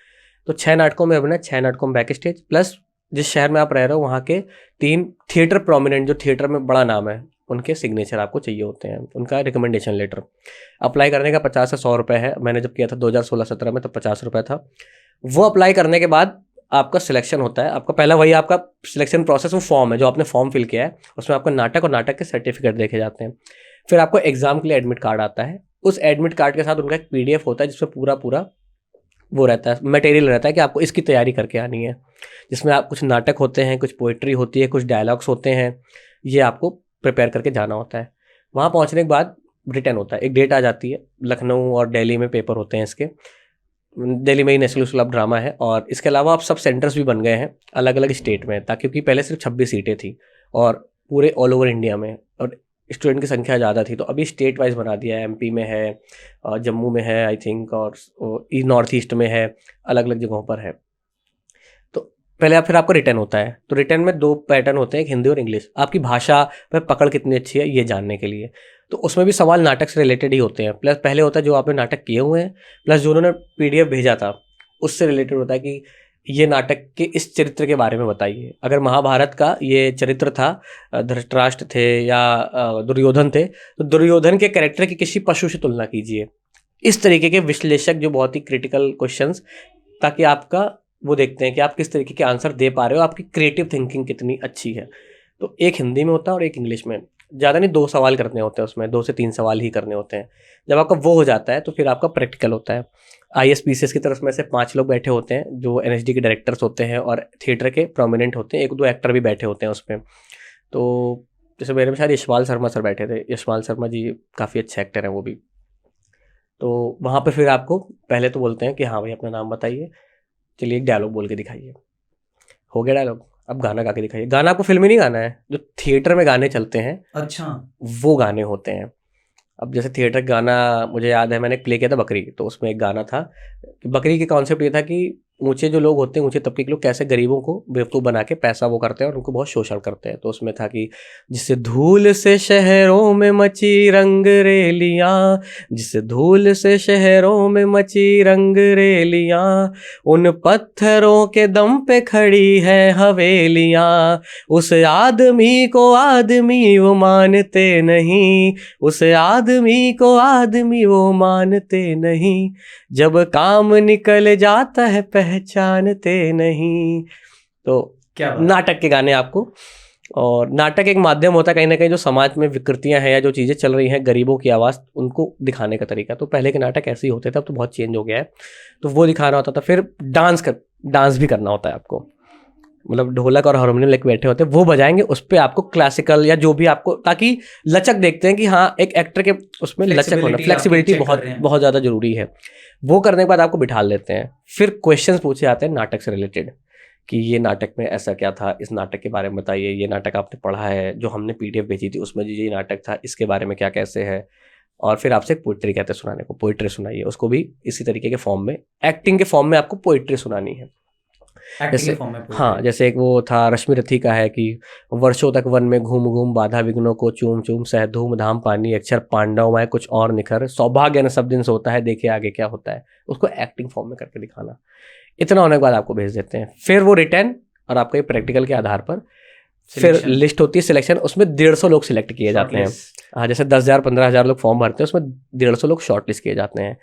तो 6 नाटकों में अभिनय, 6 नाटकों में बैक स्टेज, प्लस जिस शहर में आप रह रहे हो वहाँ के 3 थिएटर प्रोमिनेंट, जो थिएटर में बड़ा नाम है, उनके सिग्नेचर आपको चाहिए होते हैं, उनका रिकमेंडेशन लेटर। अप्लाई करने का 50 से 100 रुपये है। मैंने जब किया था 2016-17 में, तब 50 रुपये था। वो अप्लाई करने के बाद आपका सिलेक्शन होता है। आपका पहला वही आपका सिलेक्शन प्रोसेस, वो फॉर्म है जो आपने फॉर्म फिल किया है, उसमें आपका नाटक और नाटक के सर्टिफिकेट देखे जाते हैं। फिर आपको एग्जाम के लिए एडमिट कार्ड आता है। उस एडमिट कार्ड के साथ उनका एक PDF होता है जिसमें पूरा वो रहता है, मटेरियल रहता है कि आपको इसकी तैयारी करके आनी है, जिसमें आप कुछ नाटक होते हैं, कुछ पोइट्री होती है, कुछ डायलॉग्स होते हैं, ये आपको प्रिपेयर करके जाना होता है। वहाँ पहुँचने के बाद रिटर्न होता है, एक डेट आ जाती है। लखनऊ और दिल्ली में पेपर होते हैं इसके। दिल्ली में ही नेशनल स्कूल ऑफ ड्रामा है, और इसके अलावा अब सब सेंटर्स भी बन गए हैं अलग अलग स्टेट में, ताकि क्योंकि पहले सिर्फ 26 सीटें थी और पूरे ऑल ओवर इंडिया में, और स्टूडेंट की संख्या ज़्यादा थी, तो अभी स्टेट वाइज बना दिया है। MP में है, जम्मू में है आई थिंक, और नॉर्थ ईस्ट में है, अलग अलग जगहों पर है। तो पहले फिर आपको रिटर्न होता है। तो रिटर्न में 2 पैटर्न होते हैं, एक हिंदी और इंग्लिश। आपकी भाषा पर पकड़ कितनी अच्छी है ये जानने के लिए। तो उसमें भी सवाल नाटक से रिलेटेड ही होते हैं। प्लस पहले होता है जो आपने नाटक किए हुए हैं, प्लस जो उन्होंने PDF भेजा था उससे रिलेटेड होता है कि ये नाटक के इस चरित्र के बारे में बताइए। अगर महाभारत का ये चरित्र था, धृतराष्ट्र थे या दुर्योधन थे, तो दुर्योधन के कैरेक्टर की किसी पशु से तुलना कीजिए। इस तरीके के विश्लेषक जो बहुत ही क्रिटिकल क्वेश्चंस, ताकि आपका वो देखते हैं कि आप किस तरीके के आंसर दे पा रहे हो, आपकी क्रिएटिव थिंकिंग कितनी अच्छी है। तो एक हिंदी में होता है और एक इंग्लिश में। ज़्यादा नहीं, 2 सवाल करने होते हैं उसमें, 2 से 3 सवाल ही करने होते हैं। जब आपका वो हो जाता है तो फिर आपका प्रैक्टिकल होता है। ISPCS की तरफ में से 5 लोग बैठे होते हैं जो NSD के डायरेक्टर्स होते हैं और थिएटर के प्रोमिनेंट होते हैं। 1-2 एक्टर भी बैठे होते हैं उसमें। तो जैसे मेरे में शायद यशपाल शर्मा सर बैठे थे। यशपाल शर्मा जी काफ़ी अच्छे एक्टर हैं वो भी। तो वहाँ पे फिर आपको पहले तो बोलते हैं कि हाँ भाई अपना नाम बताइए, चलिए एक डायलॉग बोल के दिखाइए। हो गया डायलॉग, अब गाना गा के दिखाइए। गाना आपको फिल्मी नहीं गाना है, जो थिएटर में गाने चलते हैं अच्छा, वो गाने होते हैं। अब जैसे थिएटर गाना मुझे याद है, मैंने प्ले किया था बकरी, तो उसमें एक गाना था। बकरी की कॉन्सेप्ट ये था कि ऊंचे जो लोग होते हैं, ऊंचे तबके के लोग कैसे गरीबों को बेवकूफ़ बना के पैसा वो करते हैं और उनको बहुत शोषण करते हैं। तो उसमें था कि जिससे धूल से शहरों में मची रंगरेलियाँ, जिससे धूल से शहरों में मची रंगरेलियाँ, उन पत्थरों के दम पे खड़ी है हवेलियाँ, उस आदमी को आदमी वो मानते नहीं, उस आदमी को आदमी वो मानते नहीं, जब काम निकल जाता है पहचानते नहीं। तो क्या नाटक के गाने आपको, और नाटक एक माध्यम होता है कहीं ना कहीं जो समाज में विकृतियां हैं या जो चीज़ें चल रही हैं, गरीबों की आवाज़, उनको दिखाने का तरीका। तो पहले के नाटक ऐसे ही होते थे, अब तो बहुत चेंज हो गया है। तो वो दिखाना होता था। फिर डांस भी करना होता है आपको, मतलब ढोलक और हारमोनियम लेके बैठे होते हैं, वो बजाएंगे, उस पर आपको क्लासिकल या जो भी आपको, ताकि लचक देखते हैं कि हाँ एक एक्टर के उसमें लचक होना, फ्लेक्सिबिलिटी बहुत ज़्यादा जरूरी है। वो करने के बाद आपको बिठा लेते हैं। फिर क्वेश्चंस पूछे जाते हैं नाटक से रिलेटेड, कि ये नाटक में ऐसा क्या था, इस नाटक के बारे में बताइए, ये नाटक आपने पढ़ा है, जो हमने PDF भेजी थी उसमें जो ये नाटक था इसके बारे में क्या कैसे है। और फिर आपसे पोइट्री कहते हैं सुनाने को, पोइट्री सुनाइए। उसको भी इसी तरीके के फॉर्म में, एक्टिंग के फॉर्म में आपको पोइट्री सुनानी है। जैसे हाँ, जैसे एक वो था रश्मि रथी का है कि वर्षों तक वन में घूम घूम बाधा विघ्नों को चूम चूम, सह धूम धाम पानी अक्षर पांडव में कुछ और निखर, सौभाग्य न सब दिन सोता है देखे आगे क्या होता है। उसको एक्टिंग फॉर्म में करके दिखाना। इतना होने के बाद आपको भेज देते हैं। फिर वो रिटर्न और आपके प्रैक्टिकल के आधार पर फिर लिस्ट होती है सिलेक्शन। उसमें 150 लोग सिलेक्ट किए जाते हैं। हाँ, जैसे 10,000 15,000 लोग फॉर्म भरते हैं, उसमें 150 लोग शॉर्ट लिस्ट किए जाते हैं।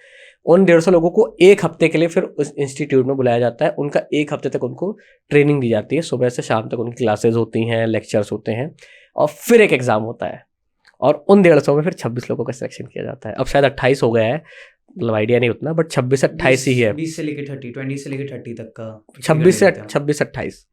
उन 150 लोगों को 1 हफ्ते के लिए फिर उस इंस्टीट्यूट में बुलाया जाता है। उनका 1 हफ्ते तक उनको ट्रेनिंग दी जाती है। सुबह से शाम तक उनकी क्लासेस होती हैं, लेक्चर्स होते हैं, और फिर एक एग्ज़ाम होता है। और उन 150 में फिर 26 लोगों का सिलेक्शन किया जाता है। अब शायद 28 हो गया है, मतलब आइडिया नहीं उतना, बट 26 से 28 ही है। 20 से लेकर 30, 20 से लेकर 30 तक का 26 से 28।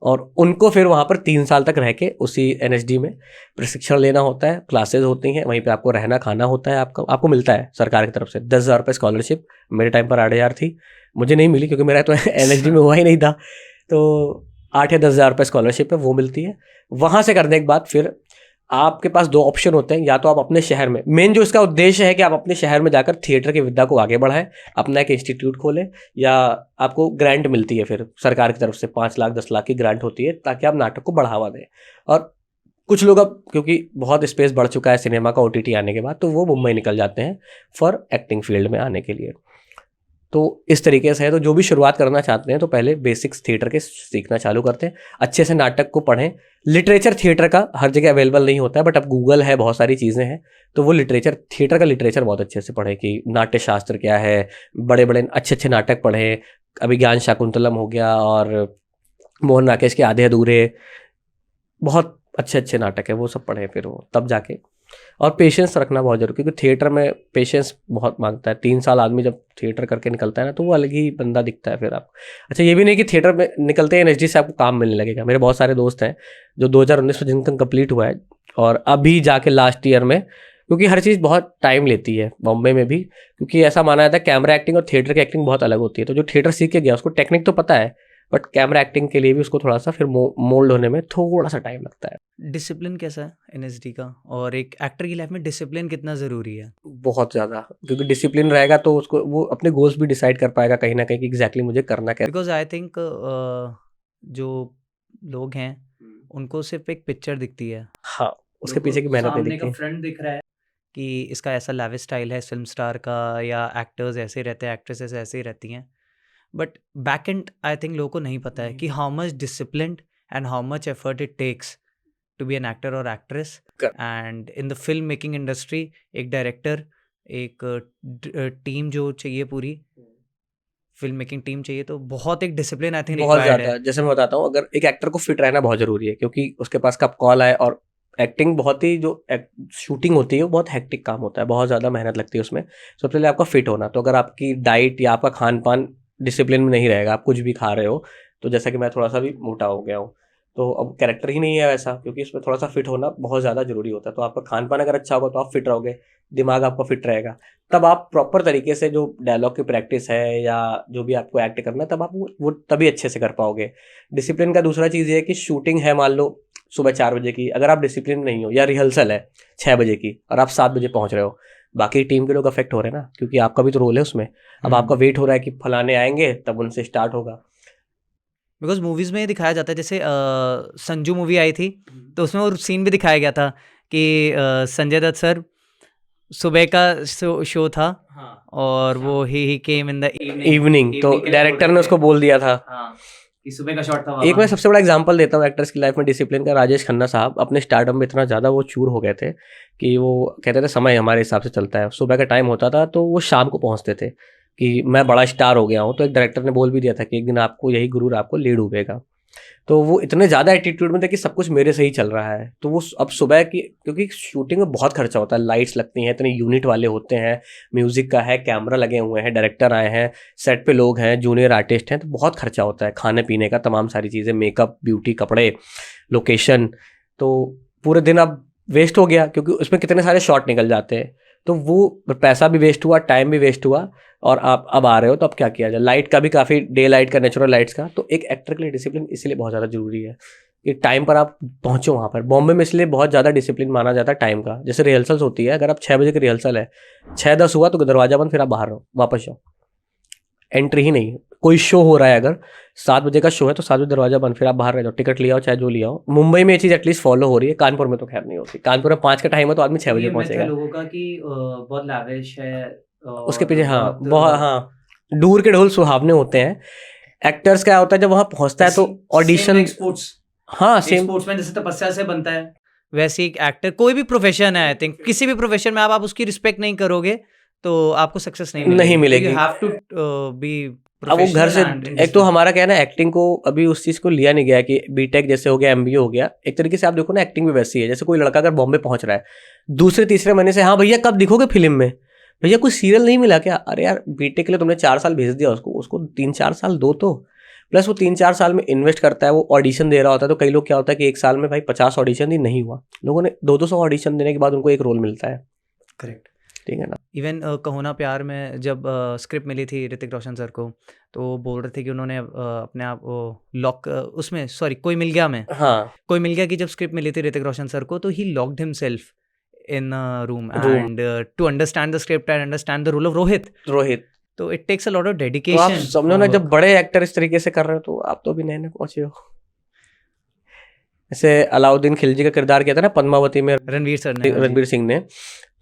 और उनको फिर वहाँ पर 3 साल तक रह के उसी NSD में प्रशिक्षण लेना होता है। क्लासेस होती हैं, वहीं पे आपको रहना खाना होता है। आपको मिलता है सरकार की तरफ से 10,000 रुपये स्कॉलरशिप। मेरे टाइम पर 8,000 थी, मुझे नहीं मिली क्योंकि मेरा तो NSD में हुआ ही नहीं था। तो 8 या 10,000 रुपये स्कॉलरशिप है, वो मिलती है। वहाँ से करने के बाद फिर आपके पास 2 ऑप्शन होते हैं। या तो आप अपने शहर में, मेन जो इसका उद्देश्य है कि आप अपने शहर में जाकर थिएटर की विद्या को आगे बढ़ाएं, अपना एक इंस्टीट्यूट खोलें, या आपको ग्रांट मिलती है फिर सरकार की तरफ से 5 लाख 10 लाख की ग्रांट होती है, ताकि आप नाटक को बढ़ावा दें। और कुछ लोग अब क्योंकि बहुत स्पेस बढ़ चुका है सिनेमा का OTT आने के बाद, तो वो मुंबई निकल जाते हैं फॉर एक्टिंग फील्ड में आने के लिए। तो इस तरीके से है। तो जो भी शुरुआत करना चाहते हैं तो पहले बेसिक्स थिएटर के सीखना चालू करते हैं, अच्छे से नाटक को पढ़ें। लिटरेचर थिएटर का हर जगह अवेलेबल नहीं होता है, बट अब गूगल है, बहुत सारी चीज़ें हैं, तो वो लिटरेचर थिएटर का लिटरेचर बहुत अच्छे से पढ़ें कि नाट्य शास्त्र क्या है, बड़े बड़े अच्छे अच्छे नाटक पढ़ें, अभी ज्ञान शाकुंतलम हो गया और मोहन राकेश के आधे अधूरे, बहुत अच्छे अच्छे नाटक है, वो सब पढ़े फिर वो तब जाके। और पेशेंस रखना बहुत जरूरी, क्योंकि थिएटर में पेशेंस बहुत मांगता है। 3 साल आदमी जब थिएटर करके निकलता है ना, तो वो अलग ही बंदा दिखता है फिर आपको। अच्छा, ये भी नहीं कि थिएटर में निकलते हैं एनएसडी से आपको काम मिलने लगेगा। मेरे बहुत सारे दोस्त हैं जो 2019 में जिनका कंप्लीट हुआ है और अभी जाके लास्ट ईयर में, क्योंकि हर चीज़ बहुत टाइम लेती है बॉम्बे में भी, क्योंकि ऐसा माना जाता है कैमरा एक्टिंग और थिएटर की एक्टिंग बहुत अलग होती है। तो जो थिएटर सीख के गया उसको टेक्निक तो पता है, बट कैमरा एक्टिंग के लिए भी उसको थोड़ा सा फिर मोल्ड होने में थोड़ा सा टाइम लगता है। डिसिप्लिन कैसा है एनएसडी का, और एक एक्टर की लाइफ में डिसिप्लिन कितना ज़रूरी है? बहुत ज़्यादा, क्योंकि डिसिप्लिन रहेगा तो उसको वो अपने गोल्स भी डिसाइड कर पाएगा कहीं ना कहीं कि एग्जैक्टली मुझे करना क्या है। बिकॉज आई थिंक जो लोग हैं उनको सिर्फ एक पिक्चर दिखती है, हाँ, उसके पीछे की मेहनत नहीं दिखती। फ्रेंड दिख रहा है कि इसका ऐसा लाविश स्टाइल है फिल्म स्टार का, या एक्टर्स ऐसे रहते हैं, एक्ट्रेसेस ऐसे ही रहती हैं, but back and I think लोगों को नहीं पता है कि how much disciplined and how much effort it takes to be an actor और actress. And in the film making industry एक डायरेक्टर, एक टीम जो चाहिए, पूरी फिल्म मेकिंग टीम चाहिए, तो बहुत एक डिसिप्लिन आई थिंक बहुत ज़्यादा। जैसे मैं बताता हूँ, अगर एक एक्टर को फिट रहना बहुत ज़रूरी है, क्योंकि उसके पास कब कॉल आए, और एक्टिंग बहुत ही, जो शूटिंग होती है वो बहुत हेक्टिक काम होता है, बहुत ज़्यादा मेहनत लगती है उसमें। सबसे पहले आपका फिट होना, तो अगर आपकी डाइट या आपका खान पान डिसिप्लिन में नहीं रहेगा, आप कुछ भी खा रहे हो, तो जैसा कि मैं थोड़ा सा भी मोटा हो गया हूँ, तो अब कैरेक्टर ही नहीं है वैसा, क्योंकि इसमें थोड़ा सा फिट होना बहुत ज़्यादा ज़रूरी होता है। तो आपका खान पान अगर अच्छा होगा तो आप फिट रहोगे, दिमाग आपका फिट रहेगा, तब आप प्रॉपर तरीके से जो डायलॉग की प्रैक्टिस है या जो भी आपको एक्ट करना है, तब आप वो तभी अच्छे से कर पाओगे। डिसिप्लिन का दूसरा चीज़ ये है कि शूटिंग है, मान लो सुबह 4 बजे की, अगर आप डिसिप्लिन नहीं हो, या रिहर्सल है 6 बजे की और आप 7 बजे पहुँच रहे हो, बाकी टीम के लोग अफेक्ट हो रहे हैं ना, क्योंकि आपका भी तो रोल है उसमें। अब आपका वेट हो रहा है कि फलाने आएंगे, तब उनसे स्टार्ट होगा। बिकॉज मूवीज़ में ये दिखाया जाता है, जैसे संजू मूवी आई थी तो उसमें वो सीन भी दिखाया गया था कि संजय दत्त सर सुबह का शो था, और वो ही केम इन द इवनिंग, तो डायरेक्टर ने उसको बोल दिया था कि सुबह का शॉट था। एक मैं सबसे बड़ा एग्जांपल देता हूँ एक्टर्स की लाइफ में डिसिप्लिन का। राजेश खन्ना साहब अपने स्टारडम में इतना ज़्यादा वो चूर हो गए थे कि वो कहते थे समय हमारे हिसाब से चलता है, सुबह का टाइम होता था तो वो शाम को पहुँचते थे कि मैं बड़ा स्टार हो गया हूँ। तो एक डायरेक्टर ने बोल भी दिया था कि एक दिन आपको यही गुरूर आपको ले डूबेगा। तो वो इतने ज़्यादा एटीट्यूड में थे कि सब कुछ मेरे से ही चल रहा है। तो वो अब सुबह की, क्योंकि शूटिंग में बहुत खर्चा होता है, लाइट्स लगती हैं, इतने यूनिट वाले होते हैं, म्यूज़िक का है, कैमरा लगे हुए हैं, डायरेक्टर आए हैं, सेट पे लोग हैं, जूनियर आर्टिस्ट हैं, तो बहुत खर्चा होता है, खाने पीने का, तमाम सारी चीज़ें, मेकअप, ब्यूटी, कपड़े, लोकेशन। तो पूरे दिन अब वेस्ट हो गया, क्योंकि उसमें कितने सारे शॉट निकल जाते हैं। तो वो पैसा भी वेस्ट हुआ, टाइम भी वेस्ट हुआ, और आप अब आ रहे हो तो अब क्या किया जाए। लाइट का भी काफ़ी, डे लाइट का, नेचुरल लाइट्स का, तो एक एक्टर के लिए डिसिप्लिन इसलिए बहुत ज़्यादा जरूरी है कि टाइम पर आप पहुँचो वहाँ पर। बॉम्बे में इसलिए बहुत ज़्यादा डिसिप्लिन माना जाता है टाइम का। जैसे रिहर्सल्स होती है, अगर आप 6 बजे की रिहर्सल है, 6:10 हुआ तो दरवाजा बंद, फिर आप बाहर रहो, वापस जाओ, एंट्री ही नहीं। कोई शो हो रहा है, अगर 7 बजे का शो है तो 7 बजे दरवाजा बंद, फिर आप बाहर रह जाओ, टिकट ले आओ, चाहे जो ले आओ। मुंबई में ये चीज़ एटलीस्ट फॉलो हो रही है, कानपुर में तो खैर नहीं होती। कानपुर में 5 का टाइम है तो आदमी 6 बजे पहुंचेगा। लोगों का कि बहुत लाविश है, उसके पीछे हाँ बहुत, हाँ दूर के ढोल सुहावने होते हैं। एक्टर्स क्या होता है, जब वहाँ पहुँचता है तो ऑडिशन, हाँ सेम स्पोर्ट्समैन जैसे तपस्या से बनता है, वैसे एक एक्टर, कोई भी प्रोफेशन है, आई थिंक किसी भी प्रोफेशन में आप उसकी रिस्पेक्ट नहीं करोगे तो आपको सक्सेस नहीं मिलेगी। You have to be. अब वो घर से, एक तो हमारा क्या है ना, एक्टिंग को अभी उस चीज़ को लिया नहीं गया कि बीटेक जैसे हो गया, एमबीए हो गया। एक तरीके से आप देखो ना, एक्टिंग भी वैसी है। जैसे कोई लड़का अगर बॉम्बे पहुंच रहा है, दूसरे तीसरे महीने से, हाँ भैया कब दिखोगे फिल्म में, भैया कोई सीरियल नहीं मिला क्या? अरे यार बीटेक के लिए तुमने 4 साल भेज दिया उसको 3-4 साल दो तो। प्लस वो 3-4 साल में इन्वेस्ट करता है, वो ऑडिशन दे रहा होता है। तो कई लोग क्या होता है कि एक साल में भाई 50 ऑडिशन ही नहीं हुआ, लोगों ने 200 ऑडिशन देने के बाद उनको एक रोल मिलता है। करेक्ट, ठीक है ना। इवन कहो ना प्यार में जब स्क्रिप्ट मिली थी ऋतिक रोशन सर को, तो वो बोल रहे थे कि उन्होंने अपने आप लॉक उसमें, सॉरी कोई मिल गया में, हाँ कोई मिल गया, कि जब स्क्रिप्ट मिली थी ऋतिक रोशन सर को, तो he locked himself in room and to understand the script and understand the role of Rohit. तो it takes a lot of dedication. तो आप समझो ना, जब बड़े एक्टर इस तरीके से कर रहे हो तो आप तो अभी नए नए पहुंचे हो। जैसे अलाउद्दीन खिलजी का किरदार किया था ना पद्मावती में रणवीर सिंह ने,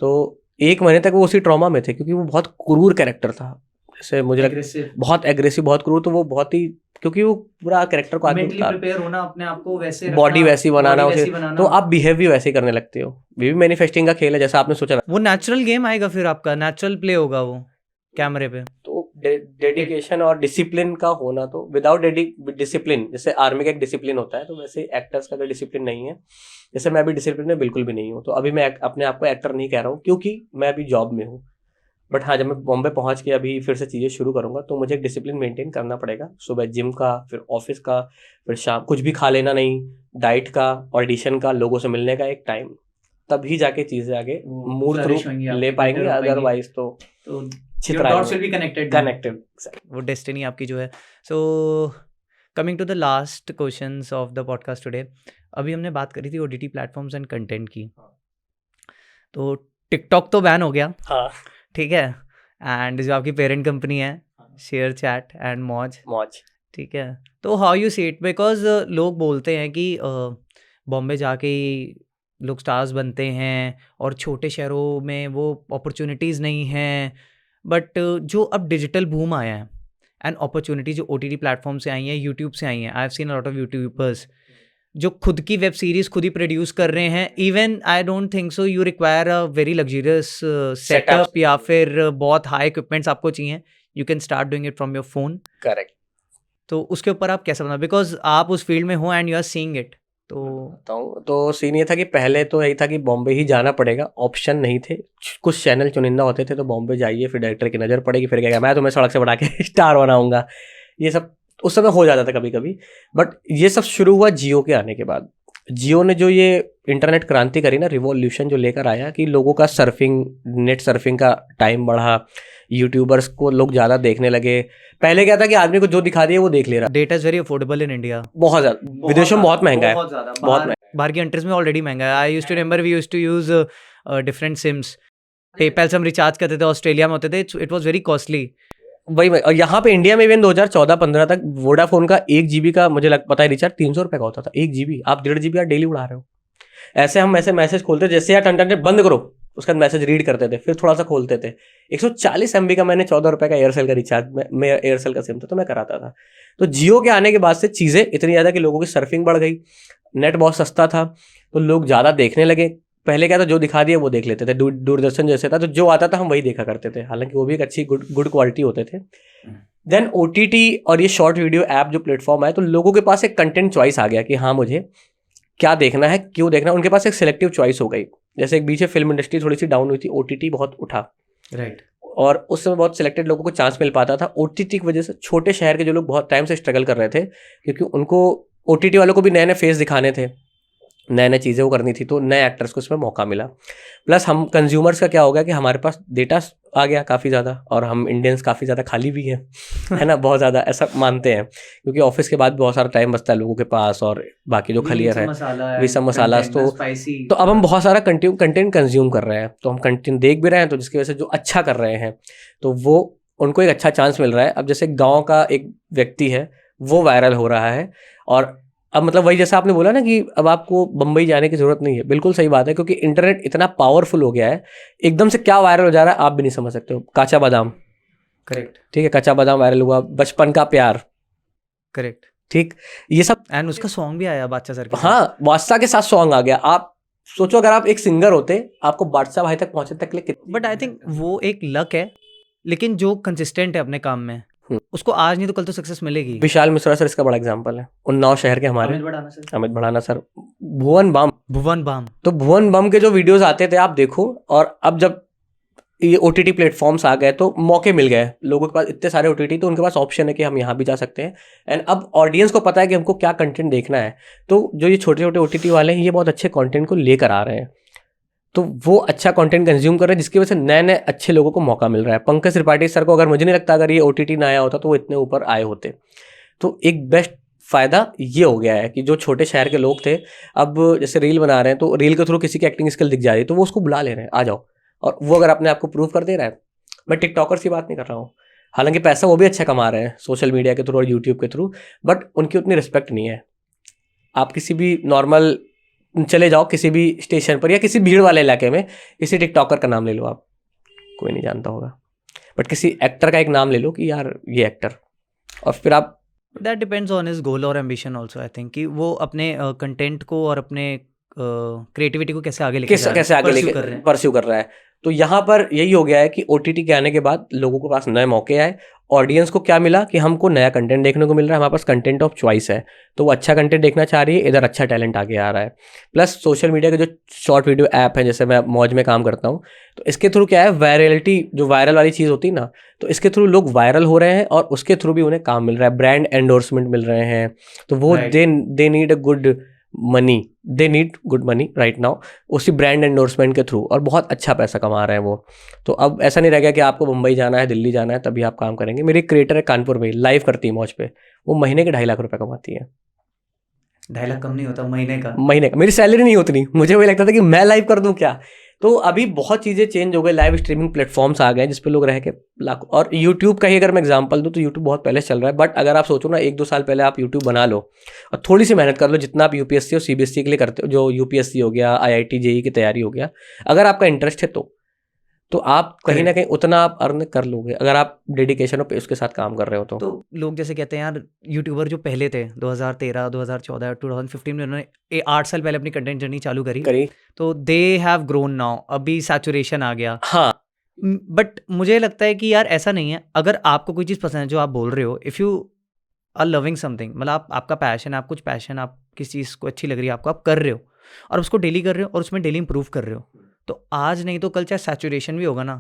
तो 1 महीने तक वो उसी ट्रॉमा में थे, क्योंकि वो बहुत क्रूर कैरेक्टर था। जैसे मुझे बहुत एग्रेसिव, बहुत क्रूर, तो वो बहुत ही, क्योंकि वो पूरा कैरेक्टर को आदमी प्रिपेयर होना, अपने आप को वैसे बॉडी वैसी बनाना उसे, तो आप बिहेव भी वैसे ही करने लगते हो। भी मैनिफेस्टिंग का खेल है, जैसा आपने सोचा, वो नेचुरल गेम आएगा, फिर आपका नेचुरल प्ले होगा वो कैमरे पे। तो डेडिकेशन और डिसिप्लिन का होना, तो विदाउट डिसिप्लिन, जैसे आर्मी का एक डिसिप्लिन होता है, तो वैसे एक्टर्स का अगर डिसिप्लिन नहीं है, जैसे मैं अभी डिसिप्लिन में बिल्कुल भी नहीं हूँ, तो अभी मैं अपने आप को एक्टर नहीं कह रहा हूँ क्योंकि मैं अभी जॉब में हूँ। बट हाँ, जब मैं बॉम्बे पहुँच के अभी फिर से चीज़ें शुरू करूँगा तो मुझे एक डिसिप्लिन मेंटेन करना पड़ेगा। सुबह जिम का, फिर ऑफिस का, फिर शाम कुछ भी खा लेना नहीं, डाइट का, ऑडिशन का, लोगों से मिलने का एक टाइम, तभी जाके चीज़ें आगे मूर्त रूप ले पाएंगे, अदरवाइज तो कनेक्टेड वो डेस्टिनी आपकी जो है। So coming to the last questions of the podcast today, अभी हमने बात करी थी ओटीटी प्लेटफॉर्म्स एंड कंटेंट की, तो टिकटॉक तो बैन हो गया, हाँ ठीक है, एंड जो आपकी पेरेंट कंपनी है शेयर चैट एंड मौज, ठीक है, तो how you see it, because लोग बोलते हैं कि बॉम्बे जाके ही लोग स्टार्स बनते हैं और छोटे शहरों में वो अपॉर्चुनिटीज़ नहीं हैं, बट जो अब डिजिटल बूम आया है एंड अपॉर्चुनिटी जो ओटीटी प्लेटफॉर्म से आई हैं, यूट्यूब से आई हैं, I have seen a lot of YouTubers जो खुद की वेब सीरीज़ खुद ही प्रोड्यूस कर रहे हैं। Even I don't think so you require a very luxurious setup या फिर बहुत हाई इक्विपमेंट्स आपको चाहिए, you can start doing it from your phone. Correct. तो उसके ऊपर आप कैसे बना, बिकॉज आप उस फील्ड में हो and you are seeing it. तो सीन ये था कि पहले तो यही था कि बॉम्बे ही जाना पड़ेगा, ऑप्शन नहीं थे, कुछ चैनल चुनिंदा होते थे, तो बॉम्बे जाइए, फिर डायरेक्टर की नज़र पड़ेगी, फिर क्या मैं तुम्हें सड़क से बढ़ा के स्टार बनाऊंगा, ये सब उस समय हो जाता था कभी कभी। बट ये सब शुरू हुआ जियो के आने के बाद। जियो ने जो ये इंटरनेट क्रांति करी ना, रिवॉल्यूशन जो लेकर आया कि लोगों का सर्फिंग, नेट सर्फिंग का टाइम बढ़ा, यूट्यूबर्स को लोग ज़्यादा देखने लगे। पहले क्या था कि आदमी को जो दिखा दिया वो देख ले रहा। Data is very affordable in India, बहुत ज़्यादा, विदेशों में बहुत महंगा है, बहुत महंगा, बाहर की कंट्रीज में ऑलरेडी महंगा है। I used to remember we used to use different SIMs, PayPal से हम रिचार्ज करते थे, ऑस्ट्रेलिया में होते थे, इट वाज वेरी कॉस्टली। वही, और यहाँ पे इंडिया में इवन 2014-15 तक वोडाफोन का 1 GB का मुझे पता है रिचार्ज 300 रुपये का होता था। 1 GB, आप 1.5 GB डेली उड़ा रहे हो। ऐसे हम ऐसे मैसेज खोलते, जैसे यार टन बंद करो, उसका मैसेज रीड करते थे, फिर थोड़ा सा खोलते थे। 140 MB का मैंने 14 रुपये का एयरसेल का रिचार्ज, मैं एयरसेल का सिम था तो मैं कराता था। तो जियो के आने के बाद से चीज़ें इतनी ज़्यादा कि लोगों की सर्फिंग बढ़ गई, नेट बहुत सस्ता था तो लोग ज़्यादा देखने लगे। पहले क्या था, जो दिखा दिया वो देख लेते थे, दूरदर्शन जैसे था तो जो आता था हम वही देखा करते थे, हालांकि वो भी एक अच्छी गुड क्वालिटी होते थे। देन OTT और ये शॉर्ट वीडियो ऐप जो प्लेटफॉर्म है, तो लोगों के पास एक कंटेंट चॉइस आ गया कि हाँ मुझे क्या देखना है, क्यों देखना है, उनके पास एक सिलेक्टिव चॉइस हो गई। जैसे एक बीच में फिल्म इंडस्ट्री थोड़ी सी डाउन हुई थी, OTT बहुत उठा, राइट, और उस समय बहुत सिलेक्टेड लोगों को चांस मिल पाता था। OTT की वजह से छोटे शहर के जो लोग बहुत टाइम से स्ट्रगल कर रहे थे, क्योंकि उनको OTT वालों को भी नए नए फेस दिखाने थे, नए नए चीज़ें वो करनी थी, तो नए एक्टर्स को इसमें मौका मिला। प्लस हम कंज्यूमर्स का क्या हो गया कि हमारे पास डेटा आ गया काफ़ी ज़्यादा, और हम इंडियंस काफ़ी ज़्यादा खाली भी हैं है ना, बहुत ज़्यादा ऐसा मानते हैं, क्योंकि ऑफिस के बाद बहुत सारा टाइम बचता है लोगों के पास, और बाकी जो खलियर है वे सब मसाला, तो अब हम बहुत सारा कंटेंट कंज्यूम कर रहे हैं, तो हम कंटेंट देख भी रहे हैं, तो जिसकी वजह से जो अच्छा कर रहे हैं तो वो उनको एक अच्छा चांस मिल रहा है। अब जैसे गाँव का एक व्यक्ति है वो वायरल हो रहा है, और अब मतलब वही जैसा आपने बोला ना कि अब आपको बम्बई जाने की ज़रूरत नहीं है, बिल्कुल सही बात है, क्योंकि इंटरनेट इतना पावरफुल हो गया है, एकदम से क्या वायरल हो जा रहा है आप भी नहीं समझ सकते हो। काचा बादाम, करेक्ट, ठीक है, कच्चा बादाम वायरल हुआ, बचपन का प्यार, करेक्ट, ठीक, ये सब, एंड उसका सॉन्ग भी आया बादशाह सर के साथ। हाँ, बादशाह के साथ सॉन्ग आ गया। आप सोचो अगर आप एक सिंगर होते, आपको बादशाह भाई तक पहुंचने तक लिए बट आई थिंक वो एक लक है, लेकिन जो कंसिस्टेंट है अपने काम में उसको आज नहीं तो कल तो सक्सेस मिलेगी। विशाल मिश्रा सर इसका बड़ा एग्जांपल है, उन्नाव शहर के हमारे अमित भड़ाना सर, भुवन बाम, तो भुवन बम के जो वीडियोस आते थे आप देखो, और अब जब ये OTT प्लेटफॉर्म्स आ गए तो मौके मिल गए लोगों के पास, इतने सारे OTT, तो उनके पास ऑप्शन है कि हम यहाँ भी जा सकते हैं। एंड अब ऑडियंस को पता है कि हमको क्या कंटेंट देखना है, तो जो ये छोटे छोटे OTT वाले हैं ये बहुत अच्छे कंटेंट को लेकर आ रहे हैं, तो वो अच्छा कंटेंट कंज्यूम कर रहे हैं, जिसकी वजह से नए नए अच्छे लोगों को मौका मिल रहा है। पंकज त्रिपाठी सर को, अगर मुझे नहीं लगता अगर ये OTT ना आया होता तो वो इतने ऊपर आए होते। तो एक बेस्ट फ़ायदा ये हो गया है कि जो छोटे शहर के लोग थे, अब जैसे रील बना रहे हैं तो रील के थ्रू किसी की एक्टिंग स्किल दिख जा रही है तो वो उसको बुला ले रहे हैं, आ जाओ, और वो अगर अपने आप को प्रूव कर दे रहा है। मैं टिकटॉकर्स की बात नहीं कर रहा हूँ, हालांकि पैसा वो भी अच्छा कमा रहे हैं सोशल मीडिया के थ्रू और यूट्यूब के थ्रू, बट उनकी उतनी रिस्पेक्ट नहीं है। आप किसी भी नॉर्मल चले जाओ किसी भी स्टेशन पर या किसी भीड़ वाले इलाके में, किसी टिकटॉकर का नाम ले लो आप, कोई नहीं जानता होगा, बट किसी एक्टर का एक नाम ले लो कि यार ये एक्टर, और फिर आप, that depends on his goal और एम्बिशन ऑल्सो। आई थिंक कि वो अपने कंटेंट को और अपने क्रिएटिविटी को कैसे आगे लेके परस्यू कर रहा है। तो यहाँ पर यही हो गया है कि OTT के आने के बाद लोगों के पास नए मौके आए, ऑडियंस को क्या मिला कि हमको नया कंटेंट देखने को मिल रहा है, हमारे पास कंटेंट ऑफ चॉइस है, तो वो अच्छा कंटेंट देखना चाह रही है, इधर अच्छा टैलेंट आगे आ रहा है। प्लस सोशल मीडिया के जो शॉर्ट वीडियो ऐप है, जैसे मैं मौज में काम करता हूँ, तो इसके थ्रू क्या है, वायरलिटी, जो वायरल वाली चीज़ होती है ना, तो इसके थ्रू लोग वायरल हो रहे हैं और उसके थ्रू भी उन्हें काम मिल रहा है, ब्रांड एंडोर्समेंट मिल रहे हैं, तो वो they need a good money, they need good money right now, उसी ब्रांड एंडोर्समेंट के थ्रू, और बहुत अच्छा पैसा कमा रहे हैं वो। तो अब ऐसा नहीं रह गया कि आपको मुंबई जाना है, दिल्ली जाना है तभी आप काम करेंगे। मेरी क्रिएटर है कानपुर में, लाइव करती है मौज पे, वो महीने के 2.5 लाख रुपए कमाती है। 2.5 लाख कम नहीं होता महीने का? महीने का। मेरी सैलरी नहीं उतनी, मुझे वही लगता था कि मैं लाइव कर दूं क्या। तो अभी बहुत चीज़ें चेंज हो गई, लाइव स्ट्रीमिंग प्लेटफॉर्म्स आ गए हैं जिसपे लोग रह के लाख। और यूट्यूब का ही अगर मैं एग्जांपल दूं तो यूट्यूब बहुत पहले से चल रहा है, बट अगर आप सोचो ना 1-2 साल पहले आप यूट्यूब बना लो और थोड़ी सी मेहनत कर लो, जितना आप यूपीएससी और सीबीएसई के लिए करते हो, जो यूपीएससी हो गया, IIT JEE की तैयारी हो गया, अगर आपका इंटरेस्ट है तो आप कहीं ना कहीं उतना आप अर्न कर लोगे, अगर आप डेडिकेशन और उसके साथ काम कर रहे हो तो लोग जैसे कहते हैं यार, यूट्यूबर जो पहले थे 2013, 2014, 2015 में, उन्होंने 8 साल पहले अपनी कंटेंट जर्नी चालू करी, तो दे हैव ग्रोन नाउ, अभी सैचुरेशन आ गया। हाँ, बट मुझे लगता है कि यार ऐसा नहीं है, अगर आपको कोई चीज़ पसंद है, जो आप बोल रहे हो, if you are loving something, मतलब आपका पैशन है, आप कुछ पैशन, आप किसी चीज़ को अच्छी लग रही है आपको, आप कर रहे हो और उसको डेली कर रहे हो और उसमें डेली इंप्रूव कर रहे हो, तो आज नहीं तो कल चाहे सैचुरेशन भी होगा ना,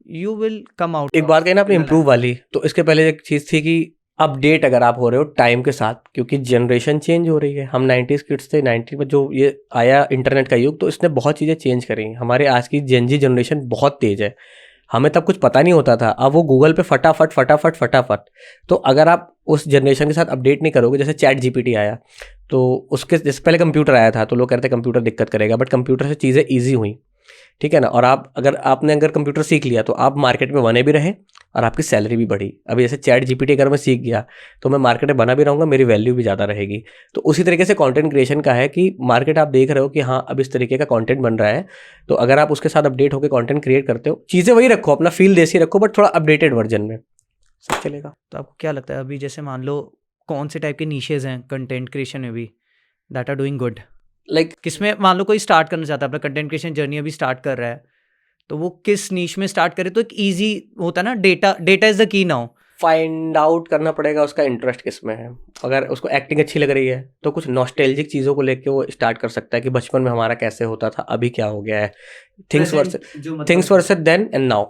यू विल कम आउट। एक बात कही ना आपने इम्प्रूव वाली, तो इसके पहले एक चीज़ थी कि अपडेट अगर आप हो रहे हो टाइम के साथ, क्योंकि जनरेशन चेंज हो रही है। हम 90s किड्स थे, 90 में जो ये आया इंटरनेट का युग, तो इसने बहुत चीज़ें चेंज करी। हमारे आज की जेनजी जनरेशन बहुत तेज़ है, हमें तब कुछ पता नहीं होता था, अब वो गूगल पे फटाफट। तो अगर आप उस जनरेशन के साथ अपडेट नहीं करोगे, जैसे चैट GPT आया, तो उसके जैसे पहले कंप्यूटर आया था तो लोग कहते हैं कंप्यूटर दिक्कत करेगा, बट कंप्यूटर से चीज़ें ईजी हुई, ठीक है ना। और आपने अगर कंप्यूटर सीख लिया तो आप मार्केट में बने भी रहे और आपकी सैलरी भी बढ़ी। अभी जैसे चैट GPT अगर मैं सीख गया तो मैं मार्केट में बना भी रहूँगा, मेरी वैल्यू भी ज़्यादा रहेगी। तो उसी तरीके से कंटेंट क्रिएशन का है कि मार्केट आप देख रहे हो कि हाँ अब इस तरीके का कंटेंट बन रहा है, तो अगर आप उसके साथ अपडेट होकर कंटेंट क्रिएट करते हो, चीज़ें वही रखो, अपना फील देसी रखो, बट थोड़ा अपडेटेड वर्जन में सब चलेगा। तो आपको क्या लगता है अभी, जैसे मान लो कौन से टाइप के नीशेज हैं कंटेंट क्रिएशन में भी that are doing good? Like किसमें, मान लो कोई स्टार्ट करना चाहता है, अपना कंटेंट क्रिएशन जर्नी अभी स्टार्ट कर रहा है, तो वो किस नीश में स्टार्ट करे? तो एक इजी होता है ना, data is the key now. Find out करना पड़ेगा उसका इंटरेस्ट किस में है। अगर उसको एक्टिंग अच्छी लग रही है तो कुछ नॉस्टैल्जिक चीज़ों को लेके वो स्टार्ट कर सकता है कि बचपन में हमारा कैसे होता था, अभी क्या हो गया है, things versus then and now.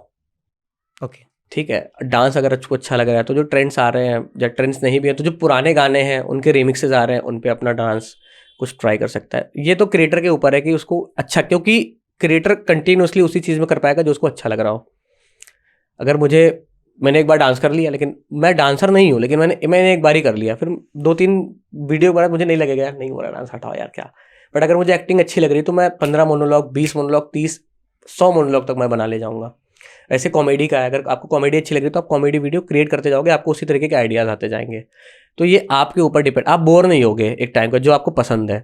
Okay, ठीक है, डांस अगर उसको अच्छा लग रहा है तो जो ट्रेंड्स आ रहे हैं, या ट्रेंड्स नहीं भी है तो जो पुराने गाने हैं उनके रिमिक्सेस आ रहे हैं, उन पे अपना डांस कुछ ट्राई कर सकता है। ये तो क्रिएटर के ऊपर है कि उसको अच्छा, क्योंकि क्रिएटर कंटिन्यूसली उसी चीज़ में कर पाएगा जो उसको अच्छा लग रहा हो। अगर मैंने एक बार डांस कर लिया, लेकिन मैं डांसर नहीं हूँ, लेकिन मैंने एक बार ही कर लिया, फिर 2-3 वीडियो के बाद मुझे नहीं लगेगा यार नहीं हो रहा डांस, हटाओ यार क्या। बट अगर मुझे एक्टिंग अच्छी लग रही है तो मैं 15 मोनोलॉग, 20 मोनोलॉग, 30, 100 मोनोलॉग तक मैं बना ले जाऊँगा। ऐसे कॉमेडी का है, अगर आपको कॉमेडी अच्छी लग रही है तो आप कॉमेडी वीडियो क्रिएट करते जाओगे, आपको उसी तरीके के आइडियाज़ आते जाएंगे। तो ये आपके ऊपर डिपेंड, आप बोर नहीं होगे एक टाइम का, जो आपको पसंद है।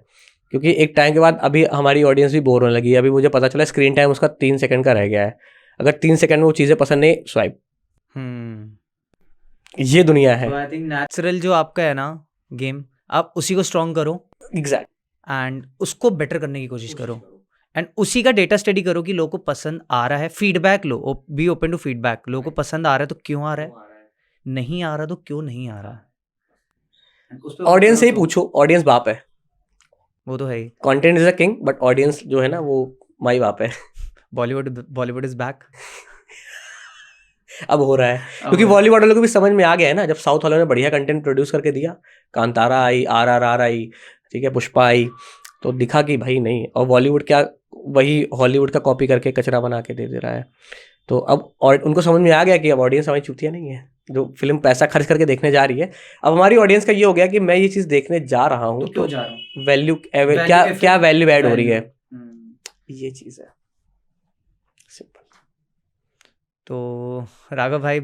क्योंकि एक टाइम के बाद अभी हमारी ऑडियंस भी बोर होने लगी है। अभी मुझे पता चला स्क्रीन टाइम उसका 3 सेकंड का रह गया है। अगर 3 सेकंड में वो चीज़ें पसंद नहीं, स्वाइप। ये दुनिया है। आई थिंक नेचुरल जो आपका है ना गेम, आप उसी को स्ट्रॉन्ग करो, एग्जैक्ट, एंड उसको बेटर करने की कोशिश करो, एंड उसी का डेटा स्टडी करो कि लोगों को पसंद आ रहा है, फीडबैक लो, बी ओपन टू फीडबैक। लोगों को पसंद आ रहा है तो क्यों आ रहा है, नहीं आ रहा तो क्यों नहीं आ रहा है। ऑडियंस से ही पूछो, ऑडियंस बाप है। वो तो है ही, content is a king, but audience जो है ना वो माई बाप है। Bollywood is back. अब हो रहा है क्योंकि बॉलीवुड वालों को भी समझ में आ गया है ना, जब साउथ वालों ने बढ़िया कंटेंट प्रोड्यूस करके दिया, कांतारा आई, RRR आई, ठीक है, पुष्पा आई, तो दिखा कि भाई नहीं, और बॉलीवुड क्या वही हॉलीवुड का कॉपी करके कचरा बना के दे रहा है। तो अब और उनको समझ में आ गया कि अब ऑडियंस हमारी चूतिया नहीं है, जो फिल्म पैसा खर्च करके देखने जा रही है। अब हमारी ऑडियंस का ये हो गया कि मैं ये चीज़ देखने जा रहा हूँ तो वैल्यू क्या वैल्यू ऐड हो रही है, ये चीज़ है। तो राघव भाई,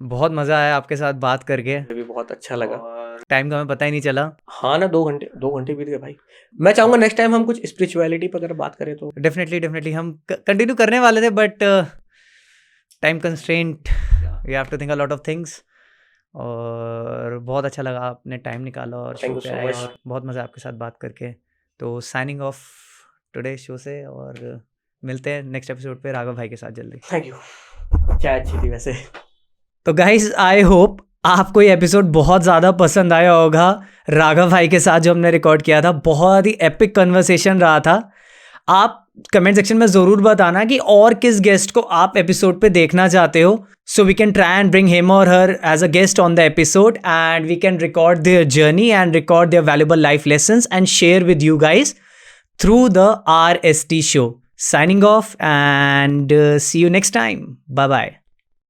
बहुत मज़ा आया आपके साथ बात करके, मुझे भी बहुत अच्छा लगा, टाइम का हमें पता ही नहीं चला। हाँ ना, 2 घंटे बीत गए भाई। मैं चाहूँगा नेक्स्ट टाइम हम कुछ स्पिरिचुअलिटी पर अगर बात करें तो डेफिनेटली हम कंटिन्यू करने वाले थे, but time constraint, we have to think a lot of things. और बहुत अच्छा लगा आपने टाइम निकाला और Thank you so much. बहुत मज़ा आपके साथ बात करके। तो साइनिंग ऑफ टुडे शो से, और मिलते हैं नेक्स्ट एपिसोड पे राघव भाई के साथ जल्दी। थैंक यू, चाय अच्छी थी वैसे। तो गाइज आई होप आपको ये एपिसोड बहुत ज़्यादा पसंद आया होगा। राघव भाई के साथ जो हमने रिकॉर्ड किया था, बहुत ही एपिक कन्वर्सेशन रहा था। आप कमेंट सेक्शन में ज़रूर बताना कि और किस गेस्ट को आप एपिसोड पे देखना चाहते हो, so we can try and bring him or her as a guest on the episode and we can record their journey and record their valuable life lessons and share with you guys through the RST show. Signing off and see you next time. Bye bye.